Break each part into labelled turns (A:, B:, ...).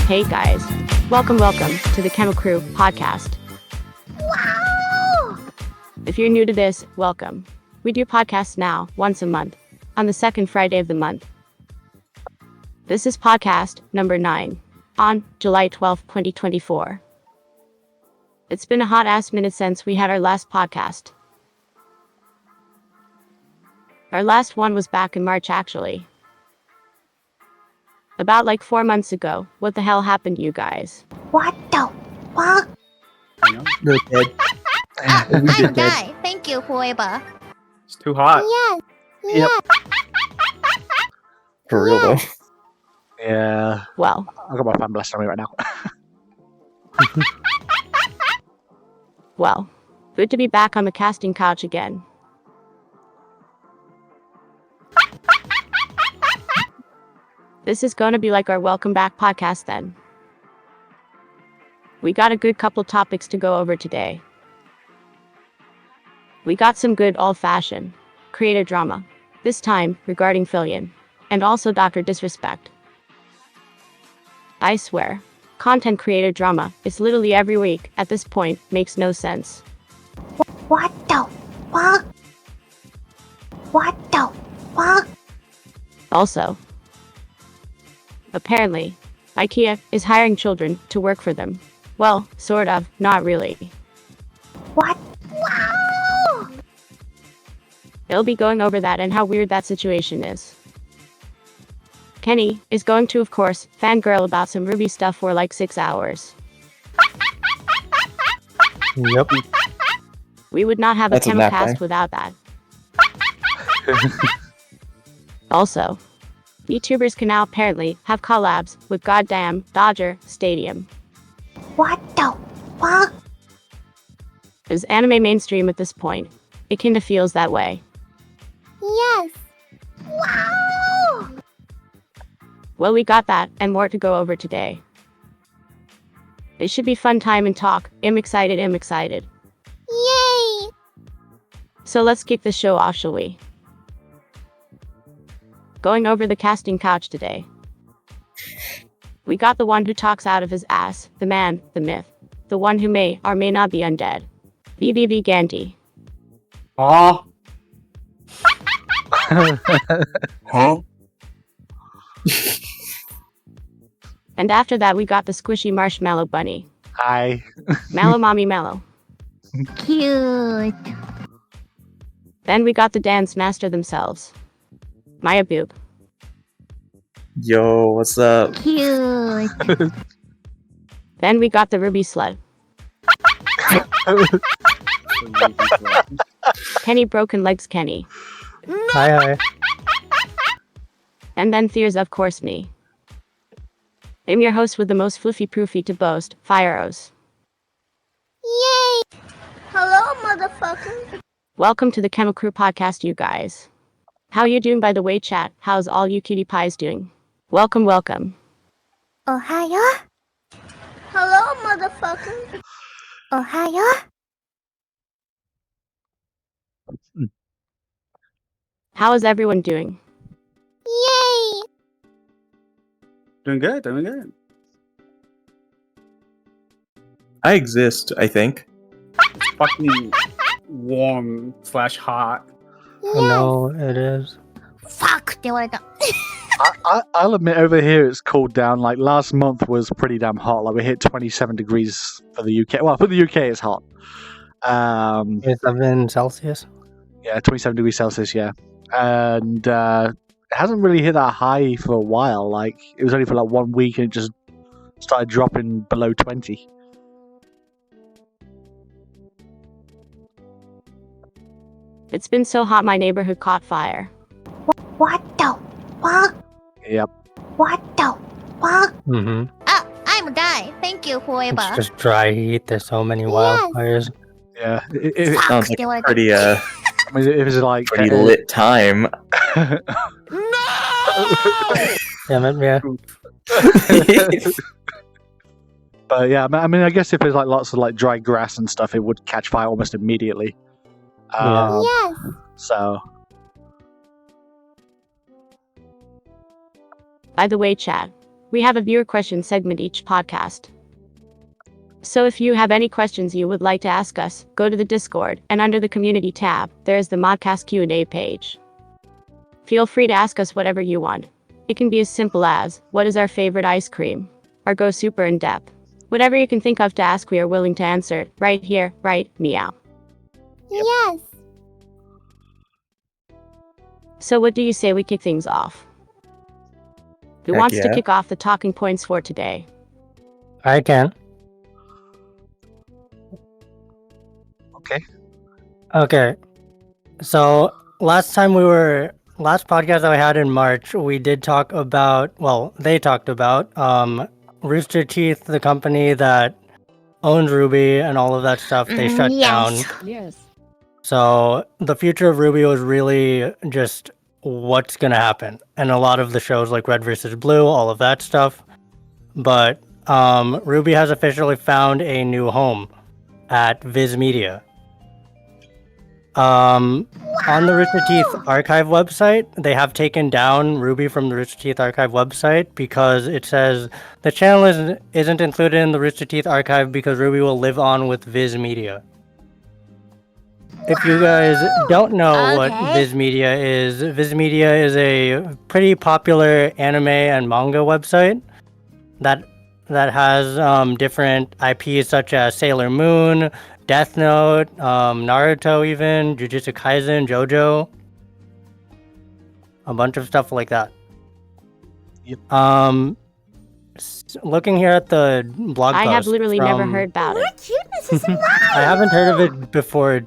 A: Hey guys, welcome to the Kennel Crew podcast.
B: Wow!
A: If you're new to this, welcome. We do podcasts now, once a month, on the second Friday of the month. This is podcast number 9, on July 12th, 2024. It's been a hot-ass minute since we had our last podcast. Our last one was back in March, actually. About like 4 months ago. What the hell happened, you guys?
B: What the fuck?
C: We're dead.
B: I'm a guy. Thank you, whoever.
D: It's too hot.
B: Yes.
C: For real though.
D: Yeah.
A: Well,
D: I've got my fan blast on me right now.
A: well, good to be back on the casting couch again. This is going to be like our welcome back podcast then. We got a good couple topics to go over today. We got some good old-fashioned creator drama, this time regarding Fillion, and also Dr. Disrespect. I swear, content creator drama is literally every week at this point, makes no sense.
B: What the fuck? What the fuck?
A: Also, apparently, IKEA is hiring children to work for them. Well, sort of, not really.
B: What? Wow!
A: They'll be going over that and how weird that situation is. Kenny is going to, of course, fangirl about some Ruby stuff for like 6 hours.
C: Yep.
A: We would not have
C: That's
A: a
C: a
A: Kennel
C: nap,
A: cast
C: right?
A: without that. Also, VTubers can now apparently have collabs with goddamn Dodger Stadium.
B: What the fuck?
A: Is anime mainstream at this point? It kinda feels that way.
B: Yes. Wow!
A: Well, we got that and more to go over today. It should be fun time and talk. I'm excited.
B: Yay!
A: So let's kick the show off, shall we? Going over the casting couch today. We got the one who talks out of his ass, the man, the myth, the one who may or may not be undead. VVV Gandhi.
D: Oh.
C: Huh?
A: And after that we got the squishy marshmallow bunny.
D: Hi.
A: Mallow mommy mallow.
B: Cute.
A: Then we got the dance master themselves. Maya Boob.
C: Yo, what's up?
B: Cute.
A: Then we got the Ruby slut. Kenny Broken Legs Kenny.
D: Hi.
A: And then there's of course me. I'm your host with the most fluffy proofy to boast, Fireos.
B: Yay! Hello, motherfucker.
A: Welcome to the Kennel Crew podcast, you guys. How you doing, by the way, chat? How's all you cutie pies doing? Welcome.
B: Ohio? Hello, motherfucker. Ohio?
A: How is everyone doing?
B: Yay!
D: Doing good.
C: I exist, I think.
D: Fucking warm / hot.
B: Yes.
E: No, it is.
B: Fuck! They wanna go.
D: I'll admit over here it's cooled down. Like last month was pretty damn hot. Like we hit 27 degrees for the UK. Well, for the UK it's hot.
E: 27 Celsius.
D: Yeah, 27 degrees Celsius, yeah. And it hasn't really hit that high for a while. Like it was only for like 1 week and it just started dropping below 20.
A: It's been so hot my neighborhood caught fire.
B: What the fuck?
D: Yep.
B: What the fuck?
E: Mm-hmm.
B: Oh, I'm a guy. Thank you, whoever.
E: It's just dry heat. There's so many wildfires.
D: Yeah.
B: Fuck,
C: Sounds like
B: they
C: a
B: wanna
C: pretty
D: I mean, it was like
C: pretty lit time.
B: No!
E: Damn it, yeah.
D: But yeah, I mean, I guess if there's like lots of like dry grass and stuff, it would catch fire almost immediately.
E: Yeah.
B: Yes.
D: So
A: By the way, chat, We have a viewer question segment each podcast. So if you have any questions you would like to ask us, go to the Discord, and under the Community tab, there is the Modcast Q&A page. Feel free to ask us whatever you want. It can be as simple as, what is our favorite ice cream? Or go super in depth. Whatever you can think of to ask, we are willing to answer. Right here, right, meow.
B: Yes.
A: So what do you say we kick things off? Who
C: Heck
A: wants to
C: yeah.
A: kick off the talking points for today?
E: I can. Okay. So last podcast that we had in March, we did talk about, they talked about Rooster Teeth, the company that owns Ruby and all of that stuff. They shut down.
A: Yes.
E: So the future of Ruby was really just what's going to happen. And a lot of the shows like Red vs. Blue, all of that stuff. But Ruby has officially found a new home at Viz Media. On the Rooster Teeth archive website, they have taken down Ruby from the Rooster Teeth archive website because it says the channel isn't included in the Rooster Teeth archive because Ruby will live on with Viz Media. If you guys don't know what Viz Media is a pretty popular anime and manga website that has different IPs such as Sailor Moon, Death Note, Naruto even, Jujutsu Kaisen, JoJo. A bunch of stuff like that.
D: Yep.
E: Looking here at the blog post.
A: I have literally never heard about it.
E: I haven't heard of it before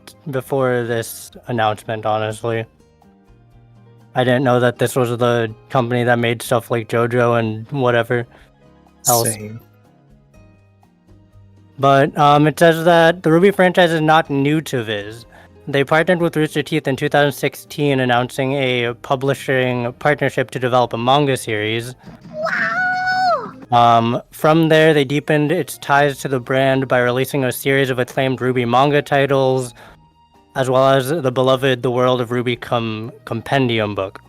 E: this announcement, honestly. I didn't know that this was the company that made stuff like JoJo and whatever else.
C: Same.
E: But it says that the Ruby franchise is not new to Viz. They partnered with Rooster Teeth in 2016, announcing a publishing partnership to develop a manga series. From there, they deepened its ties to the brand by releasing a series of acclaimed Ruby manga titles, as well as the beloved The World of Ruby compendium book.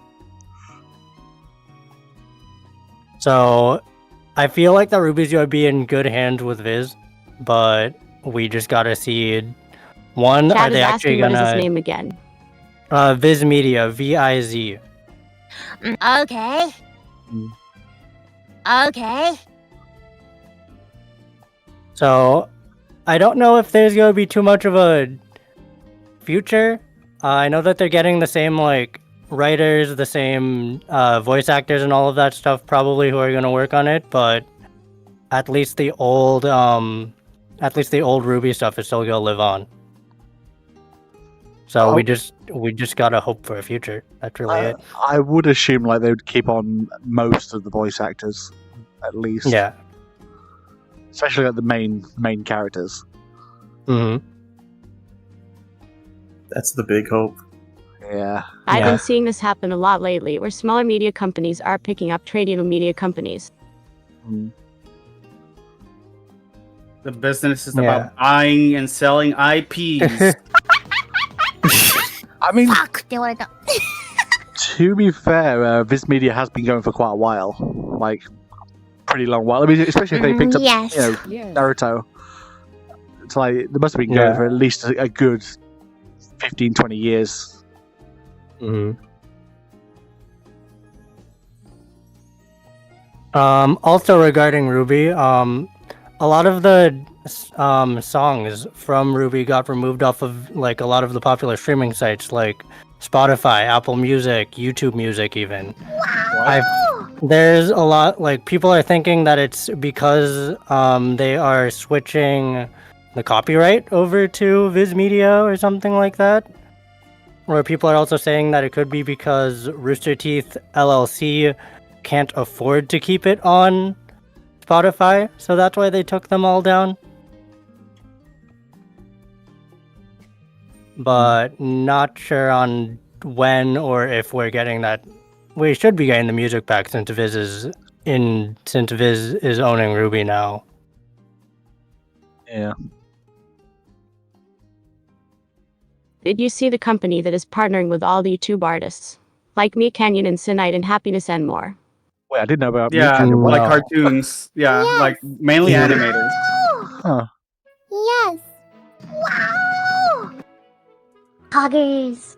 E: So, I feel like that Ruby's gonna be in good hands with Viz, but we just gotta see. One,
A: Chad
E: are they
A: is
E: actually
A: asking what
E: gonna
A: is his name again?
E: Viz Media, VIZ.
B: Okay. Okay.
E: So, I don't know if there's gonna be too much of a future. I know that they're getting the same like writers, the same voice actors, and all of that stuff probably who are gonna work on it. But at least the old Ruby stuff is still gonna live on. So we just gotta hope for a future. That's really it.
D: I would assume like they would keep on most of the voice actors, at least.
E: Yeah.
D: Especially like the main characters.
E: Mm-hmm.
C: That's the big hope.
D: Yeah.
A: I've
E: Yeah.
A: been seeing this happen a lot lately, where smaller media companies are picking up traditional media companies.
D: Mm.
F: The business is
E: Yeah.
F: about buying and selling IPs.
D: I mean,
B: ファックって言われた。
D: to be fair, Viz Media has been going for quite a while, like pretty long while. I mean, especially if they picked up,
B: Yes.
D: Naruto. It's like they must have been going
E: Yeah.
D: for at least a good 15, 20 years.
E: Mm-hmm. Also regarding Ruby, a lot of the songs from Ruby got removed off of like a lot of the popular streaming sites like Spotify, Apple Music, YouTube Music even. There's a lot like people are thinking that it's because they are switching the copyright over to Viz Media or something like that. Or people are also saying that it could be because Rooster Teeth LLC can't afford to keep it on Spotify, so that's why they took them all down. But not sure on when or if we're getting that. We should be getting the music back since Viz is owning Ruby now.
D: Yeah.
A: Did you see the company that is partnering with all the YouTube artists? Like me, Canyon and Sinite and Happiness and more.
D: Wait, I didn't know about
F: Yeah,
D: Meat
E: No.
F: like
D: Canyon.
F: cartoons. Yeah,
B: Yes.
F: like mainly animators.
D: Huh.
B: Yes. Wow. Poggers.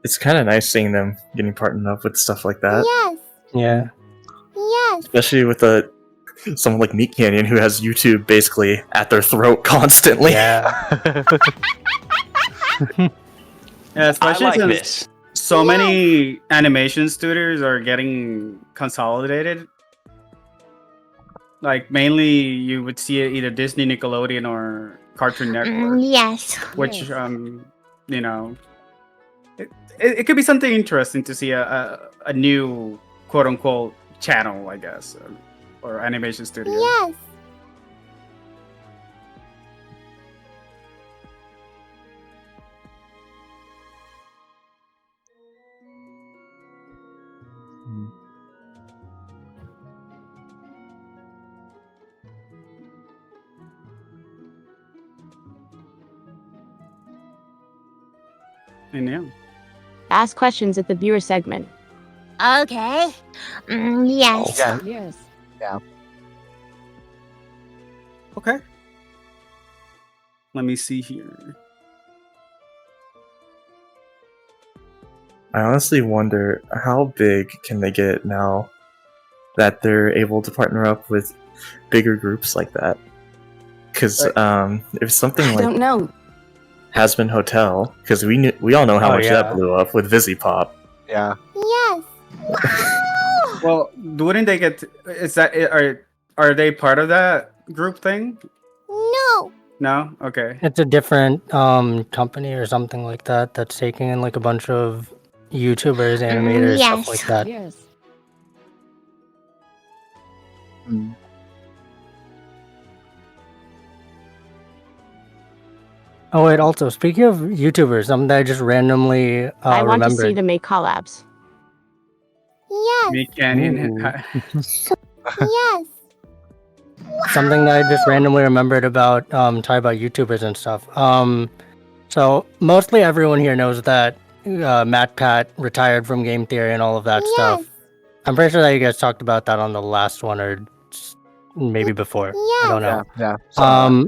C: It's kind of nice seeing them getting partnered up with stuff like that,
B: Yes.
E: Yeah.
B: Yes.
C: especially with someone like Meat Canyon who has YouTube basically at their throat constantly.
E: Yeah.
F: Yeah, especially
G: I like
F: since
G: this.
F: so many animation studios are getting consolidated. Like mainly, you would see it either Disney, Nickelodeon, or Cartoon Network.
B: Yes.
F: Which you know, it could be something interesting to see a new quote unquote channel, I guess, or animation studio.
B: Yes.
F: And yeah.
A: Ask questions at the viewer segment.
B: Okay. Yes.
D: Yeah.
A: Yes.
F: Okay. Let me see here.
C: I honestly wonder how big can they get now that they're able to partner up with bigger groups like that. Because if something like
A: know.
C: Has-Been Hotel, because we all know how
E: Oh,
C: much
E: yeah.
C: that blew up with VisiPop.
D: Yeah.
B: Yes. Wow.
F: Well, wouldn't they get? Is that are they part of that group thing?
B: No.
F: No. Okay.
E: It's a different company or something like that that's taking in like a bunch of YouTubers, animators,
B: yes.
E: stuff like that.
A: Yes.
D: Mm.
E: Oh wait, also speaking of YouTubers, something that I just randomly
A: I want to see
E: remembered.
A: them make collabs.
B: Yes.
F: Meat Canyon.
E: Ooh.
B: Yes.
E: Something that I just randomly remembered about talking about YouTubers and stuff. So mostly everyone here knows that Matt Pat retired from Game Theory and all of that stuff.
B: Yes.
E: I'm pretty sure that you guys talked about that on the last one or maybe before. I don't know.
D: Yeah. Yeah.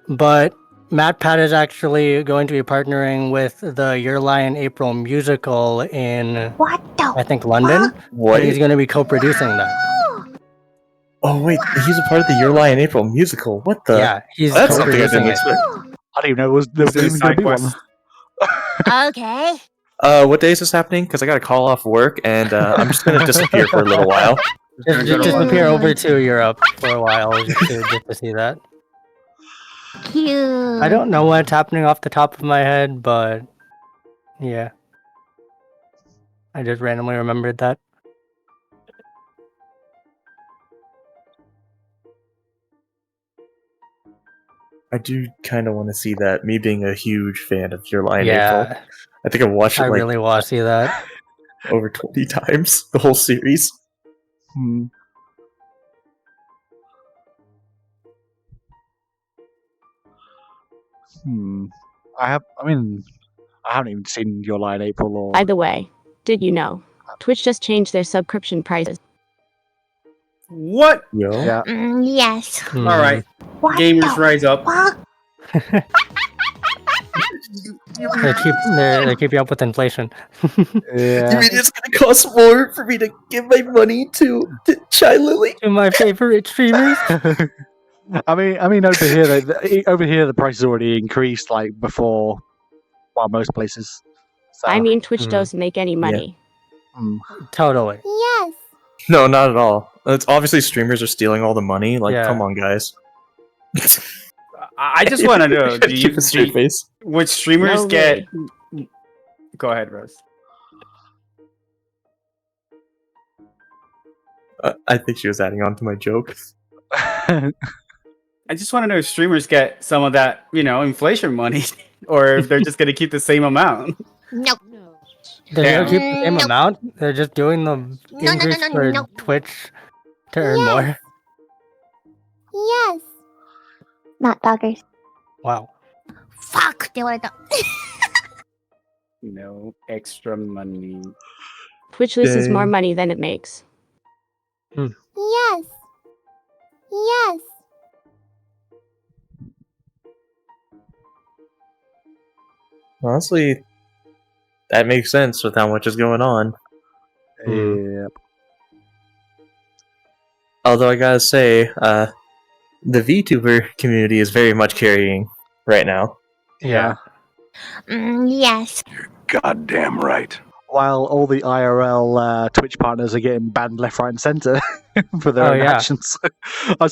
E: But Matt Pat is actually going to be partnering with the Your Lie in April musical in,
B: What the?
E: I think, London.
C: What?
E: And he's going to be co-producing that.
C: Oh wait, he's a part of the Your Lie in April musical. What the?
E: Yeah, he's
C: That's something I
E: co-producing
C: didn't
E: it.
C: expect.
D: I didn't even know there was
F: This is
D: even going to be one.
F: SideQuest.
B: Okay.
C: What day is this happening? Because I got to call off work and I'm just gonna disappear for a little while.
E: Just disappear over to Europe for a while just to see that.
B: Cute.
E: I don't know what's happening off the top of my head, but yeah. I just randomly remembered that.
C: I do kind of want to see that. Me being a huge fan of Your Lie in April,
E: Yeah,
C: I think I've watched it
E: I
C: like
E: really want to see that.
C: over 20 times, the whole series.
D: Hmm. I haven't even seen Your Lie in April or.
A: By the way, did you know? Twitch just changed their subscription prices.
F: What?
C: Yo.
D: Yeah.
B: Yes.
E: Hmm.
F: All right.
B: What
F: Gamers
B: the
F: rise up.
B: fuck?
E: They keep you up with inflation.
D: Yeah.
C: mean it's gonna cost more for me to give my money to Chai Lily?
E: To my favorite streamers.
D: I mean, over here, the price has already increased like before. Well, most places. So,
A: I mean, Twitch
E: Mhm.
A: doesn't make any money.
E: Totally.
B: Yes.
C: No, not at all. It's obviously streamers are stealing all the money. Like,
E: Yeah.
C: come on, guys.
F: I just want to know:
C: Keep a straight face.
F: would streamers
A: No
F: get? Go ahead, Rose.
C: I think she was adding on to my joke.
F: I just want to know if streamers get some of that, inflation money, or if they're just going to keep the same amount.
B: No.
E: They're
F: Yeah.
E: gonna keep the same
B: Nope.
E: amount. They're just doing the increase for
B: no.
E: Twitch to earn
B: Yes.
E: more.
B: Yes. Not doggers.
E: Wow.
B: Fuck. They wanted to.
F: No extra money.
A: Twitch loses more
C: Dang.
A: money than it makes.
B: Yes. Yes.
C: Honestly, that makes sense with how much is going on.
D: Yep.
C: Although I gotta say, the VTuber community is very much carrying right now.
D: Yeah.
B: Yes.
G: Goddamn right.
D: While all the IRL Twitch partners are getting banned left, right, and center for their
E: Oh,
D: own
E: yeah.
D: actions. I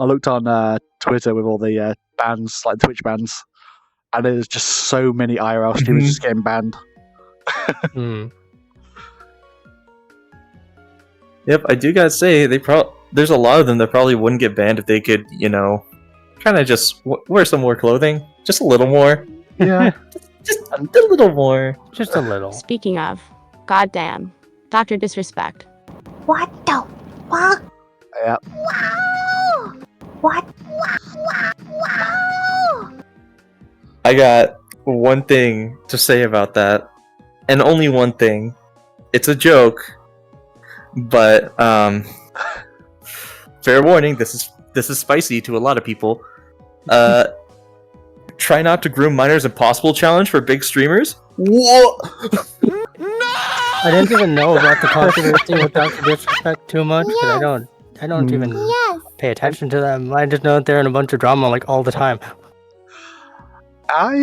D: looked on Twitter with all the bans, like Twitch bans, and there's just so many IRL streamers
C: Mhm.
D: just getting banned.
E: Mm.
C: Yep, I do gotta say, there's a lot of them that probably wouldn't get banned if they could, kind of just wear some more clothing. Just a little more.
D: Yeah.
C: Just a little more.
E: Just a little.
A: Speaking of, goddamn, Dr. Disrespect.
B: What the fuck?
D: Yep.
B: Wow. What? Wow.
C: I got one thing to say about that, and only one thing. It's a joke, but fair warning. This is spicy to a lot of people. Try not to groom minors impossible challenge for big streamers. What?
E: I didn't even know about the controversy with Dr. Disrespect too much, because I don't even
B: Yes.
E: pay attention to them. I just know that they're in a bunch of drama like all the time.
D: I've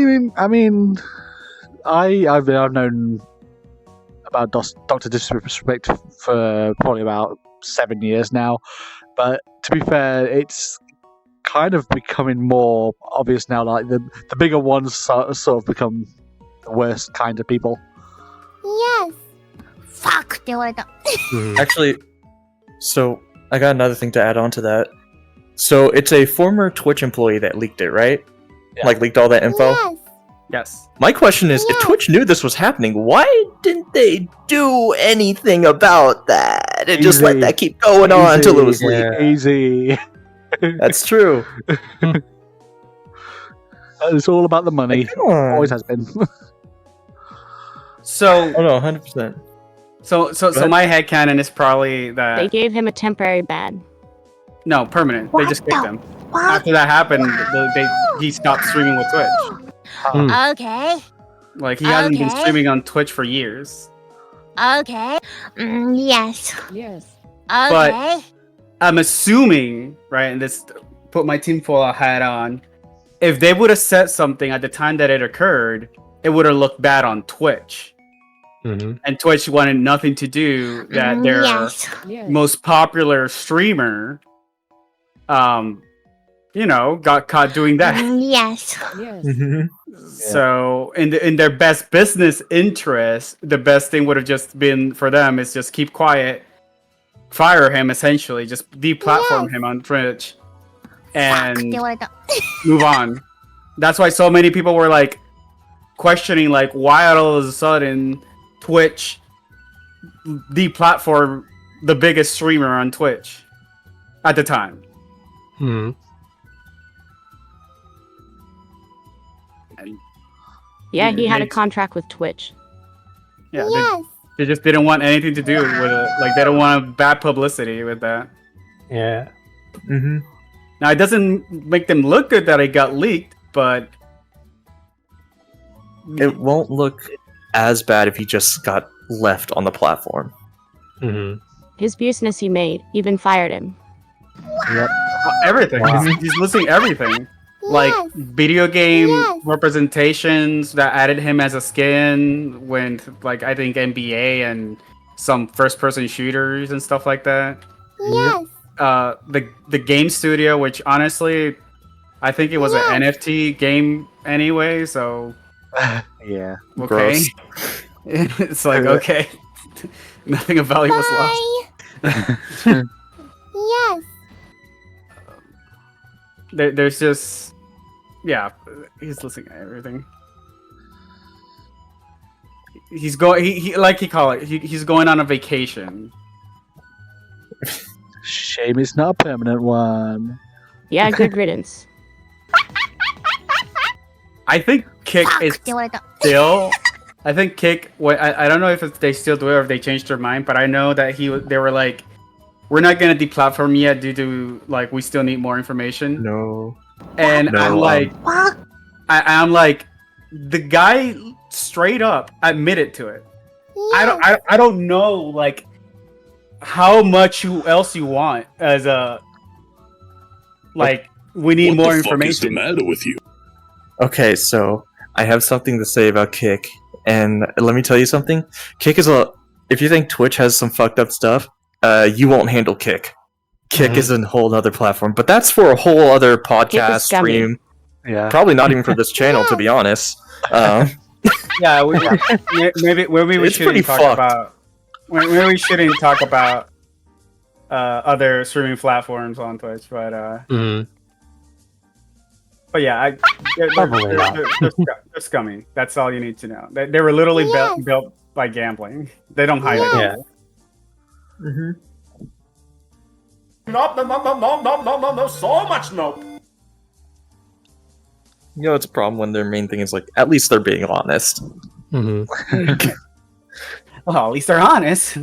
D: known about Dr. Disrespect for probably about 7 years now, but to be fair, it's kind of becoming more obvious now. Like the bigger ones sort of become the worst kind of people.
B: Yes. Fuck.
C: Actually, so I got another thing to add on to that. So it's a former Twitch employee that leaked it, right?
D: Yeah.
C: Like leaked all that info.
B: Yes.
F: Yes.
C: My question is, if
B: Yeah.
C: Twitch knew this was happening, why didn't they do anything about that and just let
D: Easy.
C: that keep going on until it was
D: Easy.
C: leaked?
E: Yeah.
D: Easy.
C: That's true.
D: It's all about the money.
C: Come on.
D: Always has been.
F: So
C: Oh no, 100%.
F: so
C: ahead.
F: my headcanon is probably
A: They
F: that
A: gave him a temporary ban.
F: no, permanent. They
B: What
F: just kicked
B: the
F: him.
B: What?
F: After that happened, he stopped streaming with Twitch.
B: Okay.
F: Like he hasn't been
B: Okay.
F: streaming on Twitch for years.
B: Okay. Yes.
A: Yes.
B: Okay.
F: I'm assuming, right, and this put my tinfoil hat on. If they would have said something at the time that it occurred, it would have looked bad on Twitch.
E: Mm-hmm.
F: And Twitch wanted nothing to do that their
B: Yes.
F: most popular streamer, got caught doing that.
B: Yes.
C: Mhm.
F: So in their best business interest, the best thing would have just been for them is just keep quiet, fire him essentially, just deplatform him on Twitch, and move on. That's why so many people were like questioning, like, why all of a sudden Twitch deplatform the biggest streamer on Twitch at the time.
E: Mm-hmm.
A: Yeah, he had a
F: They-
A: contract with Twitch.
F: Yeah,
B: Yes.
F: they just didn't want anything to do with it. Like they don't want bad publicity with that.
E: Yeah.
C: Mhm.
F: Now it doesn't make them look good that it got leaked, but
C: It won't look as bad if he just got left on the platform.
E: Mm-hmm.
A: His business he made even fired him.
F: everything.
E: Wow.
F: He's losing everything. Like
B: Yes.
F: video game
B: Yes.
F: representations that added him as a skin when, like, I think NBA and some first-person shooters and stuff like that.
B: Yes.
F: The game studio, which honestly, I think it was
B: Yes.
F: an NFT game anyway. So
D: Yeah.
F: okay,
C: Gross.
F: it's like okay, nothing of value was lost.
B: Bye. Yes.
F: There's just, yeah, he's listening to everything. He's going. He like he call it. He's going on a vacation.
D: Shame it's not a permanent one.
A: Yeah, good riddance.
F: I think Kick is still I think Kick. I don't know if they still do it or if they changed their mind, but I know that they were like, we're not gonna deplatform yet due to like we still need more information.
C: No.
F: And
C: No,
F: I'm like, I'm like, the guy straight up admitted to it.
B: Yes.
F: I don't know like how much else you want as a like we need more
G: What the fuck is the
F: information.
G: matter with you?
C: Okay, so I have something to say about Kick, and let me tell you something. Kick is if you think Twitch has some fucked up stuff, you won't handle Kick. Kick is a whole other platform, but that's for a whole other podcast
A: scummy.
C: stream.
D: Yeah.
C: Probably not even for this channel, to be honest.
F: Yeah, maybe we
C: It's pretty
F: shouldn't talk
C: fucked.
F: about. Maybe we shouldn't talk about other streaming platforms on Twitch, but but yeah,
E: Probably not.
F: they're scummy. That's all you need to know. They were literally
B: Yes.
F: built by gambling. They don't hide
E: Yeah.
F: it.
G: No, so much no.
C: You know, it's a problem when their main thing is like, at least they're being honest.
E: Hmm.
F: Well, at least they're honest.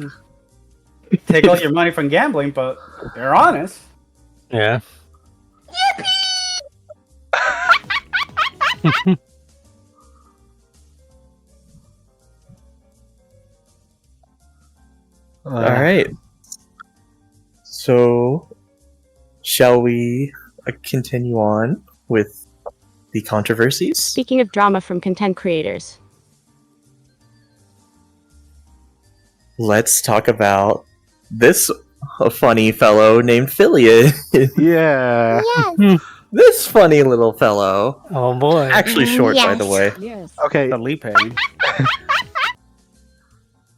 F: Take all your money from gambling, but they're honest.
E: Yeah.
C: All right. So, shall we continue on with the controversies?
A: Speaking of drama from content creators,
C: Let's talk about this funny fellow named Philia.
D: Yeah.
B: Yes.
C: This funny little fellow.
E: Oh boy.
C: Actually short, by the way.
H: Yes.
D: Okay.
F: Felipe.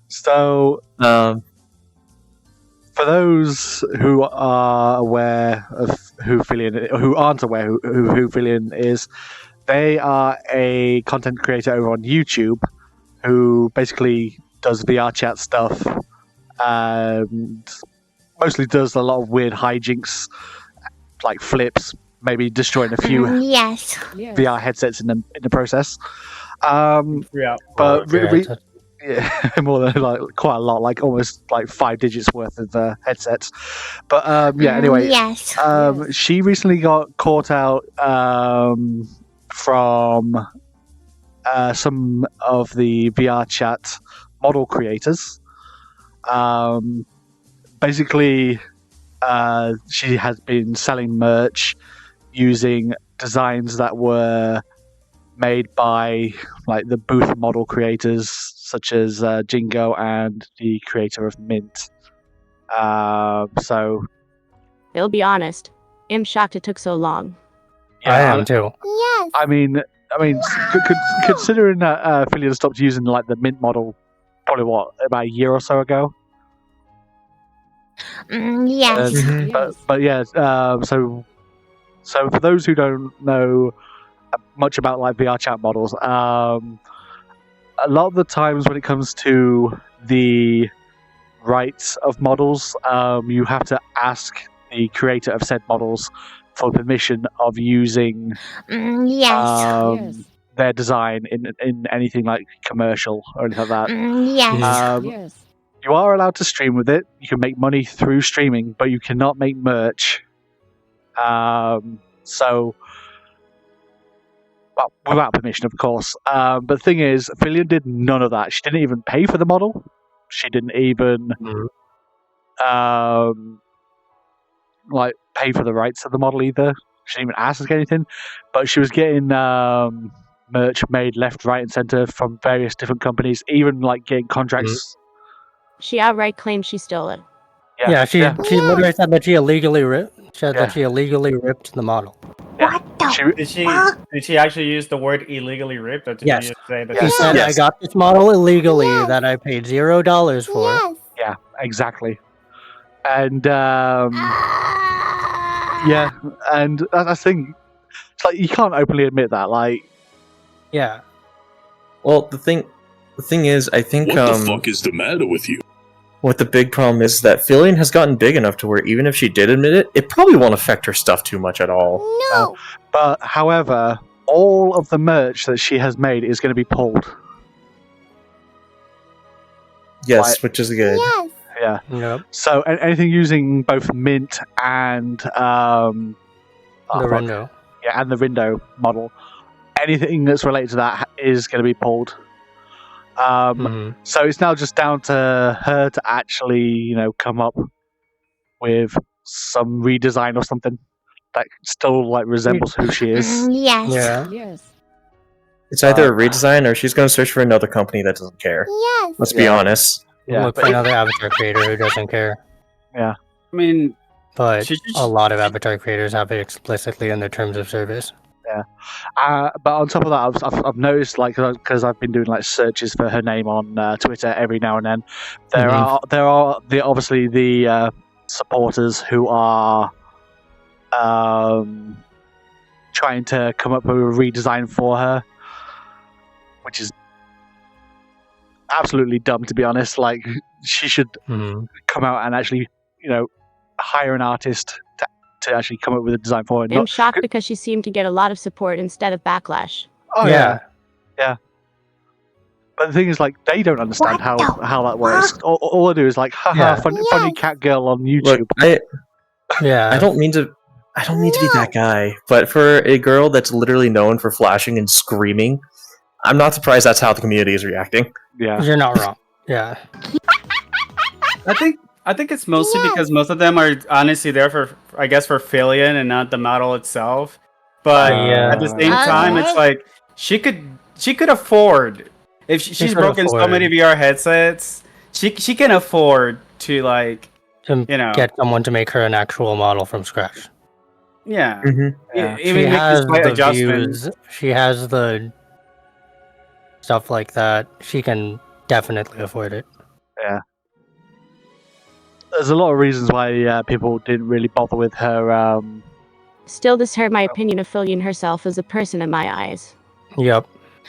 D: So
C: Um,
D: for those who are aware of who Fillion, who aren't aware who Fillion is, they are a content creator over on YouTube who basically does VR chat stuff and mostly does a lot of weird hijinks, like flips, maybe destroying a few
B: Yes.
H: Yes.
D: VR headsets in the process.
F: Yeah.
D: But
E: Yeah,
D: yeah, more than like quite a lot, like almost like 5 digits worth of headsets. But yeah, anyway,
B: Yes.
H: Yes.
D: she recently got caught out from some of the VR chat model creators. Basically, she has been selling merch using designs that were made by like the booth model creators such as Jingo and the creator of Mint. So
A: they'll be honest. I'm shocked it took so long.
E: I am too.
B: Yes.
D: I mean, considering that Fillion stopped using like the Mint model, probably about a year or so ago.
B: Yes.
H: Yes.
D: But yeah, so for those who don't know much about like VR chat models, a lot of the times when it comes to the rights of models, you have to ask the creator of said models for permission of using
B: Yes.
H: Yes.
D: their design in anything like commercial or anything like that.
B: Yes.
H: Yes.
D: You are allowed to stream with it. You can make money through streaming, but you cannot make merch. So, well, without permission, of course. But the thing is, Fillion did none of that. She didn't even pay for the model. She didn't even like pay for the rights of the model either. She didn't even ask us anything. But she was getting merch made left, right, and center from various different companies. Even like getting contracts.
A: She outright claimed she stole it.
E: Yeah, she literally said that she illegally ripped. She said
D: Yeah.
E: that she illegally ripped the model.
B: What the
D: She,
F: Did she actually use the word illegally ripped, or did
E: Yes.
F: she just say that?
E: She
D: Yes.
E: said,
C: Yes.
E: "I got this model illegally
B: Yes.
E: that I paid $0 for."
B: Yes.
D: yeah, exactly. And yeah, and that's the thing. It's like you can't openly admit that. Like,
E: Yeah.
C: well, the thing is, I think
G: What the fuck is the matter with you?
C: what the big problem is that Fillion has gotten big enough to where even if she did admit it, it probably won't affect her stuff too much at all.
B: No.
D: but however, all of the merch that she has made is going to be pulled.
C: Yes, which is good.
B: Yes.
D: Yeah.
E: Yep.
D: So anything using both Mint and
E: The Rindo.
D: and the Rindo model, anything that's related to that is going to be pulled. So it's now just down to her to actually, come up with some redesign or something that still resembles who she is.
B: Yes.
E: Yeah.
H: Yes.
C: It's either a redesign or she's going to search for another company that doesn't care.
B: Yes.
C: Let's be honest.
D: Yeah,
E: Look for another avatar creator who doesn't care.
F: I mean,
E: But
F: She just-
E: a lot of avatar creators have it explicitly in their terms of service.
D: But on top of that, I've noticed, because I've been doing searches for her name on Twitter every now and then. There are obviously the supporters who are trying to come up with a redesign for her, which is absolutely dumb, to be honest. She should come out and actually, hire an artist to actually come up with a design for her.
A: I'm shocked because she seemed to get a lot of support instead of backlash.
D: Oh
E: Yeah.
D: yeah. But the thing is, they don't understand how that works. All I do is haha, funny cat girl on YouTube.
C: Look,
E: Yeah.
C: I don't mean to be that guy, but for a girl that's literally known for flashing and screaming, I'm not surprised that's how the community is reacting.
D: Yeah.
E: You're not wrong. Yeah.
F: I think it's mostly because most of them are honestly there for Filion and not the model itself. But
E: Yeah.
F: at the same time, it's like she could afford, if she's
E: could
F: broken so
E: afford.
F: many VR headsets, she can afford to
E: To get someone to make her an actual model from scratch.
F: yeah.
D: Yeah.
F: Even
E: She
F: make
E: has
F: this slight
E: the
F: adjustment.
E: views. She has the stuff like that. She can definitely afford it.
D: There's a lot of reasons why people didn't really bother with her.
A: Still, this hurt my opinion of Filion herself as a person in my eyes.
E: Yep.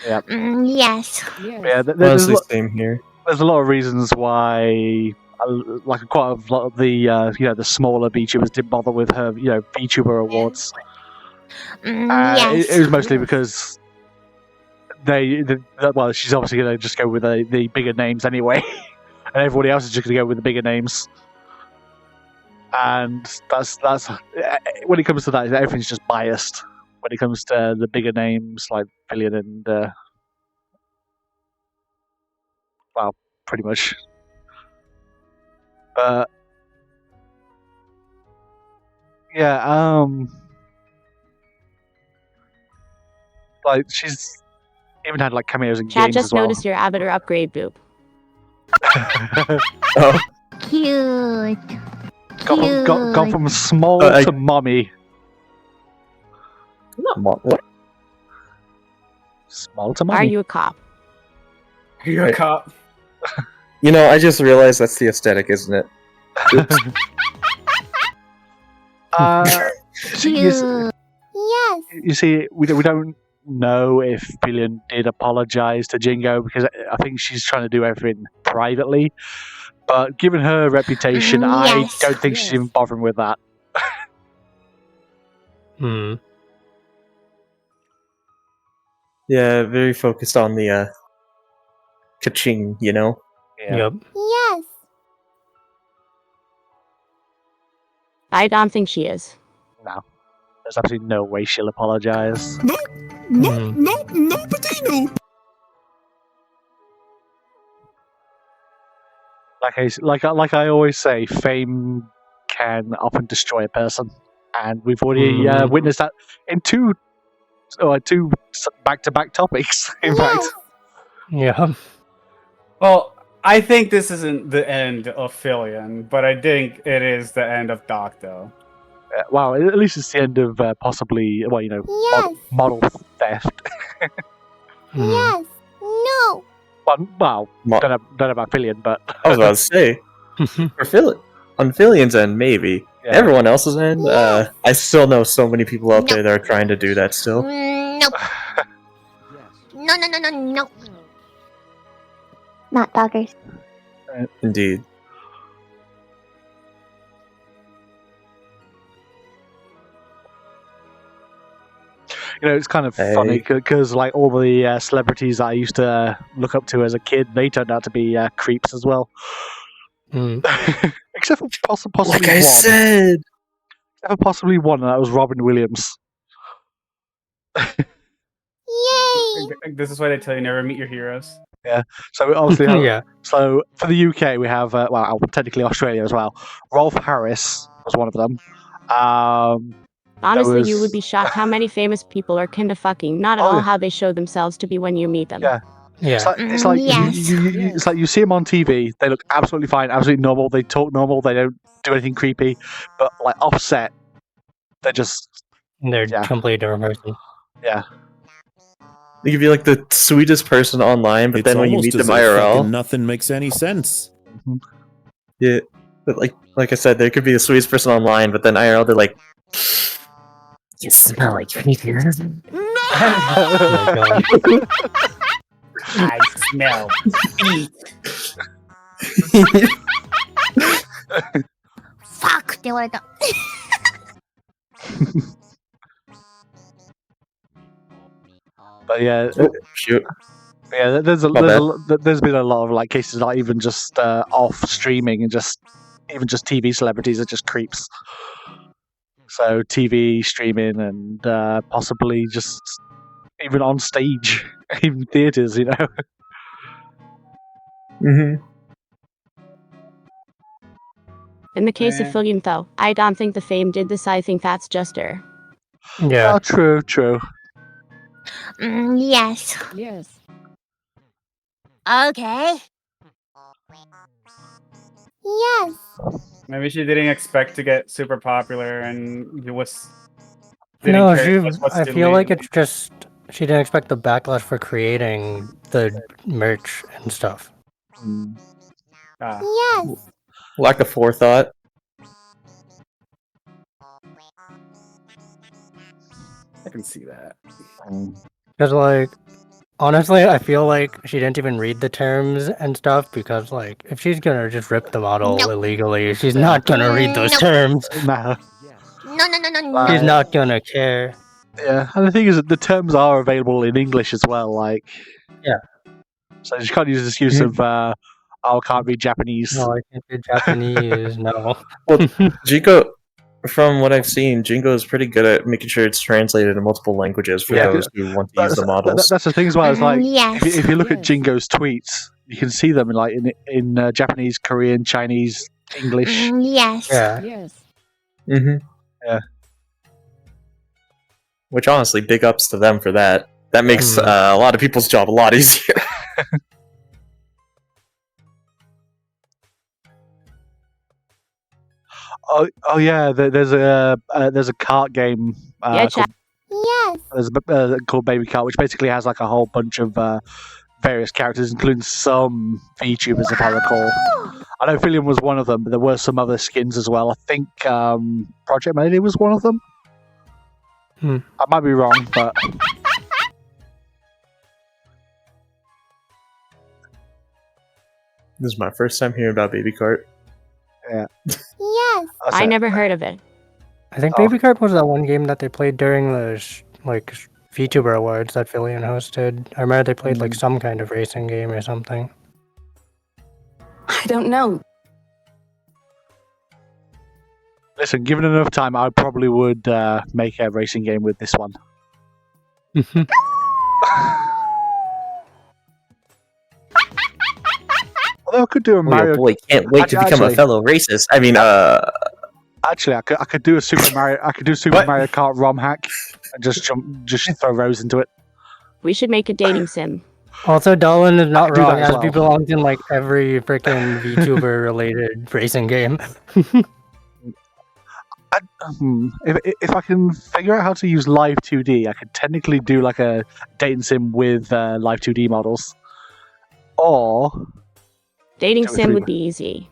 B: Yes.
H: Yes.
D: Yeah,
C: Honestly, same here.
D: there's a lot of reasons why, quite a lot of the the smaller VTubers didn't bother with her VTuber awards.
B: Yes.
D: It was mostly because she's obviously going to just go with the bigger names anyway, and everybody else is just going to go with the bigger names. And that's when it comes to that, everything's just biased. When it comes to the bigger names like Filion and pretty much. But yeah, she's even had cameos in
A: Chad
D: games
A: just
D: as well.
A: noticed your avatar upgrade, Boop.
C: Oh,
B: Cute.
D: Gone from small to mommy.
C: what?
D: Small to
A: Are
D: mommy.
A: you a cop?
F: You're a cop.
C: I just realized that's the aesthetic, isn't it? Oops.
B: Cute. Yes.
D: You see, we don't know if Filion did apologize to Jingo because I think she's trying to do everything privately. But given her reputation,
B: Yes.
D: I don't think she's even bothering with that.
C: Yeah, very focused on the ka-ching,
D: Yeah.
E: Yep.
B: Yes.
A: I don't think she is.
D: No, there's absolutely no way she'll apologize. Like I always say, fame can often destroy a person, and we've already witnessed that in two back-to-back topics. In fact,
E: Yeah.
F: Well, I think this isn't the end of Filion, but I think it is the end of Doc, though.
D: well, at least it's the end of possibly,
B: Yes.
D: model theft.
B: Yes. No.
D: Well, don't know about Filion, but
C: I was about to say, on Filion's end, maybe.
D: Yeah.
C: Everyone else's end,
B: Yes.
C: I still know so many people out
B: No.
C: there that are trying to do that still.
B: Nope. No. Not doggers.
C: Indeed.
D: It's kind of funny because like all the celebrities that I used to look up to as a kid, they turned out to be creeps as well. Except for possibly
C: Like I
D: one.
C: said.
D: Except for possibly one, and that was Robin Williams.
B: Yay!
F: This is why they tell you never meet your heroes.
D: So we obviously have,
E: Yeah.
D: So for the UK, we have technically Australia as well. Rolf Harris was one of them.
A: Honestly, you
D: was-
A: would be shocked how many famous people are kinda fucking, not at
D: Oh,
A: all
D: yeah.
A: how they show themselves to be when you meet them.
D: Yeah. It's
E: Yeah.
D: like
B: Yes.
D: it's like you see them on TV. They look absolutely fine, absolutely normal. They talk normal. They don't do anything creepy. But like offset, they're just
E: They're
D: Yeah.
E: completely different person.
C: They could be like the sweetest person online, but then when you meet them IRL,
H: nothing makes any sense.
C: yeah. But like I said, they could be the sweetest person online, but then IRL they're like, you smell like creepy.
E: Oh my god.
F: I smell feet.
B: Fuck! って言われた。
D: But yeah,
C: Oh, shoot.
D: yeah. There's
C: bad.
D: there's been a lot of like cases like even just off streaming and just TV celebrities are just creeps. So TV streaming and possibly just even on stage, even theaters,
C: Mm-hmm.
A: In the case of
F: Yeah.
A: William, though, I don't think the fame did this. I think that's just her.
E: Yeah.
D: Oh, true.
B: Yes.
I: Yes.
B: Okay. Yes.
F: Maybe she didn't expect to get super popular, and it was.
E: No,
F: care
E: she.
F: what's
E: I
F: too
E: feel like
F: late.
E: it's just she didn't expect the backlash for creating the merch and stuff.
D: Mm.
F: Ah.
B: Yes.
C: Lack of forethought.
F: I can see that.
E: Because like, honestly, I feel like she didn't even read the terms and stuff. Because like, if she's gonna just rip the model
B: Nope.
E: illegally, she's not gonna read those
B: Nope.
E: terms.
D: Nah.
B: No.
E: She's not gonna care.
D: Yeah, and the thing is that the terms are available in English as well. Like,
E: Yeah.
D: So you can't use the excuse of I can't read Japanese.
E: No, I can't do Japanese. No.
C: Well, Jinko, from what I've seen, Jinko is pretty good at making sure it's translated in multiple languages for
D: Yeah,
C: those who want to use the models.
D: That's the thing as well. It's like
B: Yes.
D: if you look at
I: Yes.
D: Jingo's tweets, you can see them in Japanese, Korean, Chinese, English.
B: Yes.
E: Yeah.
I: Yes.
C: Mm-hmm.
D: Yeah.
C: Which honestly, big ups to them for that. That makes a lot of people's job a lot easier.
D: Oh yeah, there's a cart game.
A: Yeah, chat.
B: Yes.
D: There's called Baby Cart, which basically has like a whole bunch of various characters, including some VTubers, if I recall. I know Philium was one of them, but there were some other skins as well. I think Project Mayday was one of them. I might be wrong, but
C: This is my first time hearing about Baby Cart.
B: Yes.
D: that's
A: I
D: it.
A: never heard of it.
E: I think
D: Oh.
E: Baby Cart was that one game that they played during the VTuber Awards that Fillion hosted. I remember they played like some kind of racing game or something.
I: I don't know.
D: Listen, given enough time, I probably would make a racing game with this one. Although I could do a
C: Oh,
D: Mario.
C: your boy can't wait to become a
D: Actually-
C: fellow racist. I mean,
D: Actually, I could do a Super Mario. I could do Super
C: What?
D: Mario Kart ROM hack and just throw Rose into it.
A: We should make a dating sim.
E: Also, Dolan is not
D: could do that
E: wrong,
D: as
E: as
D: well.
E: he belongs in like every freaking VTuber related racing game.
D: If I can figure out how to use Live 2D, I could technically do like a dating sim with Live 2D models. Or
A: Dating
D: Do it
A: sim
D: through-
A: would be easy.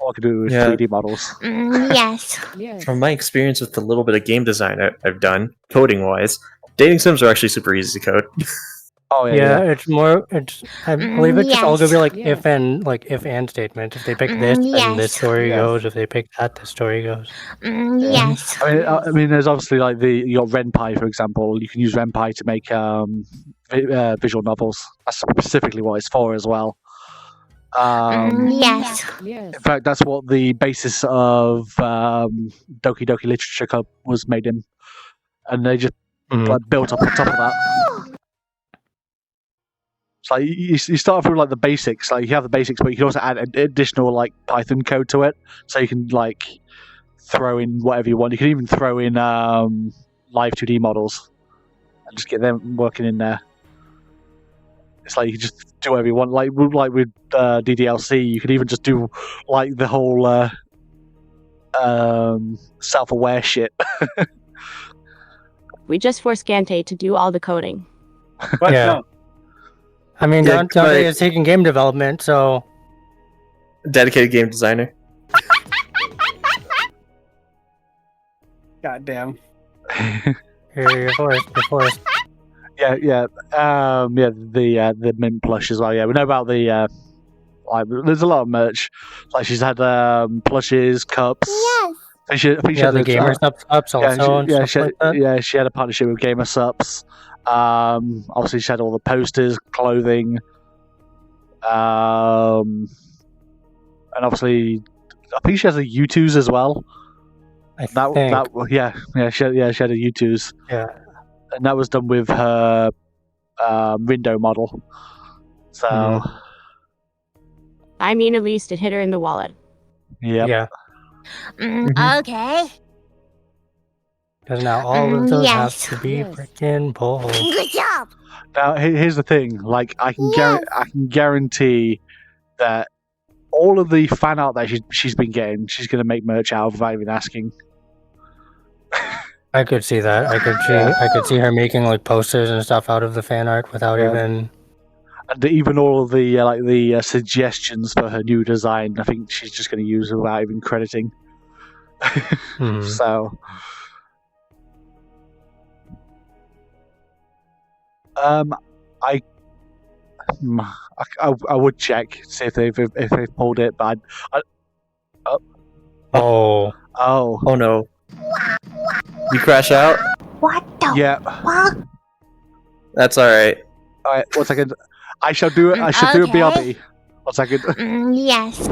D: I could do it with
C: Yeah.
D: 3D models.
B: Yes.
I: Yes.
C: from my experience with the little bit of game design I've done, coding wise, dating sims are actually super easy to code.
D: Oh
E: Yeah, it's more. It's. I believe it's just all gonna be like
B: Yes.
E: if and statement. If they pick this, then this
B: Yes.
E: story
D: Yes.
E: goes. If they pick that, the story goes.
B: Yes.
D: I mean, there's obviously like you got Renpai, for example. You can use Renpai to make visual novels. That's specifically what it's for as well.
B: Yes.
D: In fact, that's what the basis of Doki Doki Literature Club was made in, and they just like built up on top of that. So you start from like the basics, like you have the basics, but you can also add additional like Python code to it, so you can like throw in whatever you want. You can even throw in live 2D models and just get them working in there. It's like you can just do whatever you want. Like with DDLC, you could even just do like the whole self-aware shit.
A: We just forced Gante to do all the coding.
F: But
E: Yeah.
F: no.
E: I mean,
C: Yeah,
E: Dante
C: but-
E: is taking game development, so
C: Dedicated game designer.
F: Goddamn.
E: you're forced. You're forced.
D: The mint plush as well. Yeah, we know about the like. There's a lot of merch. Like she's had plushes, cups.
B: Yes.
D: I think she
E: Yeah,
D: had
E: the
D: those,
E: gamer ups also and stuff like that.
D: yeah, she had a partnership with Gamer Sups. Obviously, she had all the posters, clothing, and obviously, I think she has a U2s as well.
E: I think.
D: She had a U2s.
E: Yeah.
D: And that was done with her window model. So
A: I mean, at least it hit her in the wallet.
E: Yeah.
B: Okay.
E: Because now all of those have
B: Yes.
E: to be freaking pulled.
B: Good job.
D: now here's the thing: like I can
B: Yes.
D: I can guarantee that all of the fan art that she's been getting, she's going to make merch out of without even asking.
E: I could see that. I could see her making like posters and stuff out of the fan art without even.
D: And even all of the suggestions for her new design, I think she's just going to use without even crediting. So, I would check see if they've pulled it, but
E: Oh
C: no! You crash out?
B: What the
D: yeah.
B: fuck?
C: That's all right.
D: All right, 1 second. I shall do it. I shall do a
B: Okay.
D: BRB. 1 second.
B: Yes.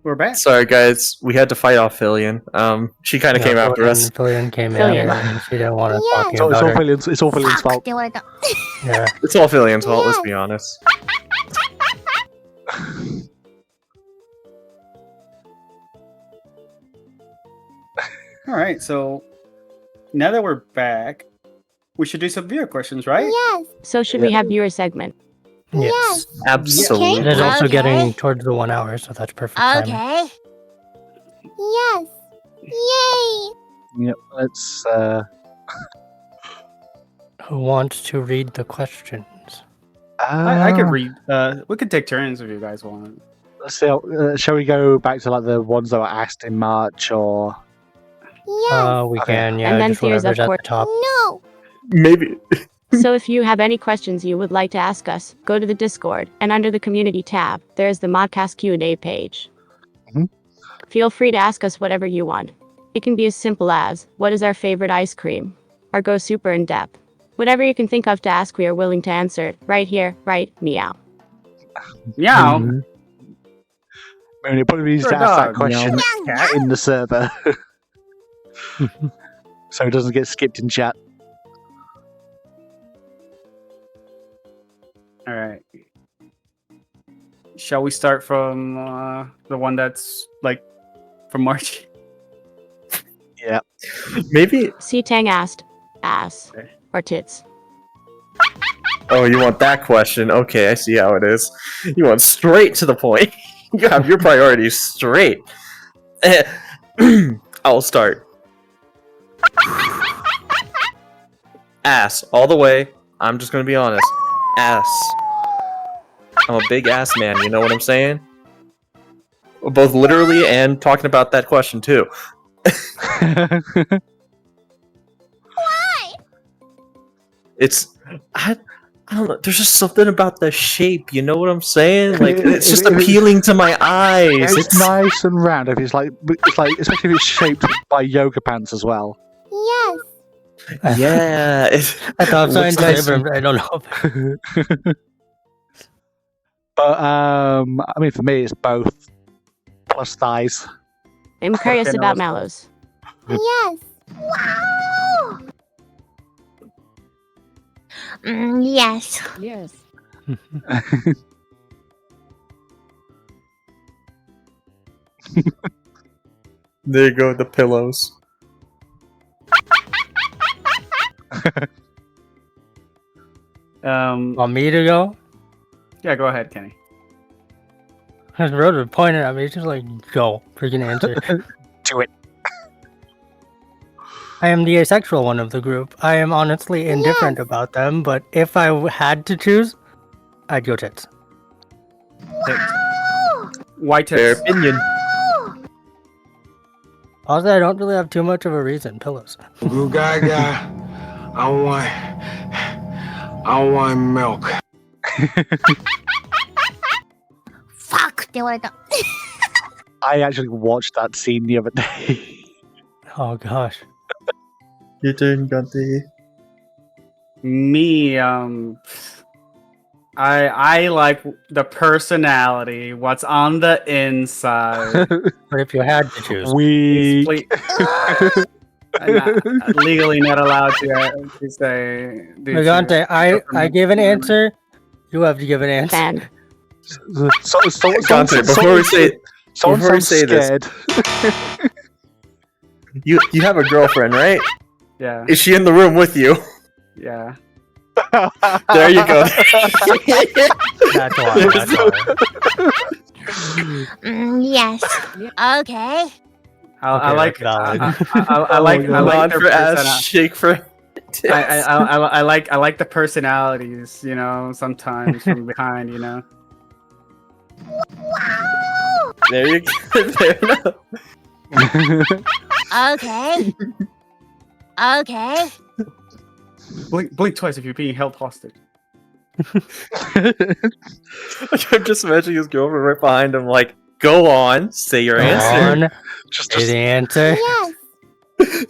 F: We're back.
C: Sorry, guys. We had to fight off Fillion. She kind of came after us.
E: Fillion came in
A: Fillion.
E: and she didn't want to
B: Yes.
E: talk
D: It's all
E: about it.
D: Fillion's, it's all Fillion's
B: Fuck,
D: fault.
B: they wanted to-
E: Yeah.
C: It's all Fillion's fault, let's be honest.
F: All right, so now that we're back, we should do some viewer questions, right?
B: Yes.
A: So should we have viewer segment?
E: Yes.
C: Absolutely.
E: It is also
B: Okay.
E: getting towards the 1 hour, so that's perfect timing.
B: Okay. Yes. Yay.
D: Yep, let's.
E: Who wants to read the questions?
F: I could read. We could take turns if you guys want.
D: Let's see. Shall we go back to like the ones that were asked in March, or
B: Yes.
E: We
D: Okay.
E: can, yeah,
A: And then
E: just
A: fears,
E: whatever's
A: of
E: at
A: course.
E: the top.
B: No.
C: Maybe.
A: So if you have any questions you would like to ask us, go to the Discord, and under the community tab, there is the Modcast Q&A page.
D: Mhm.
A: Feel free to ask us whatever you want. It can be as simple as, what is our favorite ice cream? Or go super in depth. Whatever you can think of to ask, we are willing to answer. Right here, right meow.
F: Meow.
E: Mhm.
D: I mean, it probably needs
F: For
D: to
F: a
D: ask that
F: dog,
D: question
B: meow.
D: in the server, so it doesn't get skipped in chat.
F: All right. Shall we start from the one that's like from March?
D: Yeah.
C: Maybe.
A: C Tang asked, ass
F: Okay.
A: or tits.
C: Oh, you want that question? Okay, I see how it is. You want straight to the point. You have your priorities straight. I'll start. Ass, all the way. I'm just gonna be honest. Ass. I'm a big ass man, you know what I'm saying? Both literally and talking about that question too. It's I don't know. There's just something about the shape. You know what I'm saying? Like it's just appealing to my eyes.
D: It's nice and round. If it's like, especially if it's shaped by yoga pants as well.
B: Yes.
C: Yeah.
E: I thought so,
C: Looks
E: nice.
C: nice.
E: But I don't know.
D: But I mean, for me, it's both plus thighs.
A: I'm curious
F: Okay,
A: about
F: now
A: Mallows.
B: Yes. Wow. Yes.
I: Yes.
C: There you go, the pillows.
E: Want me to go?
F: Yeah, go ahead, Kenny.
E: His brother pointed at me. He's just like, go. Freaking answer.
D: Do it.
E: I am the asexual one of the group. I am honestly indifferent about them, but if I had to choose, I'd go tits.
F: White
C: Fair
F: tips.
C: opinion.
E: Also, I don't really have too much of a reason. Pillows.
G: Blue Gaga, I want milk.
B: Fuck. They wanted to.
D: I actually watched that scene the other day.
E: Oh gosh.
C: Your turn, Gunty.
F: Me, I like the personality, what's on the inside.
E: But if you had to choose,
D: We.
F: I'm not, legally not allowed to say.
E: Megante, I gave an answer. You have to give an answer.
A: Fan.
C: Gunter, before we say this,
D: scared.
C: you have a girlfriend, right?
F: Yeah,
C: Is she in the room with you?
F: yeah.
C: There you go.
E: That's why. That's why.
B: Yes. Okay.
F: I
E: Okay,
F: like.
E: that's valid.
F: I like. I like
C: Nod
F: their
C: for ass,
F: persona-
C: shake for tits.
F: I like the personalities, you know, sometimes from behind, you know.
C: There you go. Fair enough.
B: Okay. Okay.
F: Blink twice if you're being held hostage.
C: I'm just imagining his girlfriend right behind him, like, go on, say your
E: Go
C: answer.
E: on,
D: just,
E: say the answer.
B: Yes.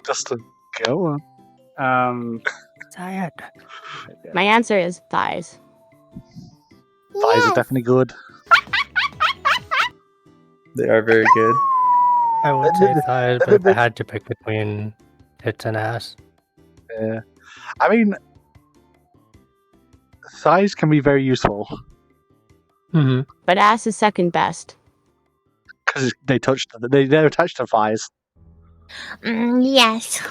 D: just to go on.
E: Tired.
A: My answer is thighs.
D: Thighs
B: Yes.
D: are definitely good.
C: They are very good.
E: I would say thighs, but if I had to pick between tits and ass.
D: Yeah. I mean, thighs can be very useful
E: Mm-hmm.
A: But ass is second best.
D: because they're attached to thighs.
B: Yes.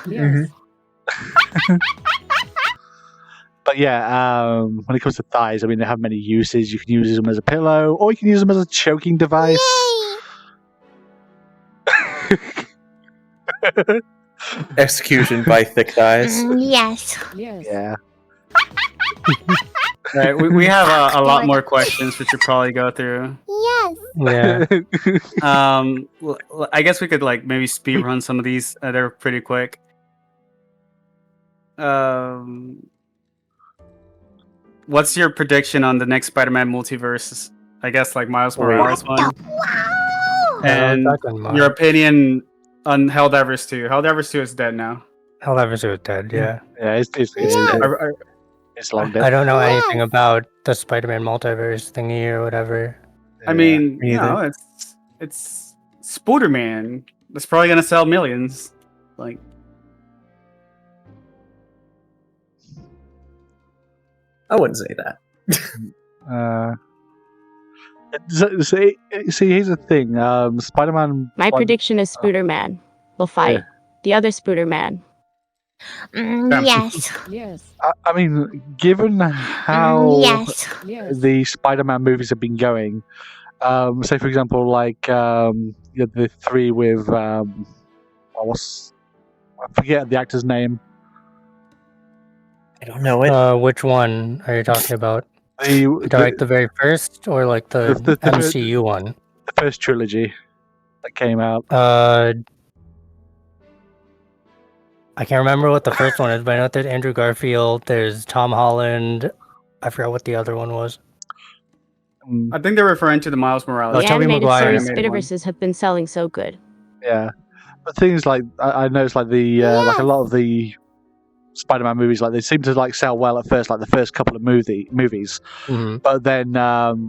D: But yeah, when it comes to thighs, I mean, they have many uses. You can use them as a pillow, or you can use them as a choking device.
C: Execution by thick thighs.
B: Yes.
D: Yeah.
F: Right, we have a lot more questions, which we'll probably go through.
B: Yes.
E: Yeah.
F: I guess we could like maybe speed run some of these. They're pretty quick. What's your prediction on the next Spider-Man multiverse? I guess like Miles Morales one.
B: Wow.
F: And your opinion on Helldivers 2. Helldivers 2 is dead now.
E: Helldivers is dead, yeah.
D: Yeah, it's long dead.
E: I don't know anything about the Spider-Man multiverse thingy or whatever.
F: I mean,
C: me
F: you
C: either.
F: know, it's Spooderman. It's probably gonna sell millions. Like,
C: I wouldn't say that.
D: See, here's the thing. Spider-Man.
A: My prediction is Spooderman will fight the other Spooderman.
B: Yes.
D: I mean, given how
B: Yes.
D: the Spider-Man movies have been going, say for example, like the three with I forget the actor's name.
C: I don't know it.
E: Which one are you talking about?
D: The
E: The very first, or like the
D: The-
E: MCU one?
D: first trilogy that came out.
E: I can't remember what the first one is, but I know there's Andrew Garfield, there's Tom Holland. I forgot what the other one was.
F: I think they're referring to the Miles Morales.
E: Oh,
A: The
E: Tobey
A: animated
E: Maguire.
A: series
F: Animated one.
A: Spider-Verses have been selling so good.
D: Yeah, but things like I noticed, like the like a lot of the Spider-Man movies, like they seem to like sell well at first, like the first couple of movies,
E: Mm-hmm.
D: but then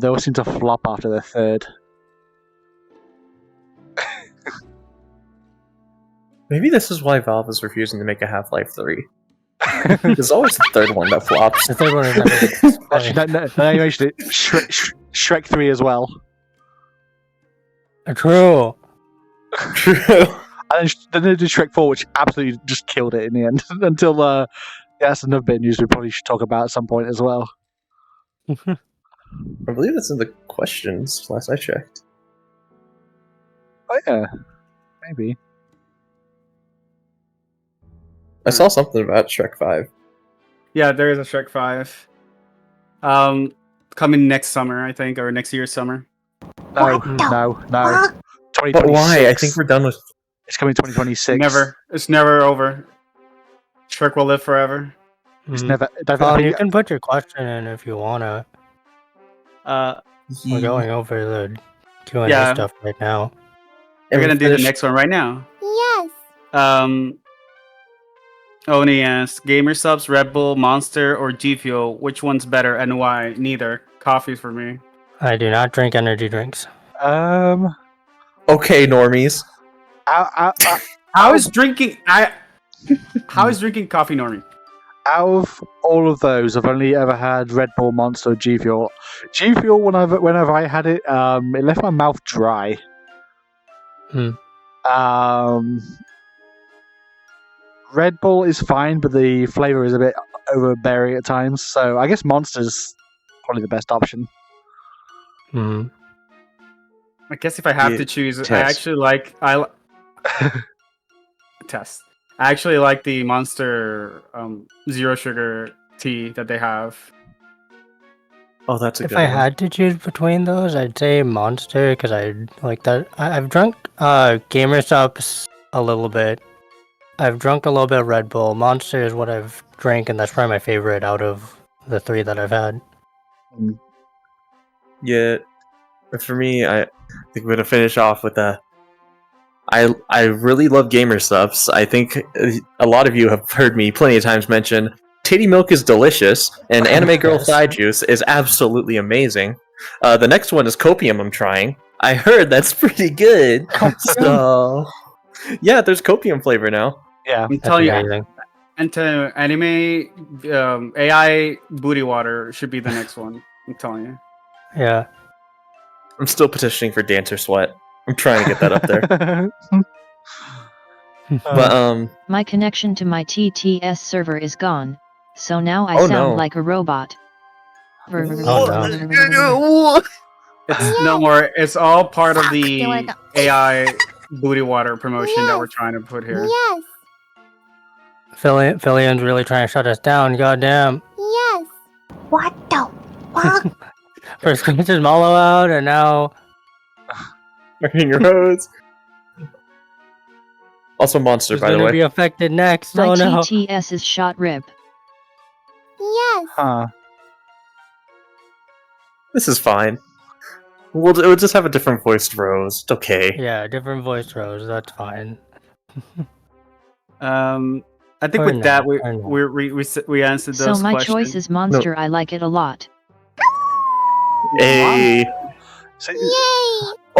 D: they all seem to flop after the third.
C: Maybe this is why Valve is refusing to make a Half-Life 3. There's always the third one that flops.
E: The third one is never
D: Actually, no, they mentioned it. Shrek 3 as well.
E: True.
C: True.
D: And then they did Shrek 4, which absolutely just killed it in the end. Until, yeah, that's another bit of news we probably should talk about at some point as well.
C: I believe that's in the questions, last I checked.
D: Oh, yeah. Maybe.
C: I saw something about Shrek 5.
F: Yeah, there is a Shrek 5. Coming next summer, I think, or next year's summer.
D: No.
B: fuck?
D: 2026.
C: But why? I think we're done with...
D: It's coming 2026.
F: It's never over. Shrek will live forever.
D: It's
E: Mhm.
D: never.
E: You can put your question in if you wanna. We're going over the Q&A
F: Yeah.
E: stuff right now.
F: We're gonna do the
C: finish-
F: next one right now.
B: Yes.
F: Oni asks, Gamer Subs, Red Bull, Monster, or G Fuel? Which one's better and why? Neither. Coffee for me.
E: I do not drink energy drinks.
C: Okay, normies.
F: How is drinking coffee normie?
D: Out of all of those, I've only ever had Red Bull, Monster, G Fuel. G Fuel, whenever I had it, it left my mouth dry. Red Bull is fine, but the flavor is a bit overbearing at times. So I guess Monster's probably the best option.
E: Mhm.
F: I guess if I have
C: Yeah,
F: to choose,
C: test.
F: I actually like test. I actually like the Monster zero sugar tea that they have.
C: Oh, that's a
E: If
C: good
E: I
C: one.
E: had to choose between those, I'd say Monster because I like that. I've drunk Gamer Subs a little bit. I've drunk a little bit of Red Bull. Monster is what I've drank, and that's probably my favorite out of the three that I've had.
C: Yeah, for me, I think we're gonna finish off with a. I really love Gamer Subs. I think a lot of you have heard me plenty of times mention Titty Milk is delicious, and Anime Girl
E: Yes.
C: Side Juice is absolutely amazing. The next one is Copium. I'm trying. I heard that's pretty good. So, yeah, there's copium flavor now.
D: Yeah.
F: I'm
E: That's
F: telling you,
E: amazing.
F: into anime, AI booty water should be the next one. I'm telling you.
E: Yeah.
C: I'm still petitioning for Dancer Sweat. I'm trying to get that up there. But
H: My connection to my TTS server is gone, so now I
C: Oh,
H: sound
C: no.
H: like a robot.
E: Oh, no.
F: It's no more. It's all part of the
B: There we go.
F: AI booty water promotion that we're trying to put here.
B: Yes.
E: Fillian's really trying to shut us down. Goddamn.
B: Yes. What the fuck?
E: First Mrs. Mallow out, and now
C: Burning your hose. Also, Monster,
E: who's
C: by the
E: going to
C: way.
E: be affected next?
H: My
E: Oh no.
H: TTS is shot rip.
B: Yes.
D: Huh.
C: This is fine. We'll just have a different voiced Rose. It's okay.
E: Yeah, different voice rows. That's fine.
F: I think
E: Or
F: with that
E: not, or not.
F: we answered
H: So
F: those
H: my
F: questions.
H: choice is monster. I like it a lot.
C: Hey.
D: So,
B: Yay.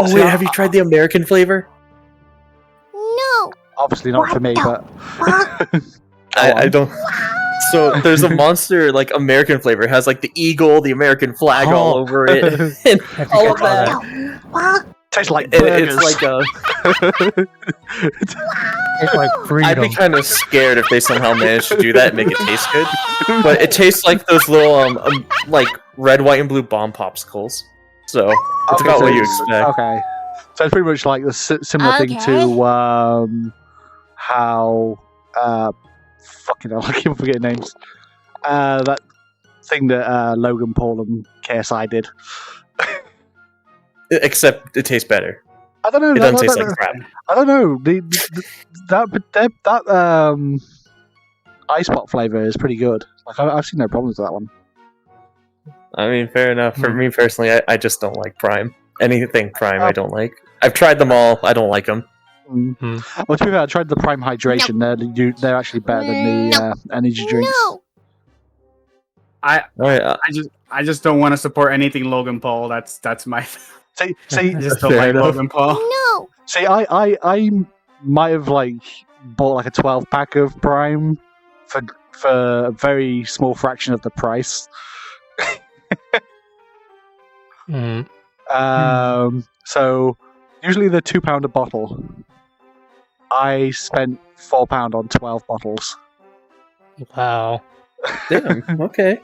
C: Oh
D: See,
C: wait, have you tried the American flavor?
B: No.
D: obviously not for me, but
C: I don't. So there's a Monster like American flavor. It has like the eagle, the American flag all
E: Oh.
C: over it, and
E: I think
C: all
E: I
C: of
E: saw
C: that.
B: Fuck.
D: tastes like
C: And
D: burgers.
C: it's like a.
E: It's like
C: I'd
E: freedom.
C: be kind of scared if they somehow managed to do that and make it taste good. But it tastes like those little like red, white, and blue bomb popsicles. So it's
D: Okay,
C: about
D: so
C: what you
D: it's-
C: expect.
D: Okay, so it's pretty much like the similar thing to how fucking hell, I keep forgetting names. That thing that Logan Paul and KSI did.
C: Except it tastes better.
D: I don't know.
C: It doesn't taste like crap.
D: I don't know. That ice pop flavor is pretty good. Like I've seen no problems with that one.
C: I mean, fair enough. For me personally, I just don't like Prime. Anything Prime, I don't like. I've tried them all. I don't like them.
D: Mm. Well, to be fair, I tried the Prime Hydration. They're actually better than the energy drinks.
B: No.
C: All right,
F: I just don't want to support anything Logan Paul. That's my.
D: See,
F: I just don't
C: Fair
F: like
C: enough.
F: Logan Paul.
B: No.
D: see, I might have like bought like a 12-pack of Prime for a very small fraction of the price.
E: Mhm.
D: So usually they're £2 a bottle. I spent £4 on 12 bottles.
E: Wow.
C: damn. Okay,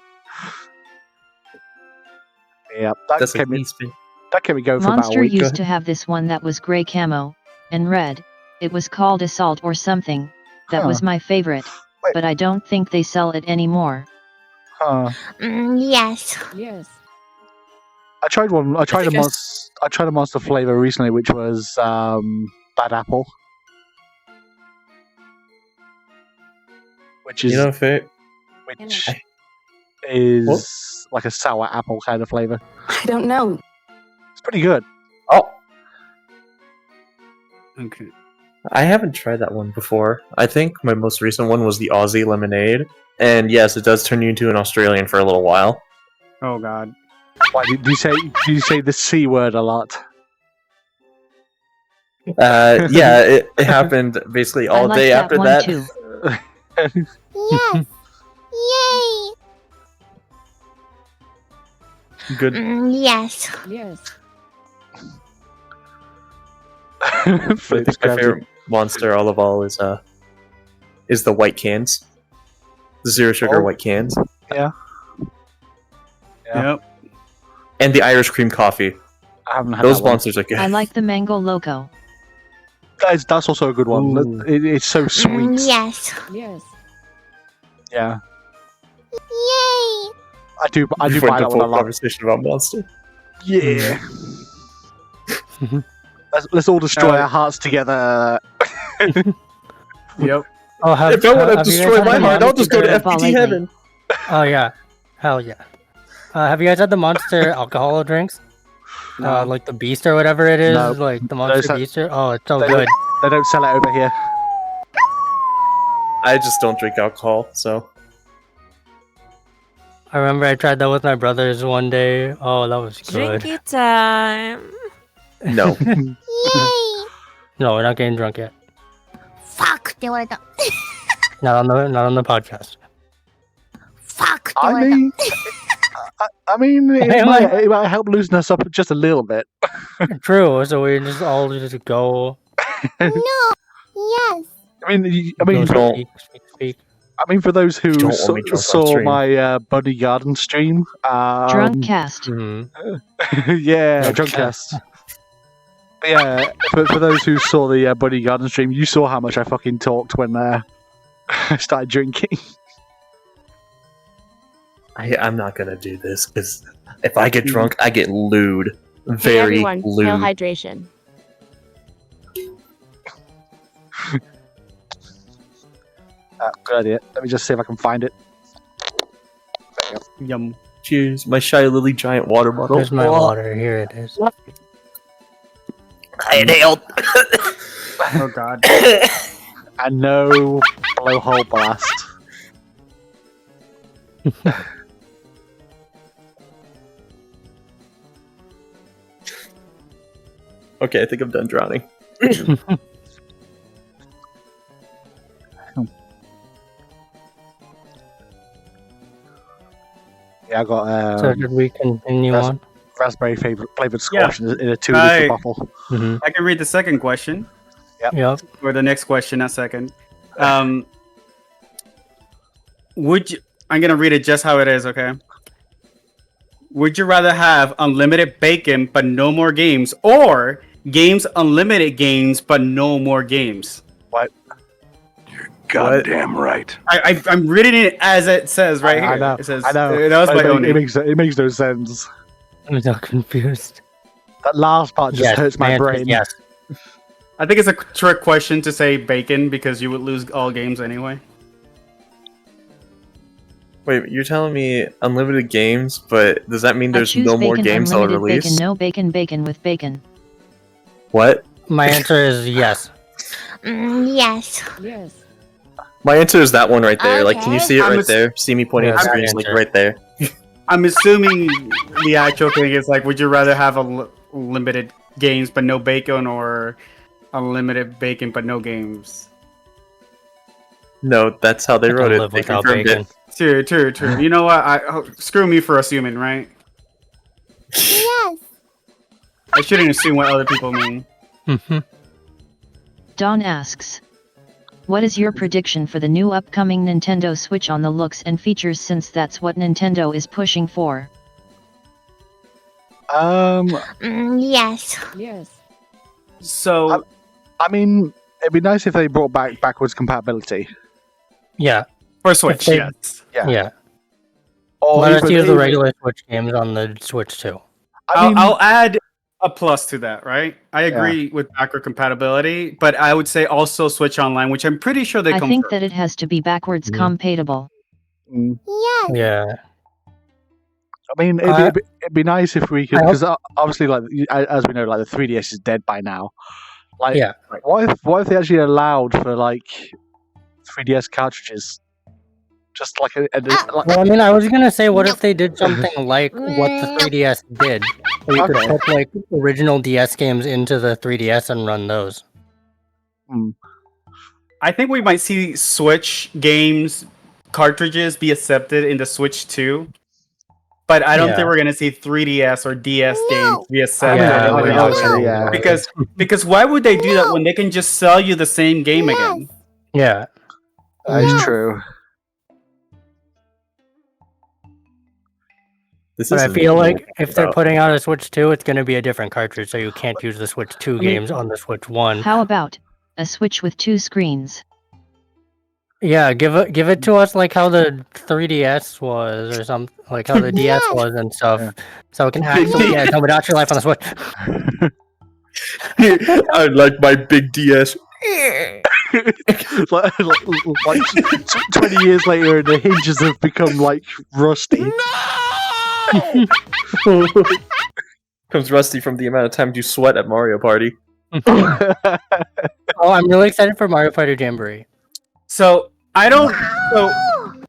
D: Yeah, that
C: that's
D: kept
C: like
D: me going for about a
H: Monster
D: week.
H: used to have this one that was gray camo and red. It was called Assault or something. That
D: Huh.
H: was my favorite,
D: Wait.
H: but I don't think they sell it anymore.
D: Huh.
B: Yes.
A: Yes.
D: I tried one. I tried
C: think
D: a monster flavor recently, which was bad apple, which is
C: You know, fair.
D: which is
C: What?
D: like a sour apple kind of flavor.
I: I don't know.
D: It's pretty good.
C: Oh,
F: Okay.
C: I haven't tried that one before. I think my most recent one was the Aussie lemonade, and yes, it does turn you into an Australian for a little while.
F: Oh God.
D: Why do you say the C word a lot?
C: Yeah, it happened basically
H: I
C: all
H: like
C: day
H: that
C: after
H: one
C: that.
H: too.
B: Yes. Yay.
C: Good.
B: Yes.
A: Yes.
C: I think my favorite monster all of all is the white cans, the zero sugar
D: Oh.
C: white cans,
D: Yeah.
F: Yep.
C: and the Irish cream coffee.
D: I haven't had
C: Those
D: that one.
C: monsters are good.
H: I like the Mango Loco.
D: That's also a good one.
C: Ooh.
D: It's so sweet.
B: Yes.
A: Yes.
D: Yeah,
B: Yay.
D: I do
C: Before
D: buy
C: the
D: that one a
C: full
D: lot.
C: conversation about monster.
D: Yeah. let's all destroy our hearts together.
F: Yep.
E: Oh, have,
C: If I want to
E: have you guys
C: destroy
E: had
C: my
E: the
C: heart, I'll just go to
H: Monster
C: FPT
H: lately?
C: heaven.
E: Oh yeah, hell yeah. Have you guys had the Monster alcohol drinks? Like the Beast or whatever it is,
D: No.
E: like the Monster
D: Those-
E: Beaster. Oh, it's so
D: they
E: good.
D: They don't sell it over here.
C: I just don't drink alcohol, so
E: I remember I tried that with my brothers one day. Oh, that was good.
J: Drinky time.
C: No.
B: Yay!
E: No, we're not getting drunk yet.
B: Fuck! って言われた。
E: Not on the podcast.
B: Fuck! って言
D: I
B: われた。
D: mean, I mean, it might help loosen us up just a little bit.
E: True. So we just all just go.
B: No! Yes!
D: I mean,
E: go speak.
D: I mean, for those who
C: Don't want me drunk on
D: saw
C: stream.
D: my Bunny Garden stream,
H: Drunk cast.
E: Mhm.
D: yeah, Drunkcast. But yeah, for those who saw the Bunny Garden stream, you saw how much I fucking talked when I started drinking.
C: I'm not gonna do this because if I get drunk, I get lewd. Very
A: Hey everyone, hail
C: lewd.
A: hydration.
D: Good idea. Let me just see if I can find it.
F: Yum.
C: Cheers, my Shy Lily giant water bottle.
E: Here's my water. Here it is.
C: I inhaled.
F: Oh god.
D: And no blowhole blast.
C: Okay, I think I'm done drowning.
D: Yeah, I got
E: So did we continue
D: that's-
E: on?
D: raspberry flavored squash in a 2
F: Hi.
D: liter bottle.
E: Mm-hmm.
F: I can read the second question,
E: Yep.
F: or the next question, not second. Would you? I'm gonna read it just how it is, okay? Would you rather have unlimited bacon but no more games, or games unlimited games but no more games?
G: Goddamn right.
F: I'm reading it as it says right here.
D: I know.
F: It says
D: I know.
F: that was my own
D: it
F: name.
D: makes no sense.
E: I'm so confused.
D: That last part just hurts my
E: answer is
D: brain.
E: Yes.
F: I think it's a trick question to say bacon because you would lose all games anyway.
C: Wait, you're telling me unlimited games, but does that mean
H: I
C: there's
H: choose
C: no more
H: bacon,
C: games that are
H: unlimited
C: released?
H: bacon, no bacon, bacon with bacon.
C: What?
E: My answer is yes.
B: Yes.
C: My answer is that one right there. Like, can you
B: Okay.
C: see it
F: I'm
C: right
F: ass-
C: there? See me pointing at the
E: Yeah,
C: screen?
E: that's
C: It's like
E: my
C: right there.
F: I'm assuming the actual thing is like, would you rather have limited games but no bacon, or unlimited bacon but no games?
C: No, that's how they
E: I can
C: wrote it.
E: live
C: They
E: without
C: confirmed
E: bacon.
C: it.
F: True. You know what? Screw me for assuming, right?
B: Yes.
F: I shouldn't assume what other people mean.
E: Mhm.
H: Don asks, what is your prediction for the new upcoming Nintendo Switch on the looks and features, since that's what Nintendo is pushing for?
B: Yes.
F: So
D: I mean, it'd be nice if they brought back backwards compatibility.
E: Yeah.
F: for Switch,
E: they-
F: yes.
E: Yeah.
D: Or
E: Let us
D: even-
E: use the
D: even-
E: regular Switch games on the Switch too.
D: I mean,
F: I'll add a plus to that, right? I agree with backward compatibility, but I would say also Switch Online, which I'm pretty sure they
H: I
F: come
H: think
F: first.
H: that it has to be backwards
E: Mhm.
H: compatible.
B: Yes.
E: Yeah.
D: I mean, it'd be nice if we could,
E: I hope-
D: because obviously, like as we know, like the 3DS is dead by now. Like,
E: Yeah.
D: what if they actually allowed for like 3DS cartridges? Just like like,
E: Well, I mean, I was gonna say, what if they did something like what the 3DS did? Where you
D: Okay.
E: could put like original DS games into the 3DS and run those.
F: I think we might see Switch games cartridges be accepted in the Switch 2. But I don't
E: Yeah.
F: think we're gonna see 3DS or DS
B: No.
F: games be accepted.
E: Yeah,
F: in
E: we're
F: the
E: not
F: Switch.
E: gonna-
D: yeah.
F: Because why would they do that
B: No.
F: when they can just sell you the same game again?
E: Yeah.
D: that is
B: Yeah.
D: true.
C: This
E: But I
C: isn't
E: feel
C: what
E: like
C: we're
E: if they're
C: about.
E: putting out a Switch 2, it's gonna be a different cartridge, so you can't use the Switch 2 games on the Switch 1.
H: How about a Switch with 2 screens?
E: Yeah, give it to us like how the 3DS was, or some like how the DS
B: Yes.
E: was and stuff,
D: Yeah.
E: so it can actually tell me about your life on the Switch.
C: I like my big DS.
D: like 20 years later, the hinges have become like rusty.
C: Comes rusty from the amount of time you sweat at Mario Party.
E: Oh, I'm really excited for Mario Party Jamboree.
F: So I don't. So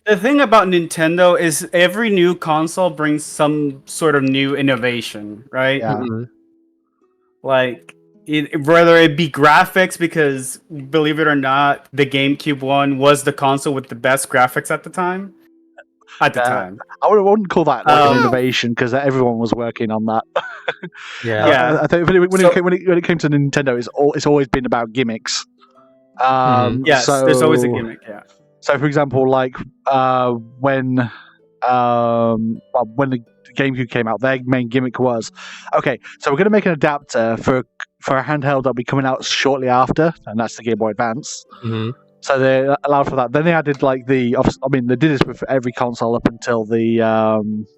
F: the thing about Nintendo is every new console brings some sort of new innovation, right?
D: Yeah.
E: Mhm.
F: Like, whether it be graphics, because believe it or not, the GameCube one was the console with the best graphics at the time. At the time,
D: I wouldn't call that like an
F: Um,
D: innovation because everyone was working on that.
E: Yeah.
F: Yeah.
D: I think when
F: So-
D: it came to Nintendo, it's always been about gimmicks.
F: yes,
D: So,
F: there's always a gimmick. Yeah.
D: So, for example, like when the GameCube came out, their main gimmick was, okay, so we're going to make an adapter for a handheld that'll be coming out shortly after, and that's the Game Boy Advance.
E: Mhm.
D: So they allowed for that. Then they added like they did this with every console up until the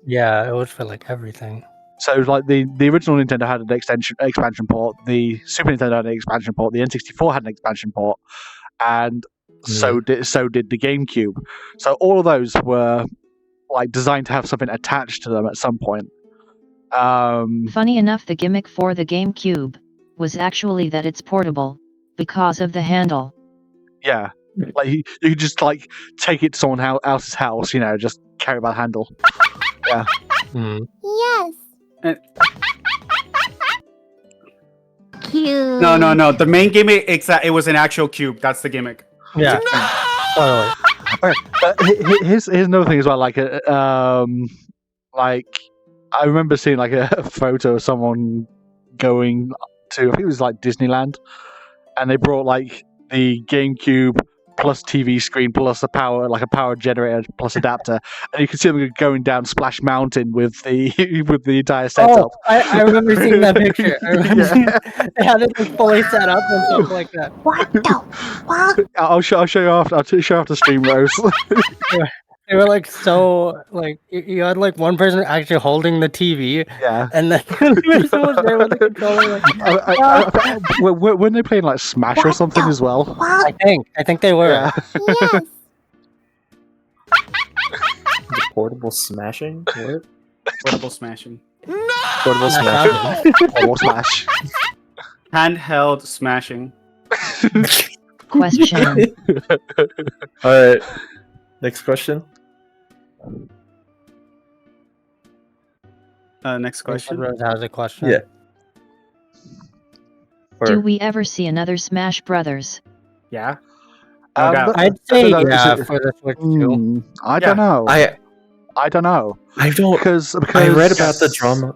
E: Yeah, it was for like everything.
D: so like the original Nintendo had an expansion port, the Super Nintendo had an expansion port, the N64 had an expansion port, and so did the GameCube. So all of those were like designed to have something attached to them at some point.
H: Funny enough, the gimmick for the GameCube was actually that it's portable because of the handle.
D: Yeah, like you just like take it to someone else's house, just carry it by the handle. Yeah.
B: Yes. Cute.
F: No. The main gimmick, it was an actual cube. That's the gimmick.
E: Yeah. Totally.
D: Okay, here's another thing as well. Like I remember seeing like a photo of someone going to, I think it was like Disneyland, and they brought like the GameCube plus TV screen plus a power generator plus adapter, and you can see them going down Splash Mountain with the entire setup.
E: Oh, I remember seeing that picture. I remember seeing they had it like fully set up and stuff like that.
B: What the fuck?
D: I'll show you after. I'll show you after stream, Rose.
E: They were like so like you had like one person actually holding the TV,
D: Yeah.
E: and then someone there with the controller. Like,
D: Weren't they playing like Smash or something as well?
E: I think they were.
D: Yeah.
B: Yes.
C: The portable smashing? What?
F: Portable smashing.
C: Portable smashing.
D: Or Smash.
F: Handheld smashing.
H: Question.
C: Alright. Next question.
F: Next question.
E: Rose has a question.
C: Yeah.
H: Do we ever see another Smash Brothers?
F: Yeah. No doubt.
E: I'd say
D: I don't know,
E: yeah
D: is it-
E: for the Switch too.
D: I don't know. I don't know
C: I don't.
D: because
C: I read about the drama.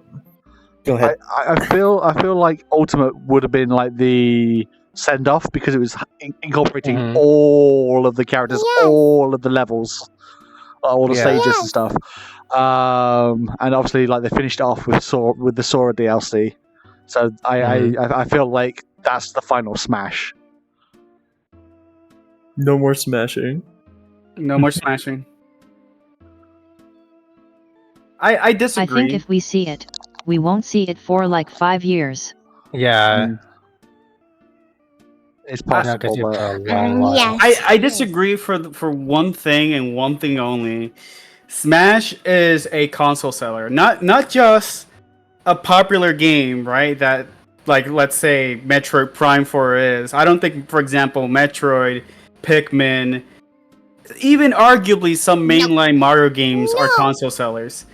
C: Go ahead.
D: I feel like Ultimate would have been like the send off because it was incorporating
E: Mhm.
D: all of the characters,
B: Yes.
D: all of the levels, all the
E: Yeah.
D: stages
B: Yes.
D: and stuff. And obviously, like they finished off with the Sora DLC. So I feel like that's the final Smash.
C: No more smashing.
F: No more smashing. I
H: I
F: disagree.
H: think if we see it, we won't see it for like 5 years.
E: Yeah.
D: It's
E: I'm not gonna see
D: possible,
E: it
D: but
E: for a long while.
B: Yes.
F: I disagree for one thing and one thing only. Smash is a console seller, not just a popular game, right? That like let's say Metroid Prime 4 is. I don't think, for example, Metroid, Pikmin, even arguably some mainline Mario games are console sellers.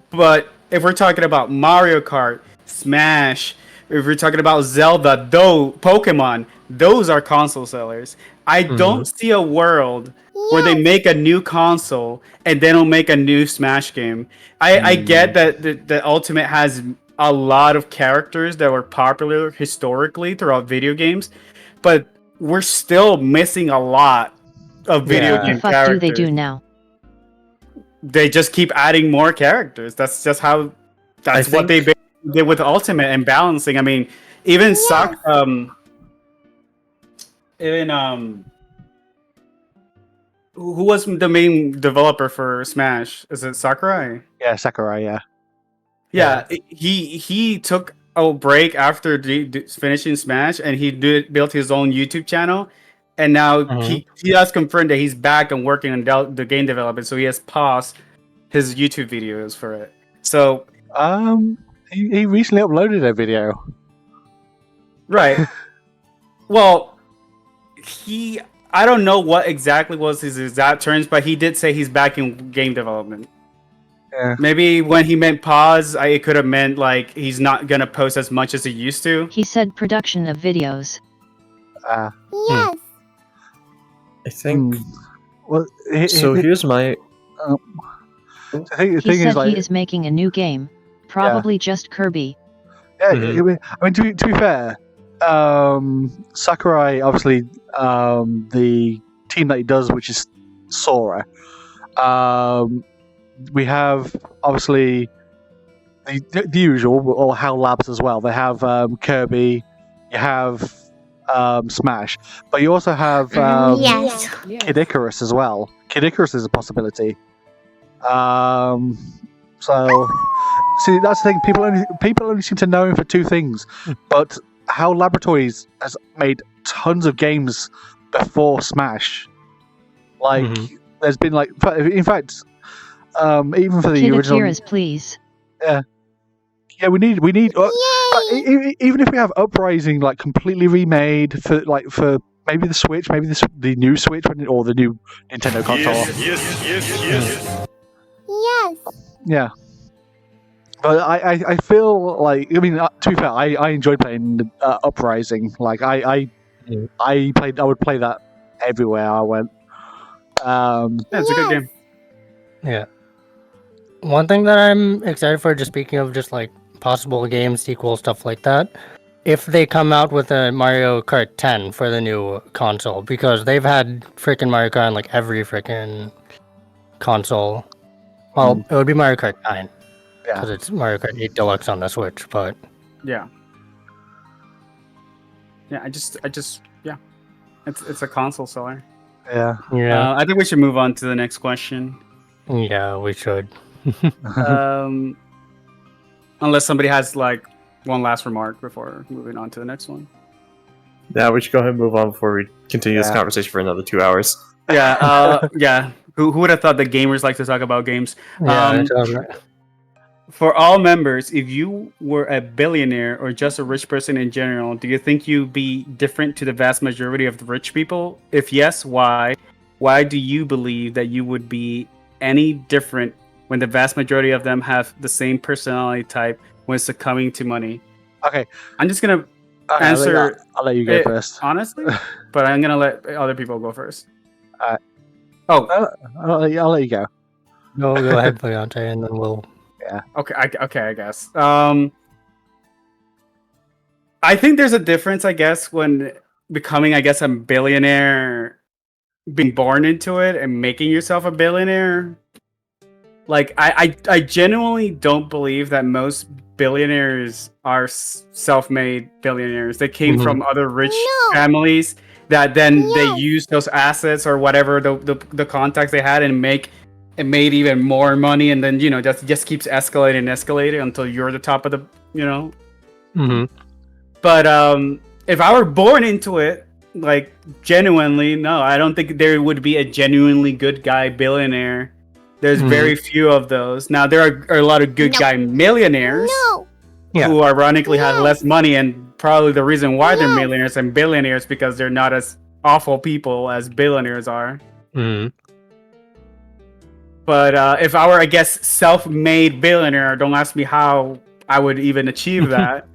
F: But if we're talking about Mario Kart, Smash, if we're talking about Zelda, Pokemon, those are console sellers. I don't see a world where they make a new console and then will make a new Smash game. I get that the Ultimate has a lot of characters that were popular historically throughout video games, but we're still missing a lot of video
E: Yeah.
F: game
H: The fuck
F: characters.
H: do they do now?
F: They just keep adding more characters. That's just how. That's what they did with Ultimate and balancing. I mean, even who was the main developer for Smash? Is it Sakurai?
D: yeah, Sakurai, yeah.
F: Yeah, he took a break after finishing Smash, and he built his own YouTube channel, and now he has confirmed that he's back and working on the game development. So he has paused his YouTube videos for it. So
D: He recently uploaded a video.
F: right, well, I don't know what exactly was his exact terms, but he did say he's back in game development.
D: Yeah.
F: Maybe when he meant pause, it could have meant like he's not gonna post as much as he used to.
H: He said production of videos.
B: Yes.
C: I think.
D: Well,
C: So here's my.
D: the thing
H: He
D: is,
H: said
D: like,
H: he is making a new game. Probably just Kirby.
D: yeah,
C: Mhm.
D: I mean, to be fair, Sakurai, obviously, the team that he does, which is Sora. We have obviously the usual, or HAL Labs as well. They have Kirby, you have Smash, but you also have
B: Yes.
D: Kid Icarus as well. Kid Icarus is a possibility. So, see, that's the thing. People only seem to know him for two things, but HAL Laboratories has made tons of games before Smash. Like, there's been like, in fact, even for the
H: Kid
D: original.
H: Akira's, please.
D: Yeah, we need. But even if we have Uprising like completely remade for maybe the Switch, maybe the new Switch or the new Nintendo console.
B: Yes.
D: Yeah. But I feel like, I mean, to be fair, I enjoyed playing Uprising. Like I would play that everywhere I went.
F: Yeah, it's a good game.
E: Yeah. One thing that I'm excited for, just speaking of just like possible game sequel stuff like that, if they come out with a Mario Kart 10 for the new console, because they've had freaking Mario Kart on like every freaking console. Well, it would be Mario Kart 9 because it's Mario Kart 8 Deluxe on the Switch, but
F: Yeah. Yeah, I just yeah. It's a console seller.
D: Yeah.
F: I think we should move on to the next question.
E: Yeah, we should.
F: Unless somebody has like one last remark before moving on to the next one.
C: Yeah, we should go ahead and move on before we continue this conversation for another 2 hours.
F: Yeah, yeah. Who would have thought that gamers like to talk about games? For all members, if you were a billionaire or just a rich person in general, do you think you'd be different to the vast majority of the rich people? If yes, why? Why do you believe that you would be any different when the vast majority of them have the same personality type when succumbing to money?
D: Okay.
F: I'm just going to answer.
D: I'll let you go first.
F: Honestly, but I'm going to let other people go first.
D: I'll let you go.
E: No, go ahead, Leonte, and then we'll...
D: Yeah.
F: Okay, I guess. I think there's a difference, I guess, when becoming, I guess, a billionaire, being born into it and making yourself a billionaire. Like, I genuinely don't believe that most billionaires are self-made billionaires. They came from other rich families that then they use those assets or whatever the contacts they had and made even more money, and then just keeps escalating and escalating until you're the top of the But if I were born into it, like genuinely, no, I don't think there would be a genuinely good guy billionaire. There's very few of those. Now there are a lot of good guy millionaires who ironically have less money, and probably the reason why they're millionaires and billionaires because they're not as awful people as billionaires are. But if I were, I guess, self-made billionaire, don't ask me how I would even achieve that.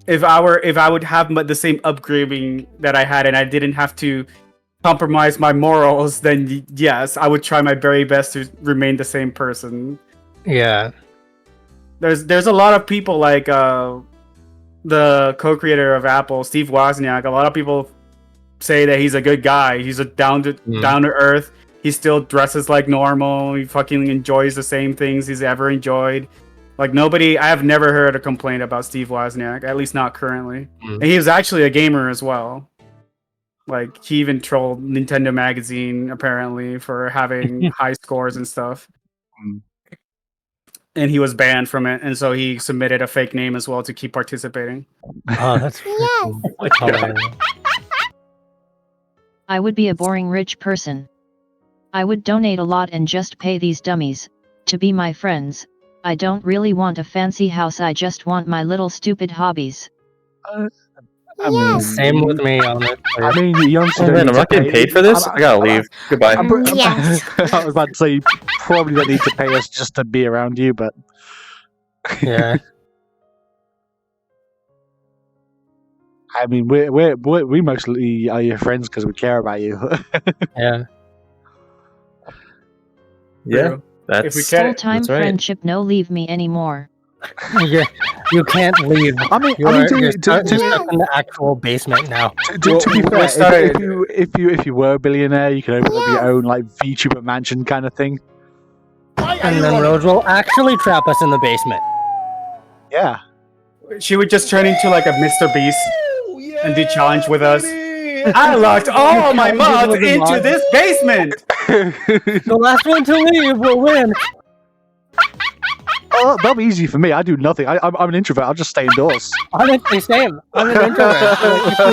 F: If I would have the same upgrading that I had and I didn't have to compromise my morals, then yes, I would try my very best to remain the same person.
E: Yeah.
F: There's a lot of people like the co-creator of Apple, Steve Wozniak. A lot of people say that he's a good guy. He's a down to earth. He still dresses like normal. He fucking enjoys the same things he's ever enjoyed. Like I have never heard a complaint about Steve Wozniak, at least not currently. And he was actually a gamer as well. Like, he even trolled Nintendo Magazine, apparently, for having high scores and stuff. And he was banned from it, and so he submitted a fake name as well to keep participating.
E: Oh, that's freaking...
H: I would be a boring rich person. I would donate a lot and just pay these dummies to be my friends. I don't really want a fancy house, I just want my little stupid hobbies.
D: I mean,
E: same with me on it.
D: I mean, you
C: I'm not getting paid for this. I gotta leave. Goodbye.
B: Yes.
D: I was about to say, probably don't need to pay us just to be around you, but
E: Yeah.
D: I mean, we mostly are your friends because we care about you.
E: Yeah.
C: Yeah,
F: True.
C: that's
F: If we can-
H: Full-time
C: that's right.
H: friendship no leave me anymore.
E: Yeah. You can't leave.
D: I mean,
E: You're stuck in the actual basement now.
D: to be
F: We'll
D: fair,
F: start
D: if
F: it.
D: you were a billionaire, you could open up your own like VTuber mansion kind of thing.
E: And then Rose will actually trap us in the basement.
D: Yeah.
F: She would just turn into like a Mr. Beast and do challenge with us. I locked all my mods
E: with the
F: into
E: mods.
F: this basement.
E: The last one to leave will win.
D: Oh, that'll be easy for me. I do nothing. I'm an introvert. I'll just stay indoors.
E: Honestly, same. I'm an introvert. So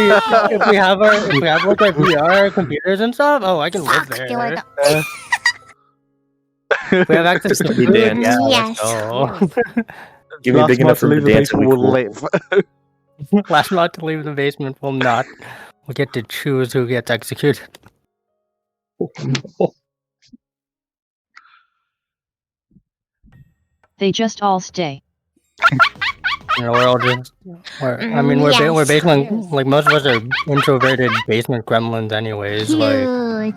E: if we have like our VR computers and stuff, oh, I can live there. We have access to
C: We
E: food.
C: dance.
E: Yeah,
B: Yes.
E: let's go.
C: Give me a big enough room to dance and we
D: will
C: cool.
D: live.
E: Last mod to leave the basement will not. We get to choose who gets executed.
H: They just all stay.
E: You know, we're all just. We're basement. Like most of us are introverted basement gremlins, anyways. Like,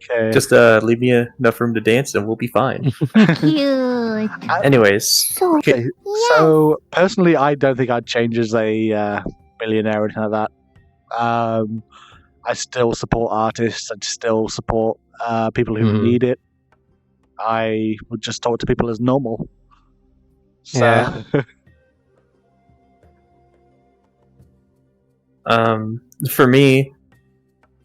D: Okay.
C: Just leave me enough room to dance and we'll be fine.
B: Cute.
C: Anyways,
D: Okay, so personally, I don't think I'd change as a millionaire or anything like that. I still support artists. I'd still support people who
E: Mhm.
D: need it. I would just talk to people as normal. So,
E: Yeah.
C: For me,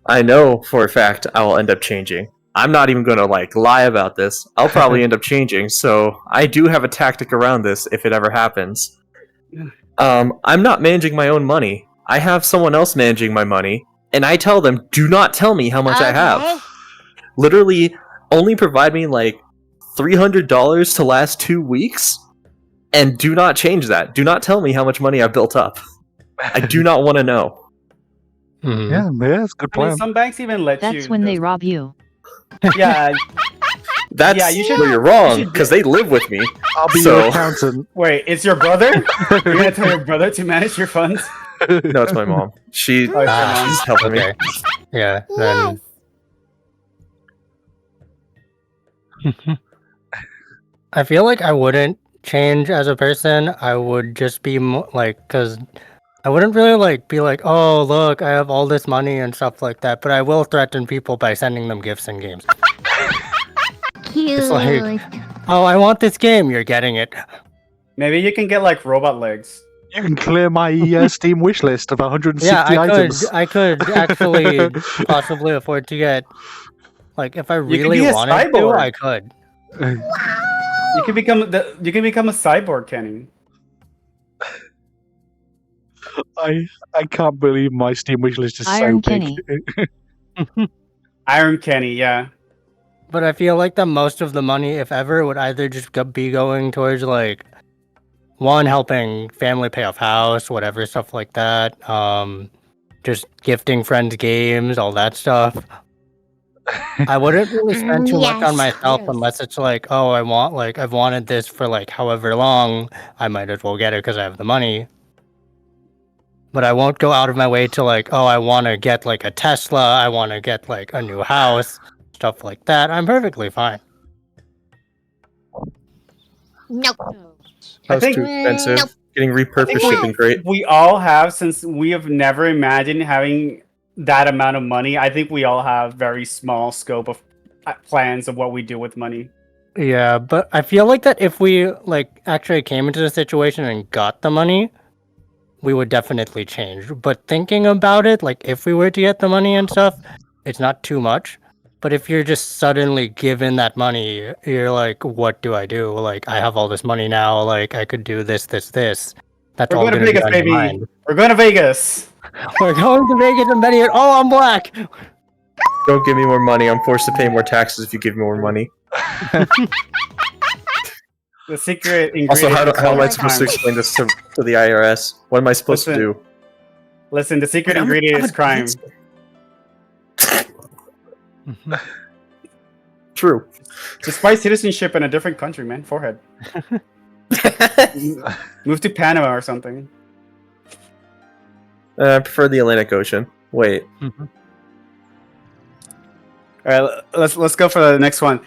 C: I know for a fact I will end up changing. I'm not even going to like lie about this. I'll probably end up changing. So I do have a tactic around this if it ever happens. I'm not managing my own money. I have someone else managing my money, and I tell them, do not tell me how much I have. Literally, only provide me like $300 to last 2 weeks, and do not change that. Do not tell me how much money I've built up. I do not want to know.
E: mhm.
D: yeah, it's a good
F: I mean,
D: plan.
F: some banks even let you.
H: That's when they rob you.
F: Yeah.
C: That's
F: Yeah, you should-
C: where you're wrong, because they live with me.
D: I'll be
C: so-
D: your accountant.
F: Wait, it's your brother? You're gonna tell your brother to manage your funds?
C: No, it's my mom. She's helping me.
E: Okay. Yeah. Then. I feel like I wouldn't change as a person. I would just be because I wouldn't really like be like, oh look, I have all this money and stuff like that. But I will threaten people by sending them gifts and games.
B: Cute.
E: It's like, oh, I want this game. You're getting it.
F: Maybe you can get like robot legs.
D: You can clear my Steam wish list of 160
E: Yeah,
D: items.
E: I could actually possibly afford to get. Like, if I
F: could
E: really
F: be a
E: wanted to,
F: cyborg.
E: I could.
F: You can become a cyborg, Kenny.
D: I can't believe my Steam wish list is
H: Iron
D: so big.
H: Kenny.
F: Iron Kenny, yeah.
E: But I feel like that most of the money, if ever, would either just be going towards like one, helping family pay off house, whatever stuff like that. Just gifting friends games, all that stuff. I wouldn't really spend too much on myself unless it's like, oh, I've wanted this for like however long. I might as well get it because I have the money. But I won't go out of my way to like, oh, I want to get like a Tesla. I want to get like a new house, stuff like that. I'm perfectly fine.
B: Nope.
C: House
F: think-
C: too expensive.
B: Nope.
C: Getting repurposed shipping great.
F: We all have, since we have never imagined having that amount of money. I think we all have very small scope of plans of what we do with money.
E: Yeah, but I feel like that if we like actually came into the situation and got the money, we would definitely change. But thinking about it, like if we were to get the money and stuff, it's not too much. But if you're just suddenly given that money, you're like, what do I do? Like, I have all this money now. Like, I could do this. That's
F: We're
E: all
F: going to
E: gonna be
F: Vegas,
E: on your
F: baby.
E: mind.
F: We're going to Vegas.
E: We're going to Vegas and betting it. Oh, I'm black.
C: Don't give me more money. I'm forced to pay more taxes if you give me more money.
F: The secret ingredient.
C: Also, how am I
F: is
C: supposed to
F: crime.
C: explain this to the IRS? What am I supposed to
F: Listen,
C: do?
F: Listen, the secret
C: I'm
F: ingredient
C: a
F: is crime.
C: gangster. True.
F: Just buy citizenship in a different country, man. Forehead. Move to Panama or something.
C: I prefer the Atlantic Ocean. Wait.
F: All right, let's go for the next one,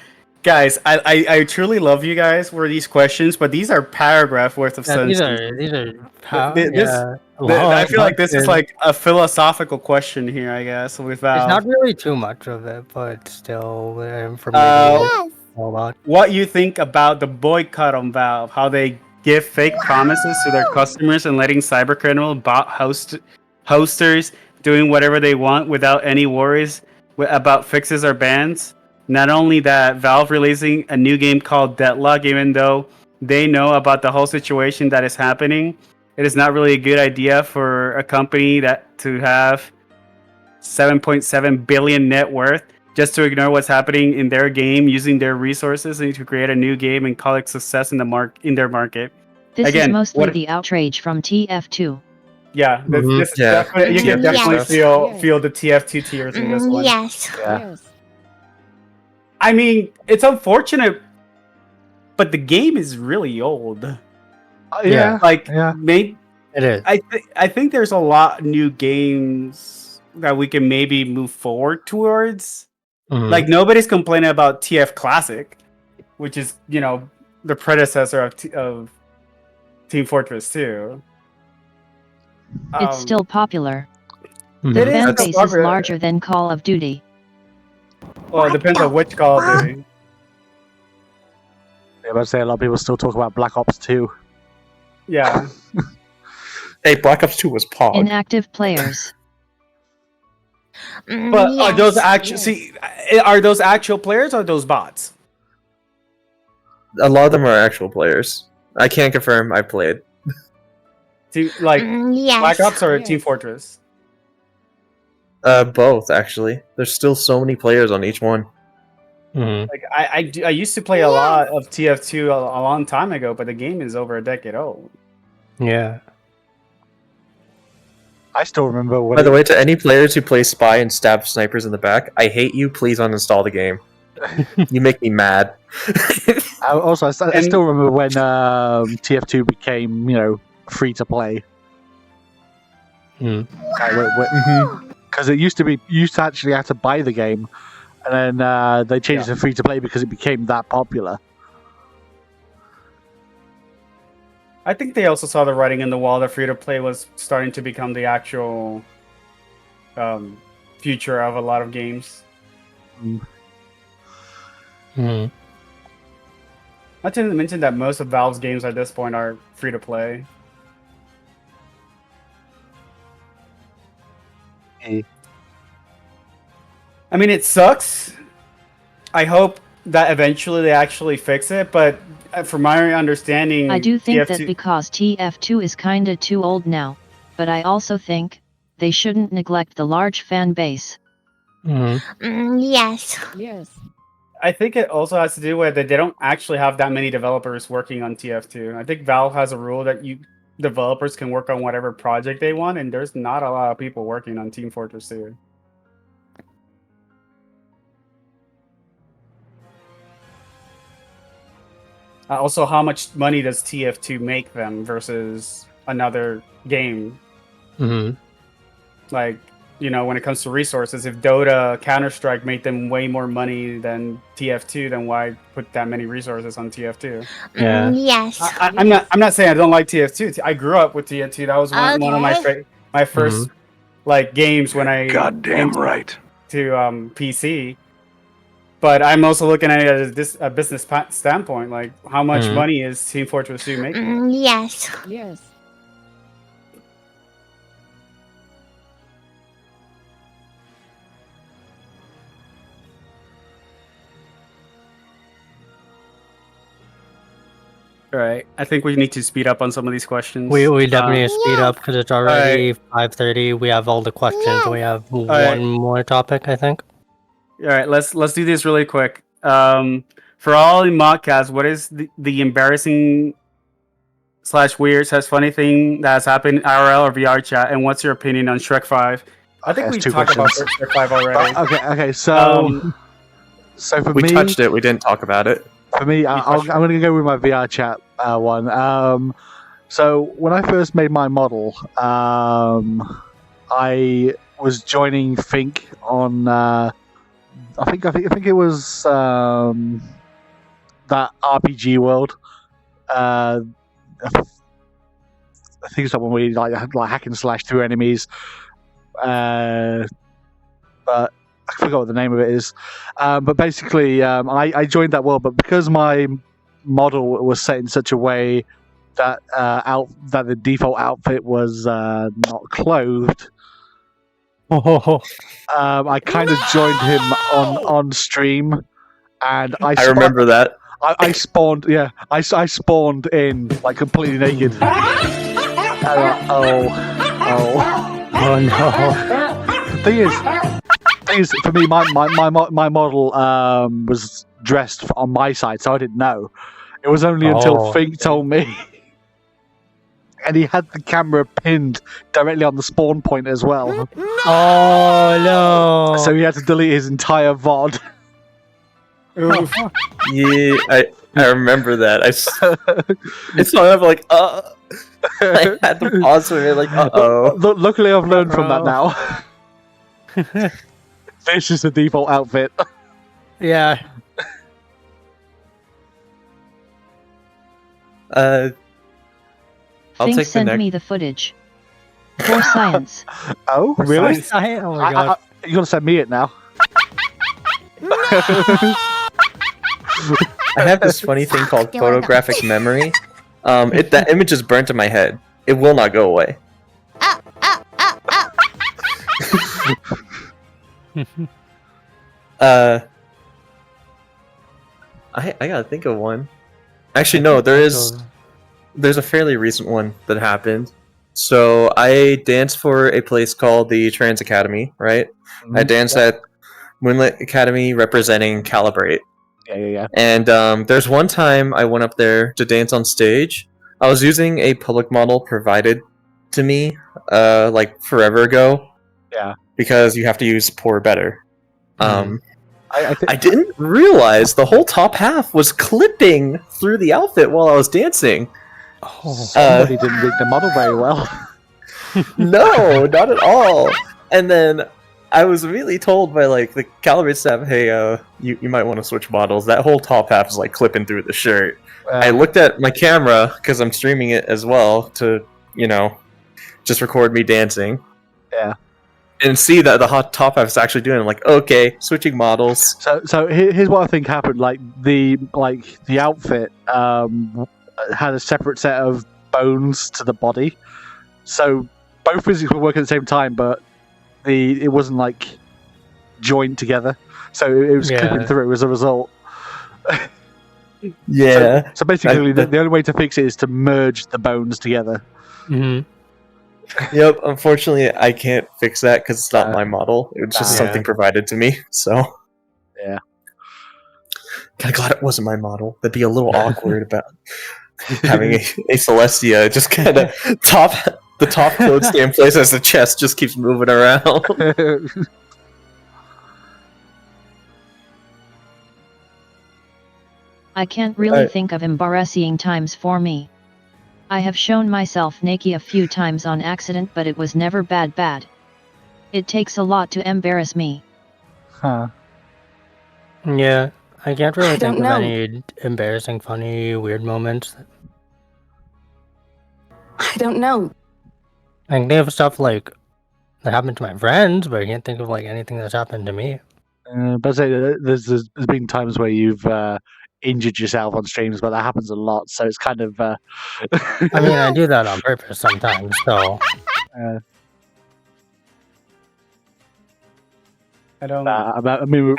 F: guys. I truly love you guys for these questions, but these are paragraph worth of sense.
E: These are
F: I feel like this is like a philosophical question here. I guess with Valve.
E: It's not really too much of it, but still, for me,
B: Yes.
E: a lot.
F: What you think about the boycott on Valve? How they give fake promises to their customers and letting cybercriminal bot hosters doing whatever they want without any worries about fixes or bans. Not only that, Valve releasing a new game called Deadlock, even though they know about the whole situation that is happening. It is not really a good idea for a company that to have 7.7 billion net worth just to ignore what's happening in their game, using their resources to create a new game and call it success in their market.
H: This
F: Again,
H: is mostly the outrage from TF2.
F: Yeah, this
C: Yeah.
F: definitely, you can definitely
B: Yes.
F: feel the TF2 tears in this one.
B: Yes.
D: Yeah.
F: I mean, it's unfortunate, but the game is really old.
D: Yeah.
F: Like,
D: Yeah.
E: It is.
F: I think there's a lot new games that we can maybe move forward towards.
E: Mhm.
F: Like, nobody's complaining about TF Classic, which is, the predecessor of Team Fortress 2.
H: It's still popular.
E: Mhm.
H: The
F: It is
H: fan
F: still
H: base is
F: popular.
H: larger than Call of Duty.
F: Well, it depends on which Call of Duty.
D: Yeah, but I say a lot of people still talk about Black Ops 2.
F: Yeah.
C: Hey, Black Ops 2 was Pog.
H: Inactive players.
F: But are those are those actual players or are those bots?
C: A lot of them are actual players. I can't confirm. I played.
F: Like
B: Yes.
F: Black Ops or Team Fortress?
C: Both actually. There's still so many players on each one.
E: Mhm.
F: Like I used to play a lot of TF2 a long time ago, but the game is over a decade old.
E: Yeah.
D: I still remember when.
C: By the way, to any players who play Spy and stab snipers in the back, I hate you. Please uninstall the game. You make me mad.
D: Also, I still remember when TF2 became, free to play.
E: Mm.
D: Because it used to actually have to buy the game, and then they changed it to free to play because it became that popular.
F: I think they also saw the writing in the wall that free to play was starting to become the actual future of a lot of games.
E: Mhm.
F: Not to mention that most of Valve's games at this point are free to play. I mean, it sucks. I hope that eventually they actually fix it, but from my understanding,
H: I do think that
F: TF2
H: because TF2 is kinda too old now, but I also think they shouldn't neglect the large fan base.
E: Mhm.
B: Yes.
F: I think it also has to do with that they don't actually have that many developers working on TF2. I think Valve has a rule that developers can work on whatever project they want, and there's not a lot of people working on Team Fortress 2. Also, how much money does TF2 make them versus another game?
E: Mhm.
F: Like, when it comes to resources, if Dota, Counter-Strike made them way more money than TF2, then why put that many resources on TF2?
E: Yeah.
B: Yes.
F: I'm not saying I don't like TF2. I grew up with TF2. That was one of my first games when I
G: Goddamn
F: went
G: right.
F: to PC. But I'm also looking at it as a business standpoint. Like, how much money is Team Fortress 2 making?
B: Yes.
F: All right. I think we need to speed up on some of these questions.
E: We definitely need to speed up because it's already
F: Alright.
E: 5:30. We have all the questions.
B: Yes.
E: We have
F: Alright.
E: one more topic, I think.
F: All right. Let's do this really quick. For all in modcast, what is the embarrassing /weird/funny thing that has happened in IRL or VR chat, and what's your opinion on Shrek 5? I think
D: Okay,
F: we
D: that's two
F: talked about
D: questions.
F: Far Cry 5 already.
D: Okay. So, so for
C: We
D: me,
C: touched it. We didn't talk about it.
D: For me, I'm going to go with my VR chat one. So when I first made my model, I was joining Think on. I think it was that RPG world. I think it's someone where you like hack and slash through enemies. But I forgot what the name of it is. But basically, I joined that world, but because my model was set in such a way that that the default outfit was not clothed, I kind of joined him on stream, and
C: I remember that.
D: I spawned, yeah, I spawned in like completely naked. Oh
E: no.
D: The thing is, for me, my model was dressed on my side, so I didn't know. It was only until Fink told me, and he had the camera pinned directly on the spawn point as well.
E: Oh no!
D: So he had to delete his entire VOD.
C: Yeah, I remember that. I saw him like, I had to pause for it, like,
D: Luckily, I've learned from that now. This is the default outfit.
E: Yeah.
C: I'll
H: Think
C: take the
H: send
C: next.
H: me the footage. For science.
D: Oh, really?
E: Oh my god.
D: You gotta send me it now.
C: I have this funny thing called photographic memory. That image is burnt in my head. It will not go away. I gotta think of one. Actually, no. There's a fairly recent one that happened. So I danced for a place called the Trans Academy, right? I danced at Moonlit Academy representing Calibrate.
D: Yeah.
C: And there's one time I went up there to dance on stage. I was using a public model provided to me, like forever ago.
D: Yeah.
C: Because you have to use poor better.
D: I
C: didn't realize the whole top half was clipping through the outfit while I was dancing.
D: Somebody didn't read the model very well.
C: No, not at all. And then I was immediately told by like the Calibrate staff, "Hey, you might want to switch models." That whole top half is like clipping through the shirt. I looked at my camera because I'm streaming it as well to, just record me dancing.
D: Yeah.
C: And see that the hot top half is actually doing it. I'm like, okay, switching models.
D: So here's what I think happened. Like the outfit had a separate set of bones to the body, so both physics were working at the same time, but it wasn't like joined together. So it was clipping through as a result.
C: Yeah.
D: So basically, the only way to fix it is to merge the bones together.
E: Mm-hmm.
C: Yep. Unfortunately, I can't fix that because it's not my model. It was just something provided to me. So.
D: Yeah.
C: Kind of glad it wasn't my model. That'd be a little awkward about having a Celestia just kind of the top clothes stay in place as the chest just keeps moving around.
H: I can't really think of embarrassing times for me. I have shown myself naked a few times on accident, but it was never bad. It takes a lot to embarrass me.
D: Huh.
E: Yeah, I can't really think of
I: know.
E: any embarrassing, funny, weird moments.
I: I don't know.
E: I can think of stuff like that happened to my friends, but I can't think of like anything that's happened to me.
D: But I say there's been times where you've injured yourself on streams, but that happens a lot. So it's kind of.
E: I mean, I do that on purpose sometimes. So.
F: I don't.
D: I mean,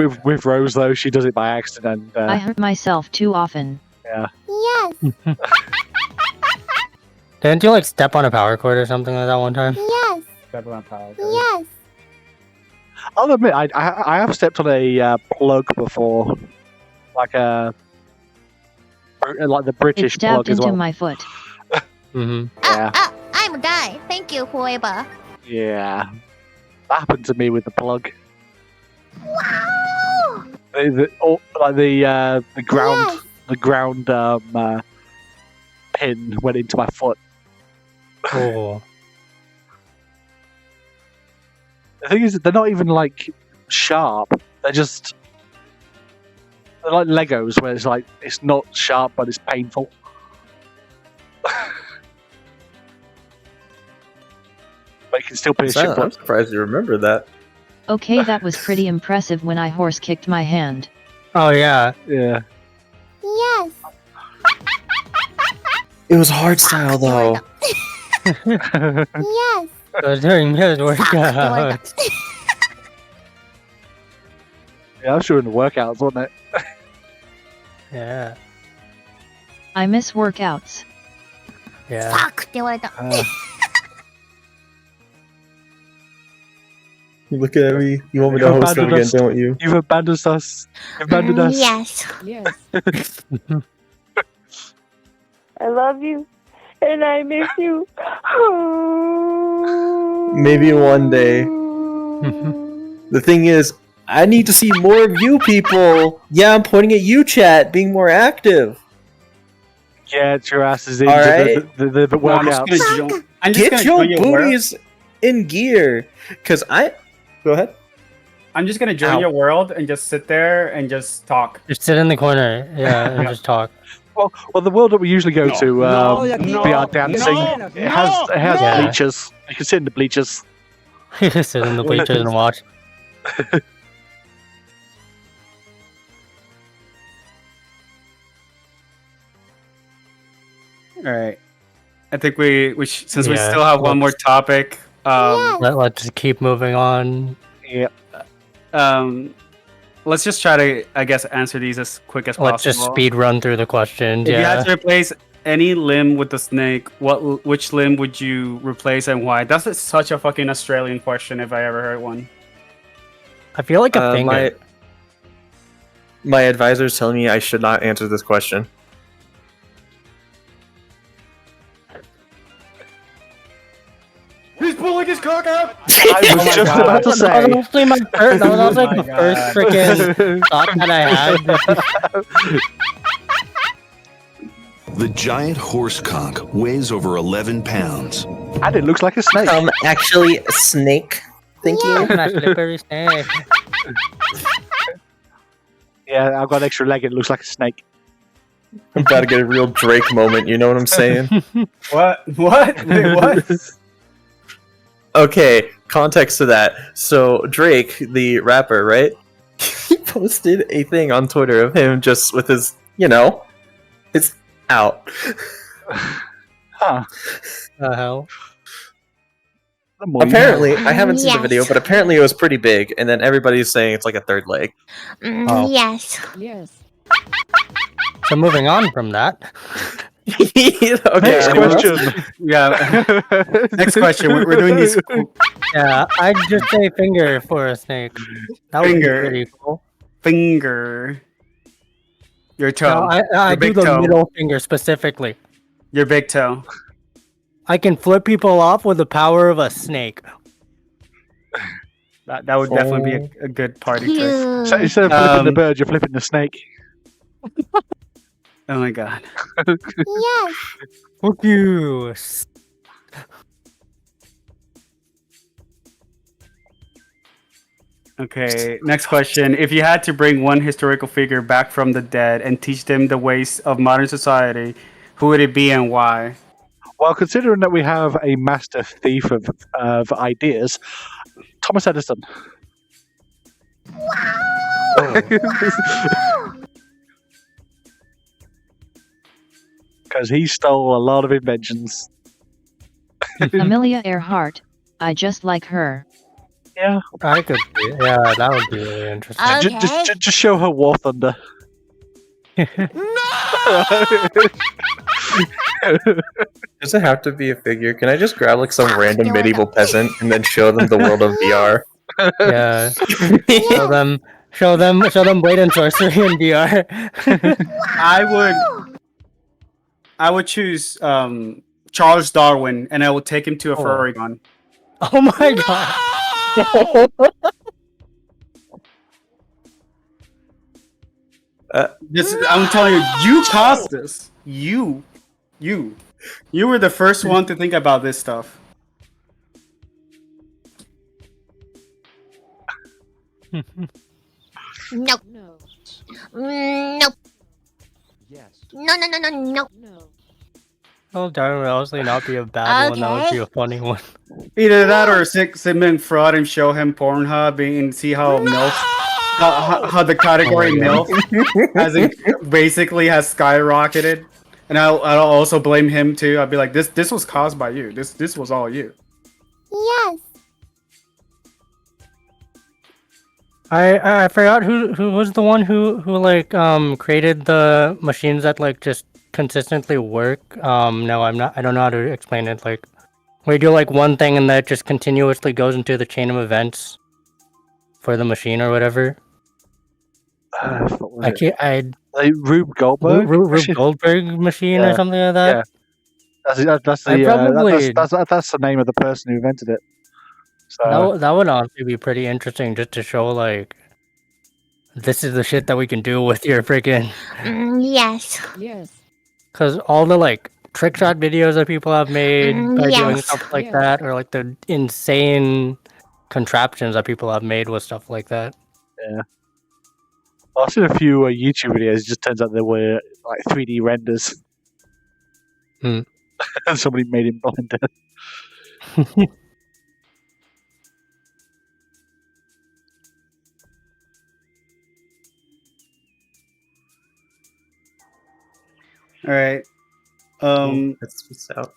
D: with Rose though, she does it by accident.
H: I hurt myself too often.
D: Yeah.
B: Yes.
E: Didn't you like step on a power cord or something like that one time?
B: Yes. Yes.
D: I'll admit, I have stepped on a plug before, like the
H: It
D: British
H: stabbed
D: plug as
H: into
D: well.
H: my foot.
E: Mm-hmm.
D: Yeah.
B: I'm a guy. Thank you, whoever.
D: Yeah. That happened to me with the plug.
J: Wow!
D: The ground pin went into my foot.
E: Oh.
D: The thing is, they're not even like sharp. They're like Legos, where it's like it's not sharp, but it's painful. But you can still pierce your
C: I'm
D: foot.
C: surprised you remember that.
H: Okay, that was pretty impressive when I horse kicked my hand.
E: Oh yeah.
D: Yeah.
J: Yes.
C: It was hard style though.
J: Yes.
E: I was doing his workout.
D: Yeah, I'm sure in the workouts, wasn't it?
E: Yeah.
H: I miss workouts.
E: Yeah.
J: サクって言われた。
C: You look at me. You want me to host them again, don't you?
D: You've abandoned us. You've abandoned us.
J: Yes.
A: Yes. I love you, and I miss you.
C: Maybe one day. The thing is, I need to see more of you people. Yeah, I'm pointing at you, chat, being more active.
D: Get your asses into
C: Alright.
D: the
F: Well, I'm
D: workouts.
F: just
C: Get
F: gonna
C: your
F: join world.
C: booties in gear. Cause go ahead.
F: I'm just gonna join
C: Ow.
F: your world and just sit there and just talk.
E: Just sit in the corner, yeah, and just talk.
D: Well, the world that we usually go to,
G: no,
D: VR dancing,
G: no,
D: it has
E: no.
D: bleachers. You can sit in the bleachers.
E: Just sit in the bleachers and watch.
F: All right. I think we since we
E: Yeah,
F: still have one more topic.
E: Let's just keep moving on.
D: Yeah.
F: Let's just try to, I guess, answer these as quick as
E: Let's
F: possible.
E: just speed run through the questions.
F: If you had
E: Yeah.
F: to replace any limb with the snake, which limb would you replace and why? That's such a fucking Australian question if I ever heard one.
E: I feel like a finger.
C: My advisor is telling me I should not answer this question.
G: He's pulling his cock out!
D: I was just about to
E: That
D: say.
E: was actually my first. That was like
F: Oh
E: the
F: my
E: first
F: God.
E: freaking thought that I had.
K: The giant horse cock weighs over 11 pounds.
D: And it looks like a snake.
C: Actually, a snake. Thank you.
E: My slippery snake.
D: Yeah, I've got an extra leg. It looks like a snake.
C: I'm about to get a real Drake moment. You know what I'm saying?
F: What? What? Wait, what?
C: Okay, context to that. So Drake, the rapper, right? He posted a thing on Twitter of him just with his, it's out.
D: Huh.
E: The hell?
D: The more you know.
C: Apparently, I haven't seen the video,
J: Yes.
C: but apparently it was pretty big. And then everybody's saying it's like a third leg.
E: Oh.
J: Yes.
A: Yes.
E: So moving on from that.
C: Okay,
D: Next
C: anyone else?
D: question.
F: Yeah. Next question. We're doing these.
E: Yeah, I'd just say finger for a snake. That would be
F: Finger.
E: pretty cool.
F: Finger. Your toe.
E: No, I
F: Your
E: do
F: big
E: the
F: toe.
E: middle finger specifically.
F: Your big toe.
E: I can flip people off with the power of a snake.
F: That would definitely be a good party trick.
D: So instead of flipping the
F: Um,
D: bird, you're flipping the snake.
F: Oh my god.
J: Yes.
E: Fuck you.
F: Okay, next question. If you had to bring one historical figure back from the dead and teach them the ways of modern society, who would it be and why?
D: Well, considering that we have a master thief of ideas, Thomas Edison. Because he stole a lot of inventions.
H: Amelia Earhart. I just like her.
D: Yeah.
E: I could. Yeah, that would be really interesting.
J: Okay.
D: Just show her War Thunder.
C: Does it have to be a figure? Can I just grab like some random medieval peasant and then show them the world of VR?
E: Yeah. Show them Blade and Sorcery in VR.
F: I would choose Charles Darwin and I would take him to a furry gun.
E: Oh my god.
F: I'm telling you, you caused this. You were the first one to think about this stuff.
J: Nope. No. Nope. Yes. No.
E: Oh, that would honestly not be a bad one. That would be a funny one.
F: Either that or sit him in fraud and show him Pornhub and see how MILF, how the category MILF basically has skyrocketed. And I'll also blame him too. I'll be like, this was caused by you. This was all you.
J: Yes.
E: I forgot who was the one who like created the machines that like just consistently work. No, I don't know how to explain it. Like where you do like one thing and that just continuously goes into the chain of events for the machine or whatever.
D: Like Rube Goldberg,
E: Rube Goldberg machine or something like that.
D: Yeah, that's the name of the person who invented it. So
E: that would honestly be pretty interesting, just to show like this is the shit that we can do with your freaking.
J: Yes.
E: Because all the like trick shot videos that people have made by doing stuff like that, or like the insane contraptions that people have made with stuff like that.
D: Yeah. I've seen a few YouTube videos. It just turns out they were like 3D renders, and somebody made him blender.
F: All right.
C: That's what's out.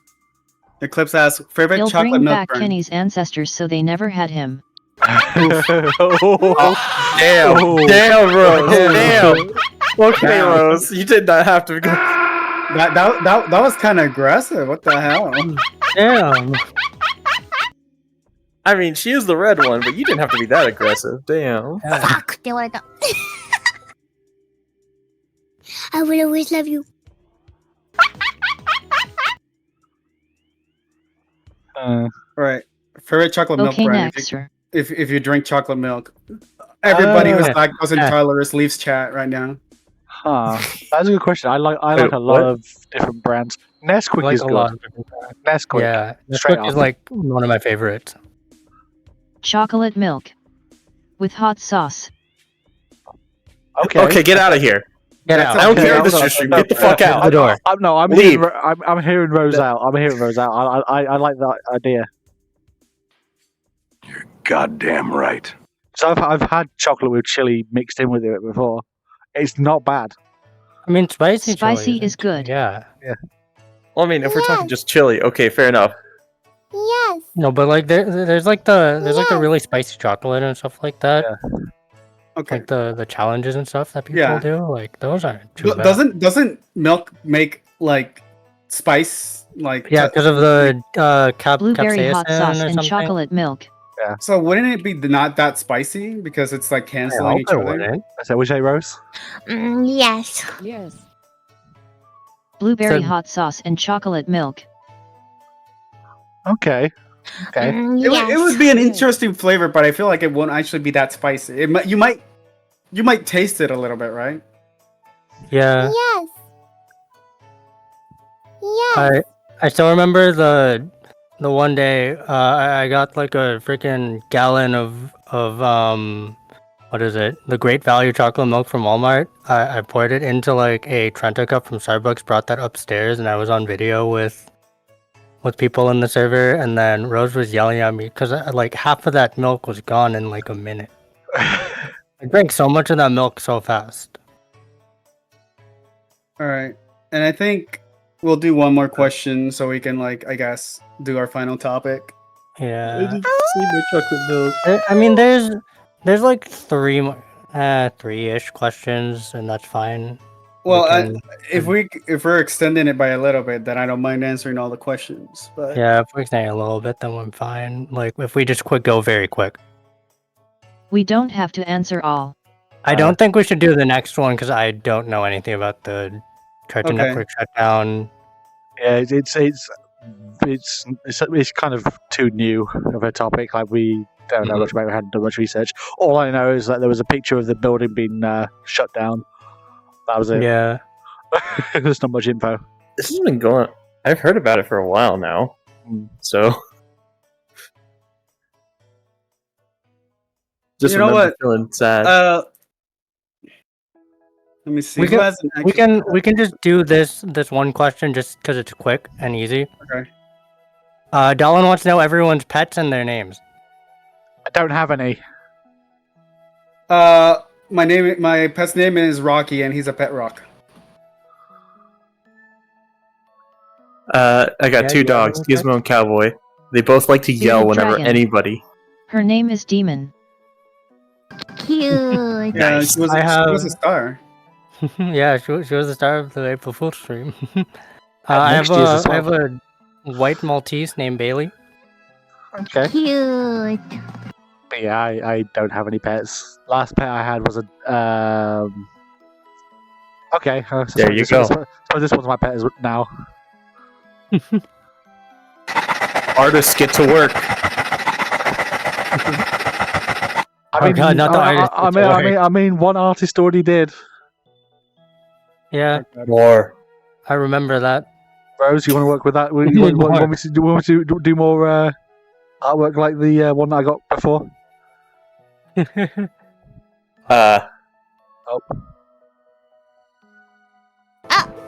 F: Eclipse asks, favorite
H: He'll
F: chocolate
H: bring
F: milk
H: back
F: brand?
H: Kenny's ancestors so they never had him.
C: Damn, Rose. Damn. Okay, Rose, you did not have to go.
F: That was kind of aggressive. What the hell?
E: Damn.
C: I mean, she is the red one, but you didn't have to be that aggressive. Damn.
J: Fuck. って言われた。I will always love you.
F: All right. Favorite chocolate milk
H: Okay,
F: brand?
H: next, sir.
F: If you drink chocolate milk, everybody who's lactose intolerant leaves chat right now.
D: Huh. That's a good question. I like a lot of different brands. Nesquik
E: Like
D: is
E: a
D: good.
E: lot of different brands.
D: Nesquik.
E: Yeah,
D: Straight
E: Nesquik is
D: up.
E: like one of my favorites.
H: Chocolate milk. With hot sauce.
C: Okay, get out of here.
E: Get out.
C: I don't care if this is your stream. Get the fuck out.
E: the door.
D: I'm
C: Leave.
D: hearing Rose out. I'm hearing Rose out. I like that idea.
K: Goddamn right.
D: So I've had chocolate with chili mixed in with it before. It's not bad.
E: I mean, spicy.
H: Spicy
E: chili
H: is good.
E: Yeah.
C: Well, I mean, if we're talking just chili, okay, fair enough.
J: Yes.
E: No, but like there's like the really spicy chocolate and stuff like that.
F: Okay.
E: Like the challenges and stuff that people do. Like those aren't too bad.
F: Doesn't milk make like spice like?
E: Yeah, because of the
H: Blueberry hot
E: capsaicin
H: sauce
E: or
H: and
E: something.
H: chocolate milk.
D: Yeah.
F: So wouldn't it be not that spicy because it's like canceling each other?
D: So we say Rose.
J: Yes.
H: Blueberry
E: So-
H: hot sauce and chocolate milk.
D: Okay.
F: It would be an interesting flavor, but I feel like it won't actually be that spicy. You might taste it a little bit, right?
E: Yeah.
J: Yes. Yes.
E: I still remember the one day I got like a freaking gallon of what is it? The Great Value chocolate milk from Walmart. I poured it into like a Trenta cup from Starbucks, brought that upstairs, and I was on video with people in the server, and then Rose was yelling at me because like half of that milk was gone in like a minute. I drank so much of that milk so fast.
F: All right, and I think we'll do one more question so we can like I guess do our final topic.
E: Yeah.
C: chocolate milk.
E: I mean, there's like three-ish questions, and that's fine.
F: Well, if we're extending it by a little bit, then I don't mind answering all the questions. But
E: Yeah, if we're extending a little bit, then I'm fine. Like, if we just go very quick.
H: We don't have to answer all.
E: I don't think we should do the next one because I don't know anything about the Cartoon
F: Okay.
E: Network shutdown.
D: Yeah, it's kind of too new of a topic. Like we don't know much about it. I hadn't done much research. All I know is that there was a picture of the building being shut down. That was it.
E: Yeah.
D: There's not much info.
C: This has been going. I've heard about it for a while now. So. Just
F: You know
C: remember
F: what?
C: feeling sad.
F: Let me see.
E: We
F: Who
E: can,
F: hasn't
E: we
F: actually-
E: can we can just do this one question just because it's quick and easy.
F: Okay.
E: Dallin wants to know everyone's pets and their names.
D: I don't have any.
F: My pet's name is Rocky, and he's a pet rock.
C: I got
E: Yeah,
C: two
E: you have
C: dogs,
E: any
C: Gizmo and Cowboy. They both like to yell
H: Bearded
C: whenever
H: dragon.
C: anybody.
H: Her name is Demon.
J: Cute.
F: Yeah,
C: Nice.
F: she was
E: I have-
F: a star.
E: Yeah, she was the star of the April Fool's stream.
D: And
E: I
D: next
E: have
D: year's as
E: I
D: well.
E: have a white Maltese named Bailey.
D: Okay.
J: Cute.
D: But yeah, I don't have any pets. Last pet I had was a. Okay.
C: There you go.
D: So this one's my pet now.
C: Artists get to work.
E: Oh God, not the artist, it's the word.
D: I mean, one artist already did.
E: Yeah,
C: More.
E: I remember that.
D: Rose, you want to work with that? You want me to do more artwork like the one that I got before?
J: Oh,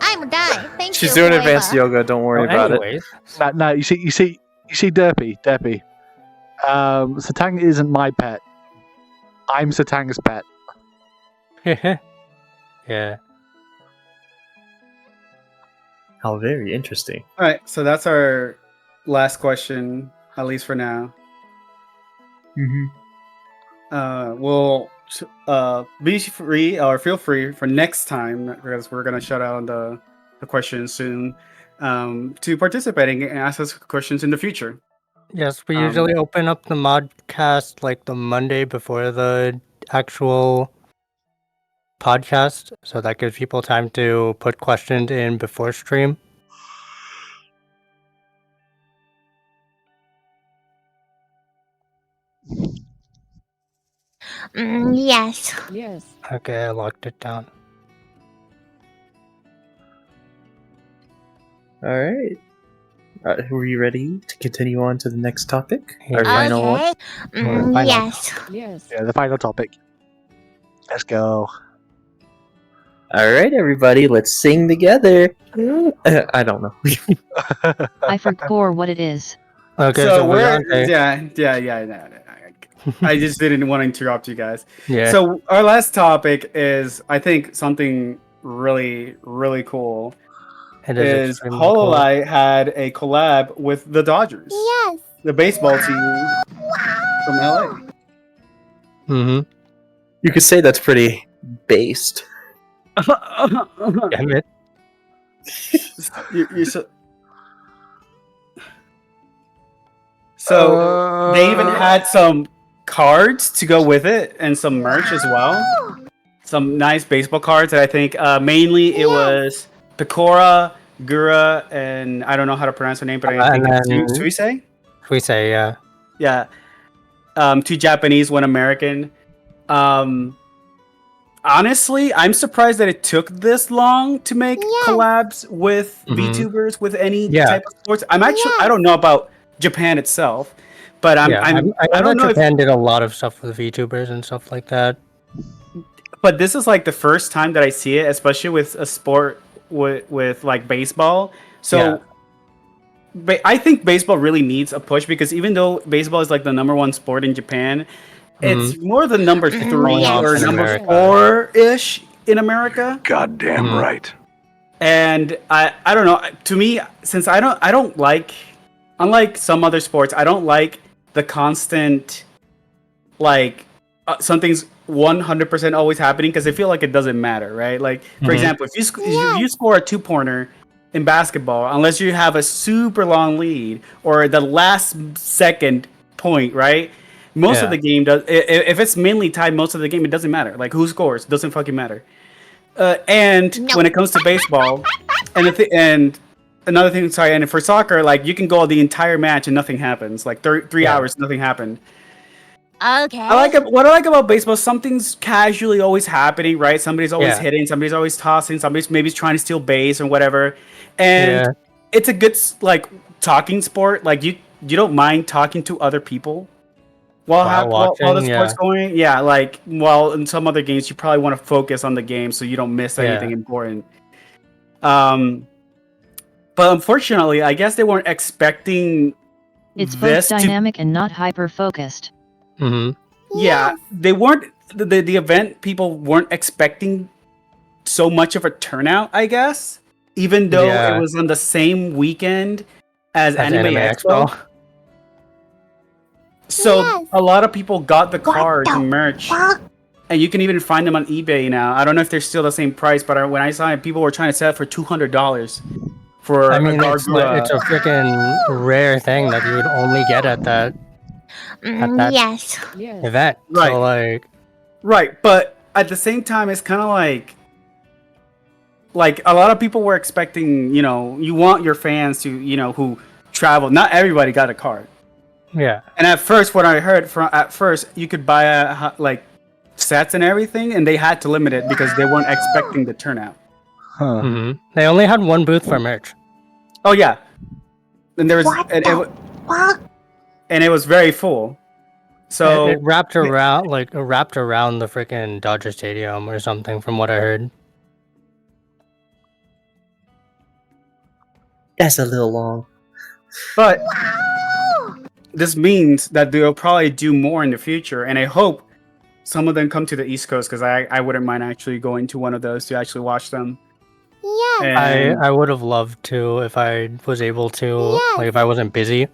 J: I'm done. Thank
C: She's
J: you.
C: doing
J: forever.
C: advanced yoga. Don't worry about it.
E: Anyways,
D: No, you see, Derpy. Satang isn't my pet. I'm Satang's pet.
E: yeah.
C: How very interesting.
F: All right, so that's our last question, at least for now. We'll be free or feel free for next time, because we're gonna shut out the questions soon, to participating and ask us questions in the future.
E: Yes, we usually open up the modcast like the Monday before the actual podcast, so that gives people time to put questions in before stream.
J: Yes.
I: Yes.
E: Okay, I locked it down.
C: All right. Were you ready to continue on to the next topic? Our
E: Yeah.
C: final one?
J: Okay.
E: Final.
J: Yes.
I: Yes.
D: Yeah, the final topic. Let's go.
C: All right, everybody, let's sing together. I don't know.
H: I forgot what it is.
E: Okay,
F: so
E: so
F: we're
E: Valiante.
F: yeah. I just didn't want to interrupt you guys.
E: Yeah.
F: So our last topic is, I think, something really, really cool.
E: It
F: Is
E: extremely cool.
F: Hololive had a collab with the Dodgers,
J: Yes.
F: the baseball team from LA.
E: Mm-hmm.
C: You could say that's pretty based.
E: Damn it.
F: You're so they even had some cards to go with it and some merch as well. Some nice baseball cards that I think mainly it was Pecora, Gura, and I don't know how to pronounce her name, but I think
E: And
F: it's
E: then-
F: Suisei.
E: We say, yeah.
F: Yeah. 2 Japanese, 1 American. Honestly, I'm surprised that it took this long to make collabs with
E: Mhm.
F: VTubers with any
E: Yeah.
F: type of sports. I'm actually I don't know about Japan itself, but
E: I
F: I
E: know
F: don't know
E: Japan did a lot of stuff with VTubers and stuff like that.
F: but this is like the first time that I see it, especially with a sport with like baseball. So I think baseball really needs a push, because even though baseball is like the #1 sport in Japan, it's more the number 3
J: Yes.
F: or
E: In
F: number
E: America.
F: 4-ish in America.
G: Goddamn
E: Mhm.
G: right.
F: And I don't know. To me, since I don't like, unlike some other sports, I don't like the constant, like something's 100% always happening, because I feel like it doesn't matter, right? Like for
E: Mhm.
F: example, if you score a 2-pointer in basketball, unless you have a super long lead or the last second point, right? Most of
E: Yeah.
F: the game does. If it's mainly tied, most of the game it doesn't matter. Like who scores doesn't fucking matter. And
J: No.
F: when it comes to baseball, and another thing, sorry, and for soccer, like you can go the entire match and nothing happens. Like 3
E: Yeah.
F: hours, nothing happened.
J: Okay.
F: What I like about baseball. Something's casually always happening, right? Somebody's always
E: Yeah.
F: hitting. Somebody's always tossing. Somebody's maybe trying to steal base or whatever. And
E: Yeah.
F: it's a good like talking sport. Like you don't mind talking to other people while while the
E: watching,
F: sport's going. Yeah, like while in some other games you probably want to focus on the game so you don't miss anything
E: Yeah.
F: important. But unfortunately, I guess they weren't expecting
H: It's
F: this
H: both dynamic and not hyper-focused.
F: Yeah, they weren't the event. People weren't expecting so much of a turnout. I guess, even though it
E: Yeah.
F: was on the same weekend as Anime
E: Anime
F: Expo.
E: Expo.
F: So a lot of people got the cards and merch, and you can even find them on eBay now. I don't know if they're still the same price, but when I saw it, people were trying to sell it for $200 for
E: I mean,
F: a
E: it's
F: Gargura.
E: a freaking rare thing that you would only get at that
J: Yes.
E: event.
F: Right.
E: So like,
F: Right, but at the same time, it's kind of like a lot of people were expecting. You want your fans to, who travel. Not everybody got a card.
E: yeah.
F: And at first, what I heard at first, you could buy like sets and everything, and they had to limit it because they weren't expecting the turnout.
D: Huh.
E: They only had one booth for merch.
F: Oh yeah, and there was and it was very full. So
E: It wrapped around the freaking Dodger Stadium or something, from what I heard.
C: That's a little long.
F: But this means that they'll probably do more in the future, and I hope some of them come to the East Coast because I wouldn't mind actually going to one of those to actually watch them.
J: Yes.
F: And
E: I would have loved to if I was able to,
J: Yes.
E: like if I wasn't busy.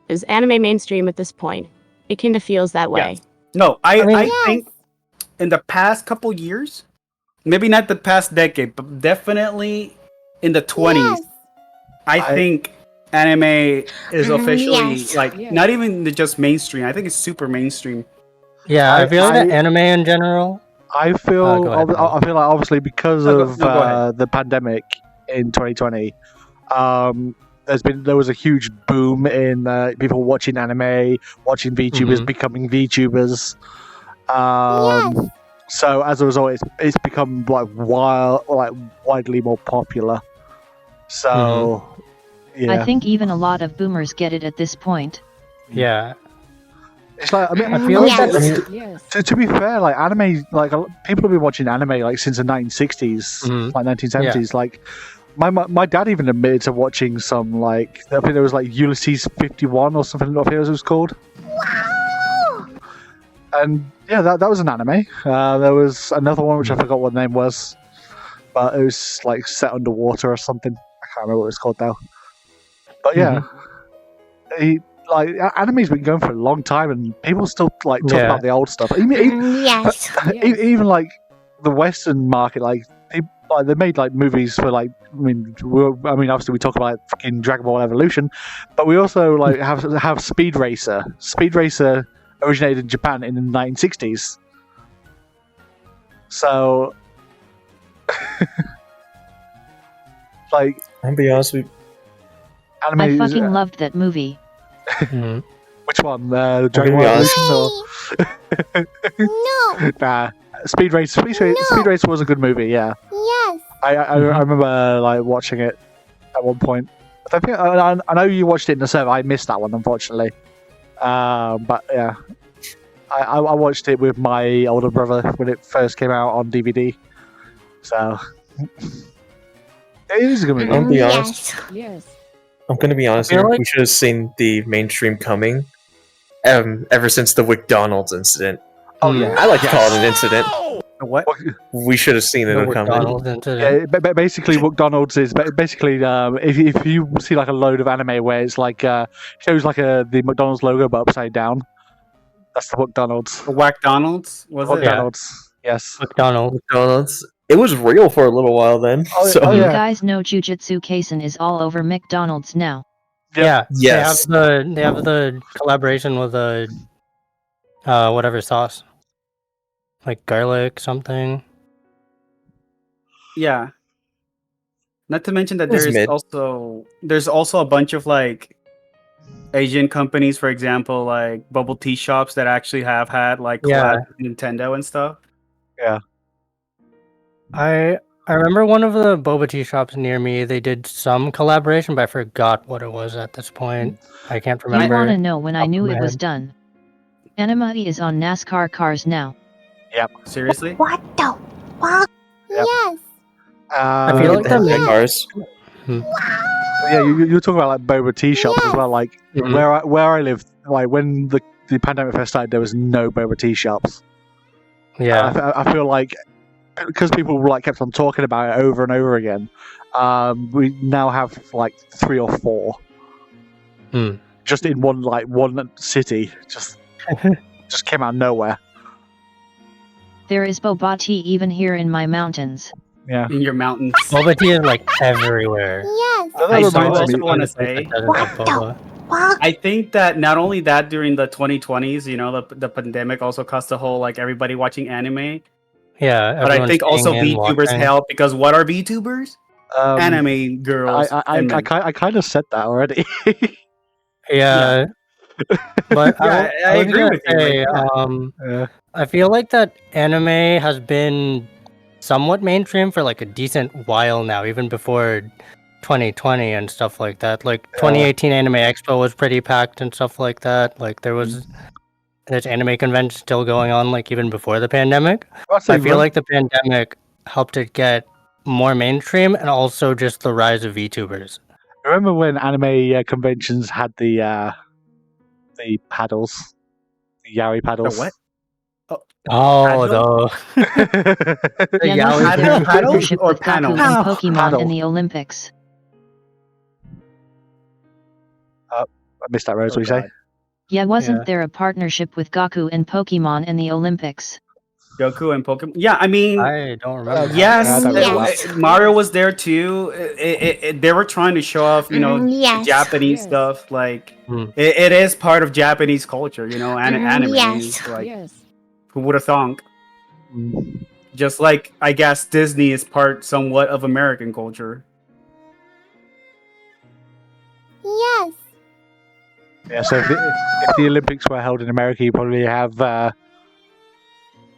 A: Is anime mainstream at this point? It kinda feels that way.
F: no,
E: I mean-
F: I think in the past couple years, maybe not the past decade, but definitely in the 20s,
J: Yes.
F: I think anime is officially
J: Yes.
F: not even just mainstream. I think it's super mainstream.
E: Yeah, I feel that
D: I-
E: anime in general.
D: I feel
E: go ahead,
D: I feel like obviously because
F: No,
D: of
F: go ahead.
D: the pandemic in 2020, there was a huge boom in people watching anime, watching VTubers, becoming VTubers. So as a result, it's become widely more popular. So yeah,
H: I think even a lot of boomers get it at this point.
E: Yeah.
D: it's like I
E: feel like
J: Yes.
D: to be fair, like anime, like people have been watching anime like since the 1960s, like 1970s. Like my dad even admitted to watching some like I think there was like Ulysses 51 or something. I think it was called.
J: Wow.
D: And yeah, that was an anime. There was another one which I forgot what the name was, but it was like set underwater or something. I can't remember what it's called now. But yeah, anime's been going for a long time, and people still like talk about the old stuff.
J: Yes.
D: Even like the Western market, like they made like movies for like I mean obviously we talk about fucking Dragon Ball Evolution, but we also like have Speed Racer. Speed Racer originated in Japan in the 1960s. So like
C: I'll be honest with you.
D: anime
H: I
D: is-
H: fucking loved that movie.
D: which one? Dragon
C: be
D: Ball
C: honest.
D: Evolution or
J: No.
D: nah? Speed Racer was a good movie. Yeah,
J: Yes.
D: I remember like watching it at one point. I know you watched it in the server. I missed that one, unfortunately. But yeah, I watched it with my older brother when it first came out on DVD. So it is a good movie.
C: I'll be honest.
J: Yes.
C: I'm gonna be honest
E: I feel
C: here.
E: like-
C: We should have seen the mainstream coming. Ever since the McDonald's incident.
D: Oh yeah,
C: I like to call it an incident.
F: What?
C: We should have seen it
E: The
C: coming.
E: McDonald's incident.
D: yeah. Basically, McDonald's is basically if you see like a load of anime where it's like shows like the McDonald's logo but upside down, that's the McDonald's.
F: The McDonald's was it?
D: McDonald's, yes.
C: McDonald's. It was real for a little while then.
D: Oh,
C: so
D: oh,
H: You
D: yeah.
H: guys know Jujutsu Kaisen is all over McDonald's now.
E: Yeah.
C: Yes.
E: They have the collaboration with whatever sauce. Like garlic something.
F: Yeah. Not to mention that
C: It was mid.
F: there's also a bunch of like Asian companies, for example, like bubble tea shops that actually have had like collabs with Nintendo and stuff.
D: Yeah.
E: I remember one of the boba tea shops near me. They did some collaboration, but I forgot what it was at this point. I can't
H: You
E: remember.
H: wanna know when I
E: top of
H: knew
E: my
H: it was
E: head.
H: done? Anima is on NASCAR cars now.
D: Yep.
F: Seriously?
J: What the fuck?
D: Yep.
J: Yes.
E: I feel like that
C: the cars.
D: Yeah, you're talking about like boba tea shops as well. Like where I live, like when the pandemic first started, there was no boba tea shops.
E: Yeah.
D: I feel like because people like kept on talking about it over and over again, we now have like 3 or 4 just in one city. Just came out of nowhere.
H: There is boba tea even here in my mountains.
D: Yeah.
F: In your mountains.
E: Boba tea is like everywhere.
J: Yes.
F: I
D: reminds
F: also
D: me-
F: want to say,
J: Fuck.
F: I think that not only that during the 2020s, you know, the pandemic also caused the whole like everybody watching anime.
E: Yeah,
F: But I
E: everyone's
F: think also
E: staying in,
F: VTubers
E: watching.
F: help because what are VTubers? Anime girls.
D: I kind of said that already.
E: Yeah. But
F: Yeah, I
E: was
F: agree
E: gonna
F: with you,
E: say,
F: like,
E: I feel like that anime has been somewhat mainstream for like a decent while now, even before 2020 and stuff like that. Like 2018 Anime Expo was pretty packed and stuff like that. Like there's anime convention still going on like even before the pandemic. I feel like the pandemic helped it get more mainstream and also just the rise of VTubers.
D: Remember when anime conventions had the paddles, the yaoi paddles?
F: The what?
E: Oh, the
H: Yeah,
E: yaoi
H: wasn't there a
F: paddles
H: partnership
F: or
H: with Goku
F: panels?
H: and Pokemon
D: Paddle.
H: in the Olympics?
D: I missed that, Rose. What you say?
H: Yeah, wasn't there a partnership with Goku and Pokemon in the Olympics?
F: Goku and Pokemon. Yeah, I mean,
E: I don't remember.
F: yes,
J: Yes.
F: Mario was there too. They were trying to show off, you know,
J: Yes.
F: Japanese stuff. Like it is part of Japanese culture, you know, anime.
J: Yes.
F: Like, who would have thunk? Just like I guess Disney is part somewhat of American culture.
J: Yes.
D: Yeah. So if the Olympics were held in America, you probably have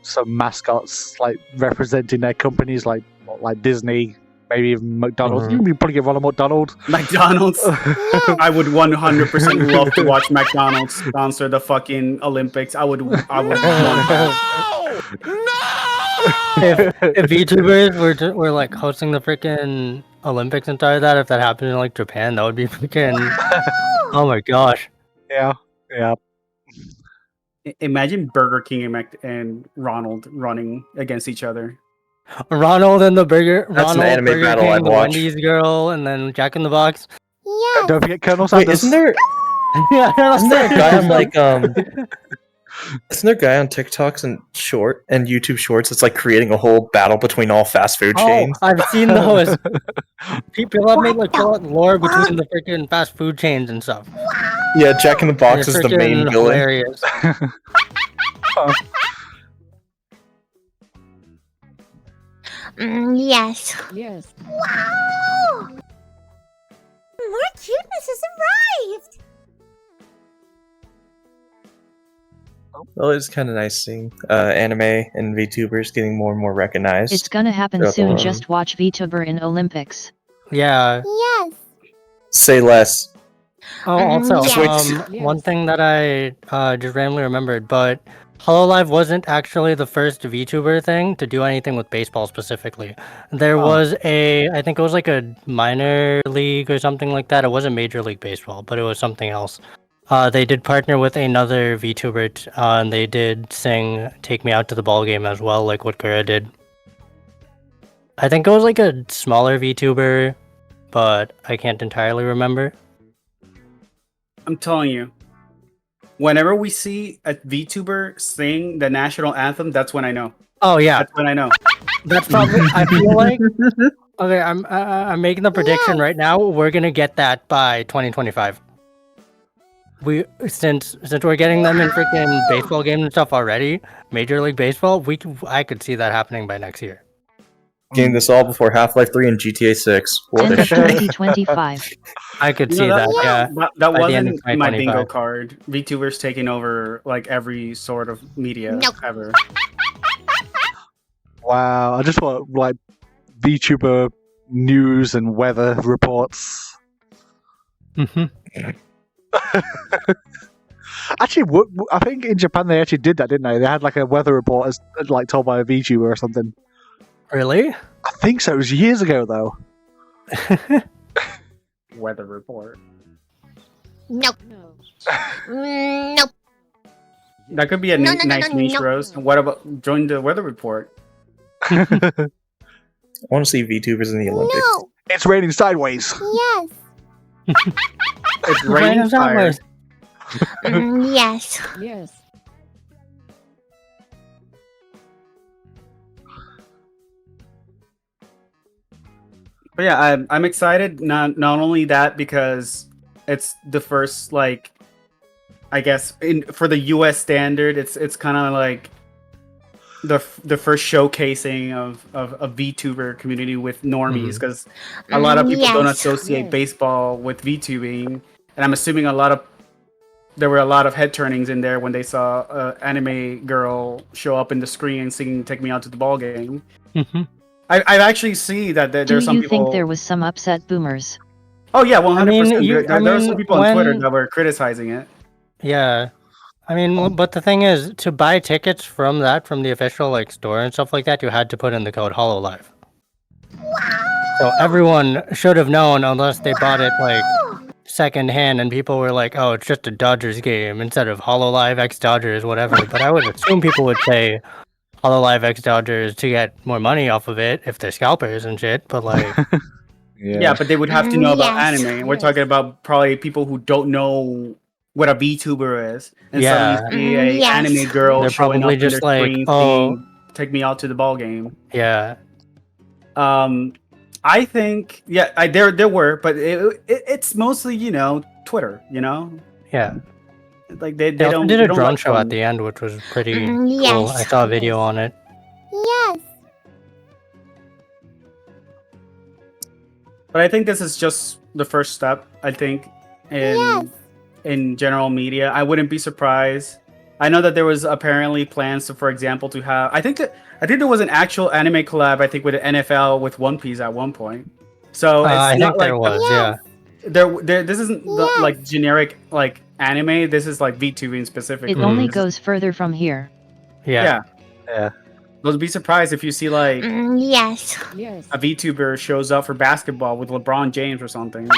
D: some mascots like representing their companies, like Disney, maybe even McDonald's. You probably get Ronald McDonald.
F: McDonald's. I would 100% love to watch McDonald's sponsor the fucking Olympics. I would want that.
E: If VTubers were like hosting the freaking Olympics and stuff like that, if that happened in like Japan, that would be freaking. Oh my gosh.
D: Yeah.
F: Imagine Burger King and Ronald running against each other.
E: Ronald and the Burger.
C: That's an
E: Ronald,
C: anime
E: Burger
C: battle
E: King,
C: I'd
E: the
C: watch.
E: Wendy's girl, and then Jack in the Box.
J: Yes.
D: Don't forget Colonel
C: Wait,
D: Sanders.
C: isn't there
E: Isn't
C: there a guy on like isn't there a guy on TikToks and YouTube Shorts that's like creating a whole battle between all fast food chains?
E: I've seen those. People have made like lore between the freaking fast food chains and stuff.
C: Yeah, Jack in the Box
E: It's
C: is the main
E: freaking
C: villain.
E: hilarious.
J: Yes.
I: Yes.
J: Wow! More cuteness has arrived!
C: Well, it's kind of nice seeing anime and VTubers getting more and more recognized.
H: It's gonna happen
C: throughout the
H: soon.
C: world.
H: Just watch VTuber in Olympics.
E: Yeah.
J: Yes.
C: Say less.
E: Oh, also,
J: Yes.
E: one thing that I just randomly remembered, but Hololive wasn't actually the first VTuber thing to do anything with baseball specifically. There was I think it was like a minor league or something like that. It wasn't Major League Baseball, but it was something else. They did partner with another VTuber, and they did sing "Take Me Out to the Ball Game" as well, like what Kura did. I think it was like a smaller VTuber, but I can't entirely remember.
F: I'm telling you, whenever we see a VTuber sing the national anthem, that's when I know.
E: Oh yeah,
F: That's when I know.
E: that's probably. I feel like. Okay, I'm making the prediction right now. We're gonna get that by 2025. Since we're getting them in freaking baseball games and stuff already, Major League Baseball, I could see that happening by next year.
C: Getting this all before Half-Life 3 and GTA 6. What
H: End
C: a
H: of
C: shame.
H: 2025.
E: I could
F: You
E: see
F: know,
E: that. Yeah.
F: that
E: By the end of
F: wasn't my bingo
E: 2025.
F: card. VTubers taking over like every sort of media
J: Nope.
F: ever.
D: Wow, I just want like VTuber news and weather reports.
E: Mm-hmm.
D: Actually, I think in Japan they actually did that, didn't they? They had like a weather report as like told by a VTuber or something.
E: Really?
D: I think so. It was years ago though.
F: Weather report.
J: Nope. Nope.
F: That could be a
J: No, no, no,
F: nice
J: no,
F: niche
J: no.
F: roast. What about join the weather report?
C: I want to see VTubers in the Olympics.
J: No.
D: It's raining sideways.
J: Yes.
F: It's raining fire.
J: Yes.
I: Yes.
F: But yeah, I'm excited. Not only that because it's the first like, I guess for the U.S. standard, it's kind of like the first showcasing of a VTuber community with normies because a lot of people don't
J: Yes.
F: associate baseball with VTubing, and I'm assuming there were a lot of head turnings in there when they saw an anime girl show up in the screen singing "Take Me Out to the Ball Game."
E: Mm-hmm.
F: I actually see that
H: Do
F: there's some
H: you
F: people.
H: think there was some upset boomers?
F: Oh yeah, 100%. There were some
E: mean,
F: people on Twitter
E: when-
F: that were criticizing it.
E: Yeah. I mean, but the thing is, to buy tickets from the official like store and stuff like that, you had to put in the code HoloLive. So everyone should have known unless they bought it like secondhand and people were like, oh, it's just a Dodgers game instead of HoloLive X Dodgers, whatever. But I would assume people would say HoloLive X Dodgers to get more money off of it if they're scalpers and shit. But like,
F: Yeah, but they would have to know about
J: Yes.
F: anime. And we're talking about probably people who don't know what a VTuber is. And
E: Yeah.
F: suddenly see a
J: Yes.
F: anime girl
E: They're
F: showing
E: probably
F: up
E: just
F: in their
E: like,
F: screen
E: oh.
F: saying, "Take me out to the ball game."
E: yeah,
F: I think there were, but it's mostly Twitter.
E: yeah.
F: Like they
E: They also
F: don't
E: did
F: they
E: a
F: don't
E: drone
F: let
E: show at
F: them-
E: the end, which was pretty cool.
J: Yes.
E: I saw a video on it.
J: Yes.
F: But I think this is just the first step. I think in general media, I wouldn't be surprised. I know that there was apparently plans to, for example, to have. I think there was an actual anime collab. I think with the NFL with One Piece at one point. So it's
E: I
F: not
E: think
F: like
E: there was, yeah.
F: there. This isn't like generic like anime. This is like VTubing specifically.
H: It only
F: This is-
H: goes further from here.
E: Yeah.
D: Yeah.
F: Don't be surprised if you see like
J: Yes.
I: Yes.
F: a VTuber shows up for basketball with LeBron James or something.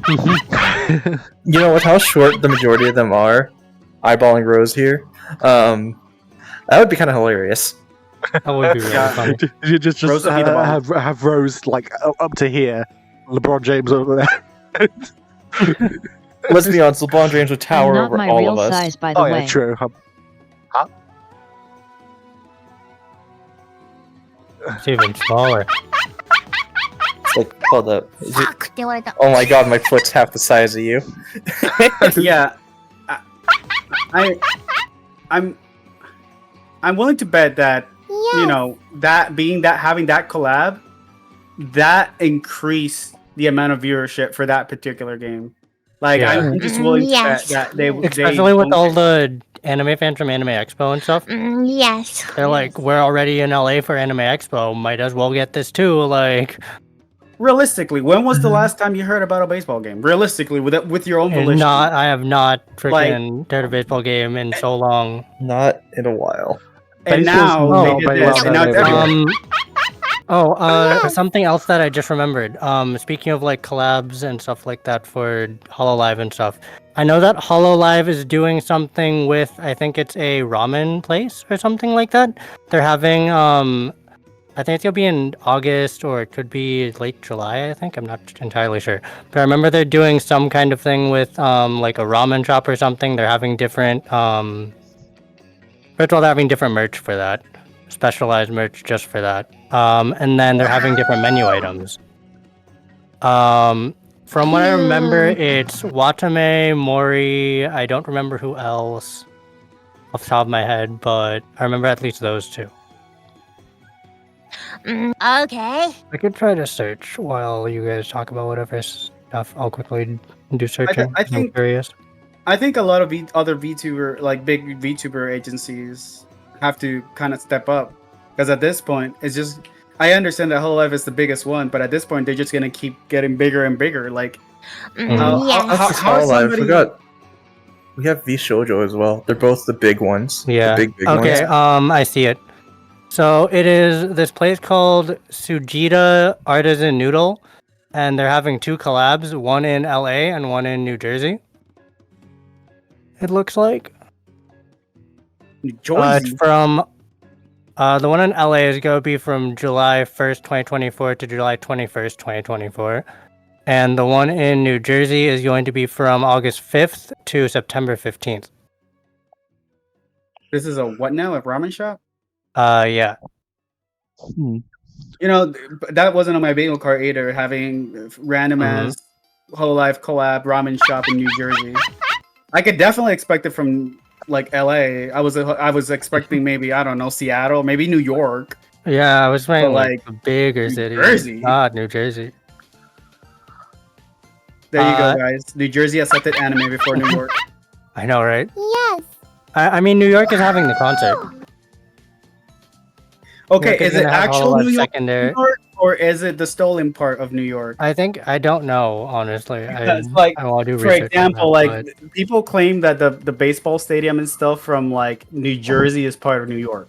C: You know, with how short the majority of them are, eyeballing Rose here, that would be kind of hilarious.
E: That would be really
F: Yeah.
E: funny.
D: You just
F: Rose would be the bomb.
D: have Rose like up to here, LeBron James over there.
C: Let's be honest, LeBron James would
H: I'm
C: tower
H: not
C: over
H: my
C: all
H: real
C: of us.
H: size, by the
D: Oh
H: way.
D: yeah, true.
E: It's even smaller.
C: It's like, hold up. Is it-
J: fuckって言われた。
C: oh my god, my foot's half the size of you.
F: Yeah, I'm willing to bet that having that collab, that increased the amount of viewership for that particular game. Like
E: Yeah.
F: I'm just willing to
J: Yes.
F: bet that they
E: Especially with
F: don't-
E: all the anime fans from Anime Expo and stuff.
J: Yes.
E: They're like, we're already in LA for Anime Expo. Might as well get this too. Like,
F: Realistically, when was the last time you heard about a baseball game? Realistically, with your own volition.
E: I have not freaking heard a baseball game in so long.
C: Not in a while.
F: And now
E: Baseball's
F: they
D: not
F: did this,
D: baseball,
F: and now it's everywhere.
E: Something else that I just remembered. Speaking of like collabs and stuff like that for HoloLive and stuff, I know that HoloLive is doing something with, I think it's a ramen place or something like that. They're having, I think it's gonna be in August or it could be late July, I think. I'm not entirely sure. But I remember they're doing some kind of thing with, like a ramen shop or something. They're having different, first of all, they're having different merch for that. Specialized merch just for that. And then they're having different menu items. From what I remember, it's Watame, Mori, I don't remember who else off the top of my head, but I remember at least those two.
J: Okay.
E: I could try to search while you guys talk about whatever enough. I'll quickly do searching.
F: I
E: I'm
F: think
E: curious.
F: I think a lot of other VTuber, like big VTuber agencies, have to kind of step up because at this point, it's just. I understand that Hololive is the biggest one, but at this point, they're just gonna keep getting bigger and bigger. Like,
J: Yes.
F: how is
C: I
F: somebody?
C: forgot. We have V Shoujo as well. They're both the big ones.
E: Yeah.
C: The big
E: Okay.
C: ones.
E: I see it. So it is this place called Sujita Artisan Noodle, and they're having 2 collabs, one in LA and one in New Jersey. It looks like.
F: New Jersey.
E: It's from the one in LA is going to be from July 1st, 2024 to July 21st, 2024. And the one in New Jersey is going to be from August 5th to September 15th.
F: This is a what now? A ramen shop?
E: Yeah.
F: You know, that wasn't on my bingo card either. Having random ass Hololive collab ramen shop in New Jersey. I could definitely expect it from like LA. I was expecting maybe, I don't know, Seattle, maybe New York.
E: Yeah, I was saying
F: But,
E: like a bigger
F: New
E: city.
F: Jersey.
E: Not New Jersey.
F: There you go, guys. New Jersey accepted anime before New York.
E: I know, right?
J: Yes.
E: I mean, New York is having the concert.
F: Okay,
E: New York
F: is it
E: gonna have
F: actual
E: Hololive
F: New York,
E: secondary.
F: or is it the stolen part of New York?
E: I don't know, honestly.
F: Because, like,
E: I want to do
F: for
E: research on
F: example,
E: that,
F: like people claim that the baseball stadium and stuff from like New Jersey is part of New York.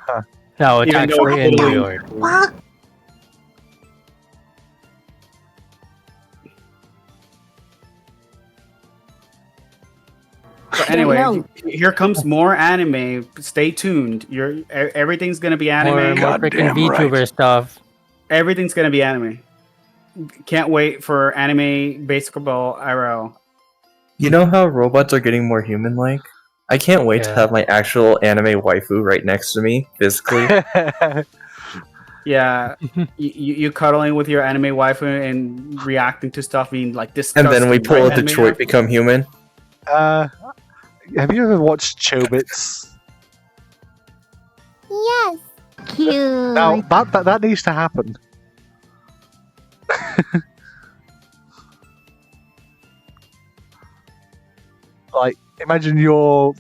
E: but- no, it's
F: Even though
E: actually in New
F: totally-
E: York.
J: What?
F: But anyway, here comes more anime. Stay tuned. Everything's gonna be
E: More
F: anime.
E: freaking VTuber stuff.
F: Everything's gonna be anime. Can't wait for anime basketball IRL.
C: You know how robots are getting more human-like? I can't wait to
E: Yeah.
C: have my actual anime waifu right next to me, physically.
F: Yeah, you cuddling with your anime waifu and reacting to stuff being like
C: And
F: disgusting.
C: then we pull
F: right,
C: a
F: anime
C: Detroit
F: waifu?
C: become human.
D: Have you ever watched Chobits?
J: Yes. Cute.
D: Now that needs to happen. Like, imagine you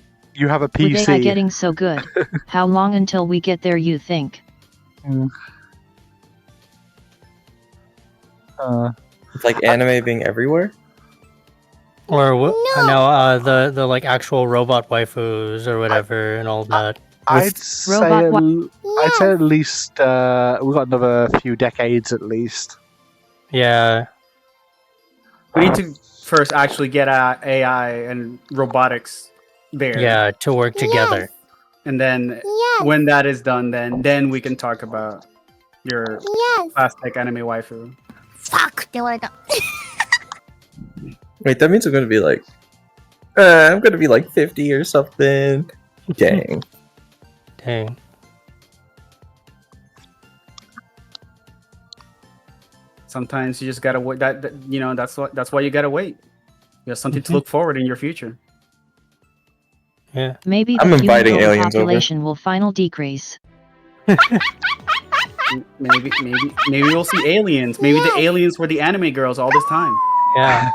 D: have a
H: With AI
D: PC.
H: getting so good, how long until we get there you think?
C: It's like anime being everywhere.
E: Or what?
J: No.
E: No, the like actual robot waifus or whatever and all that.
D: I'd say
H: Robot
D: I'd say at least we've got another few decades at least.
E: Yeah.
F: We need to first actually get AI and robotics there.
E: Yeah, to work together.
F: And then
J: Yes.
F: when that is done, then we can talk about your
J: Yes.
F: plastic anime waifu.
J: Fuck. They were done.
C: Wait, that means I'm I'm gonna be like 50 or something. Dang.
E: Dang.
F: Sometimes you just gotta wait. That's why you gotta wait. You have something to look forward in your future.
E: Yeah.
H: Maybe
C: I'm
H: the
C: inviting
H: human
C: aliens over.
H: population will final decrease.
F: Maybe we'll see aliens. Maybe the aliens were the anime girls all this time.
E: Yeah.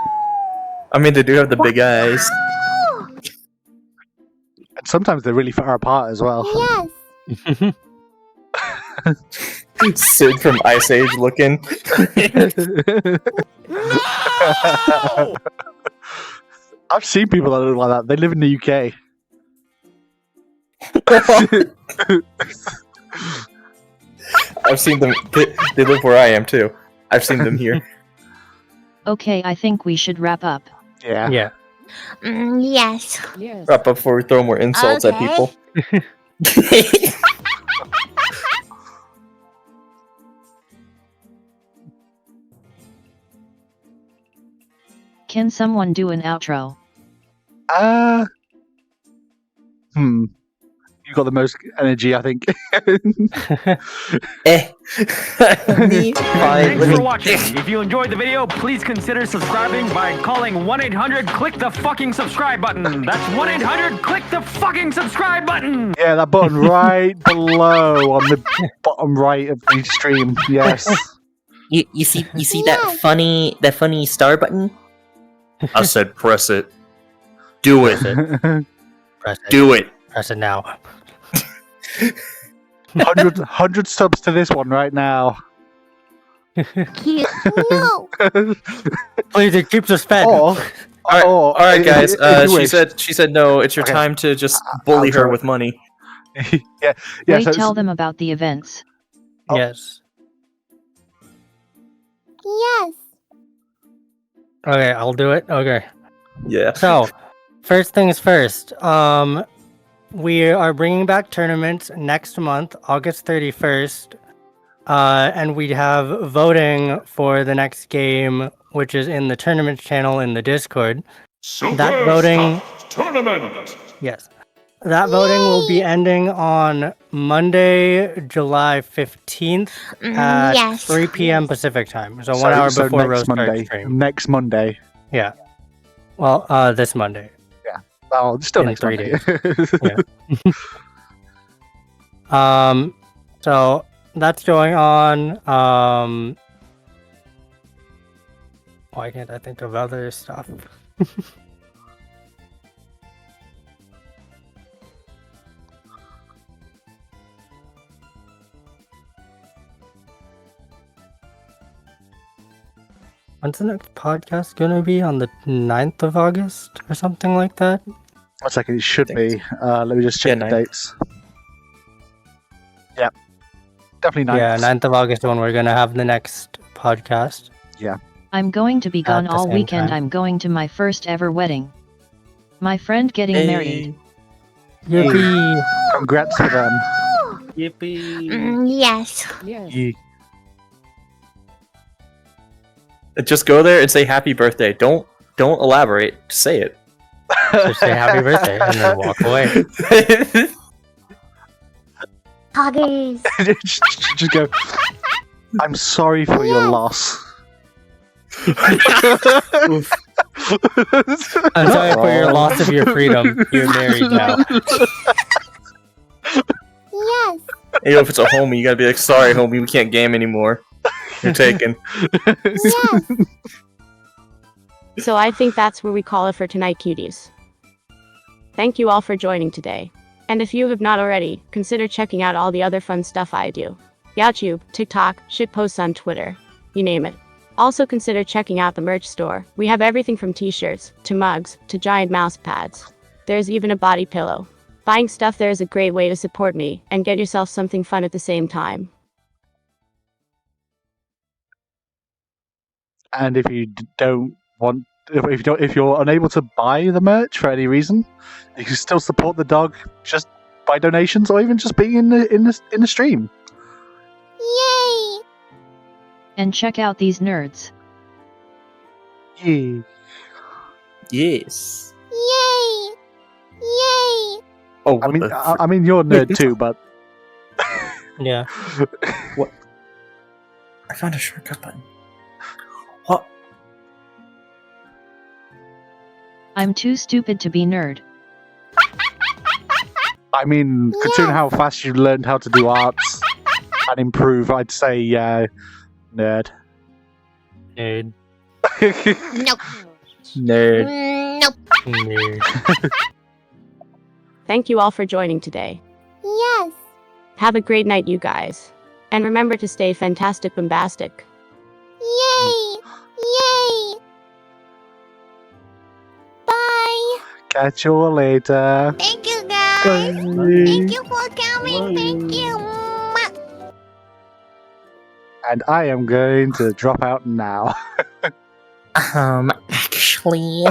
C: I mean, they do have the big eyes.
D: And sometimes they're really far apart as well.
J: Yes.
C: Sid from Ice Age looking.
D: I've seen people that look like that. They live in the UK.
C: I've seen them. They live where I am too. I've seen them here.
H: Okay, I think we should wrap up.
D: Yeah.
E: Yeah.
J: Yes.
C: Wrap up before we throw more insults at
J: Okay.
C: people.
H: Can someone do an outro?
D: You've got the most energy, I think.
L: Thanks for watching. If you enjoyed the video, please consider subscribing by calling 1-800-click the fucking subscribe button. That's 1-800-click the fucking subscribe button.
D: Yeah, that button right below on the bottom right of the stream. Yes.
M: You see that funny star button?
C: I said press it. Do it.
E: Press it.
C: Do it.
E: Press it now.
D: 100 subs to this one right now.
J: Cute. No.
E: Please, it keeps us fed.
C: All right, guys. She said no. It's your
D: Okay.
C: time to just bully her
D: try.
C: with money.
D: yeah.
H: Wait,
D: So
H: tell them about the events.
E: Yes.
J: Yes.
E: Okay, I'll do it. Okay.
C: Yeah.
E: So, first things first. We are bringing back tournaments next month, August 31st. And we have voting for the next game, which is in the tournaments channel in the Discord. That voting
K: Tournament.
E: Yes. That voting will be ending on Monday, July 15th at
J: Yes.
E: 3 p.m. Pacific time. So 1 hour before
D: next
E: Rose starts
D: Monday.
E: stream.
D: Next Monday.
E: Yeah. Well, this Monday.
D: Oh, still
E: In
D: next
E: 3
D: Monday.
E: days. So that's going on. Why can't I think of other stuff? When's the next podcast gonna be? On the 9th of August or something like that?
D: 1 second, it should be. Let me just check the
C: 9th.
D: dates. Yeah. Definitely 9th.
E: Yeah, 9th of August when we're gonna have the next podcast.
H: I'm going to be gone
E: the
H: all
E: same
H: weekend.
E: time.
H: I'm going to my first ever wedding. My friend getting married.
E: Yippee!
D: Congrats to them.
F: Yippee.
J: Yes.
C: Just go there and say happy birthday. Don't elaborate. Just say it.
E: Just say happy birthday and then walk away.
J: Huggies.
D: Just go. I'm sorry for your loss.
E: I'm sorry for your loss of your freedom. You're married now.
J: Yes.
C: You know, if it's a homie, you gotta be like, sorry, homie, we can't game anymore. You're taken.
J: Yes.
A: So I think that's where we call it for tonight, cuties. Thank you all for joining today. And if you have not already, consider checking out all the other fun stuff I do. YouTube, TikTok, shitposts on Twitter. You name it. Also consider checking out the merch store. We have everything from t-shirts, to mugs, to giant mouse pads. There's even a body pillow. Buying stuff there is a great way to support me, and get yourself something fun at the same time.
D: And if you don't want, if you're unable to buy the merch for any reason, you can still support the dog just by donations or even just being in the stream.
J: Yay.
H: And check out these nerds.
D: Yeah.
C: Yes.
J: Yay. Yay.
C: Oh,
D: I mean, you're a nerd too, but
E: Yeah.
C: What? I found a shortcut button. What?
H: I'm too stupid to be nerd.
D: I mean, considering how fast you learned how to do arts and improve, I'd say nerd.
E: Nerd.
J: Nope.
C: Nerd.
J: Nope.
E: Nerd.
A: Thank you all for joining today.
J: Yes.
A: Have a great night, you guys. And remember to stay fantastic bombastic.
J: Yay. Yay. Bye.
D: Catch you all later.
J: Thank you, guys. Thank you for coming. Thank you. Mwah.
D: And I am going to drop out now.
M: Actually,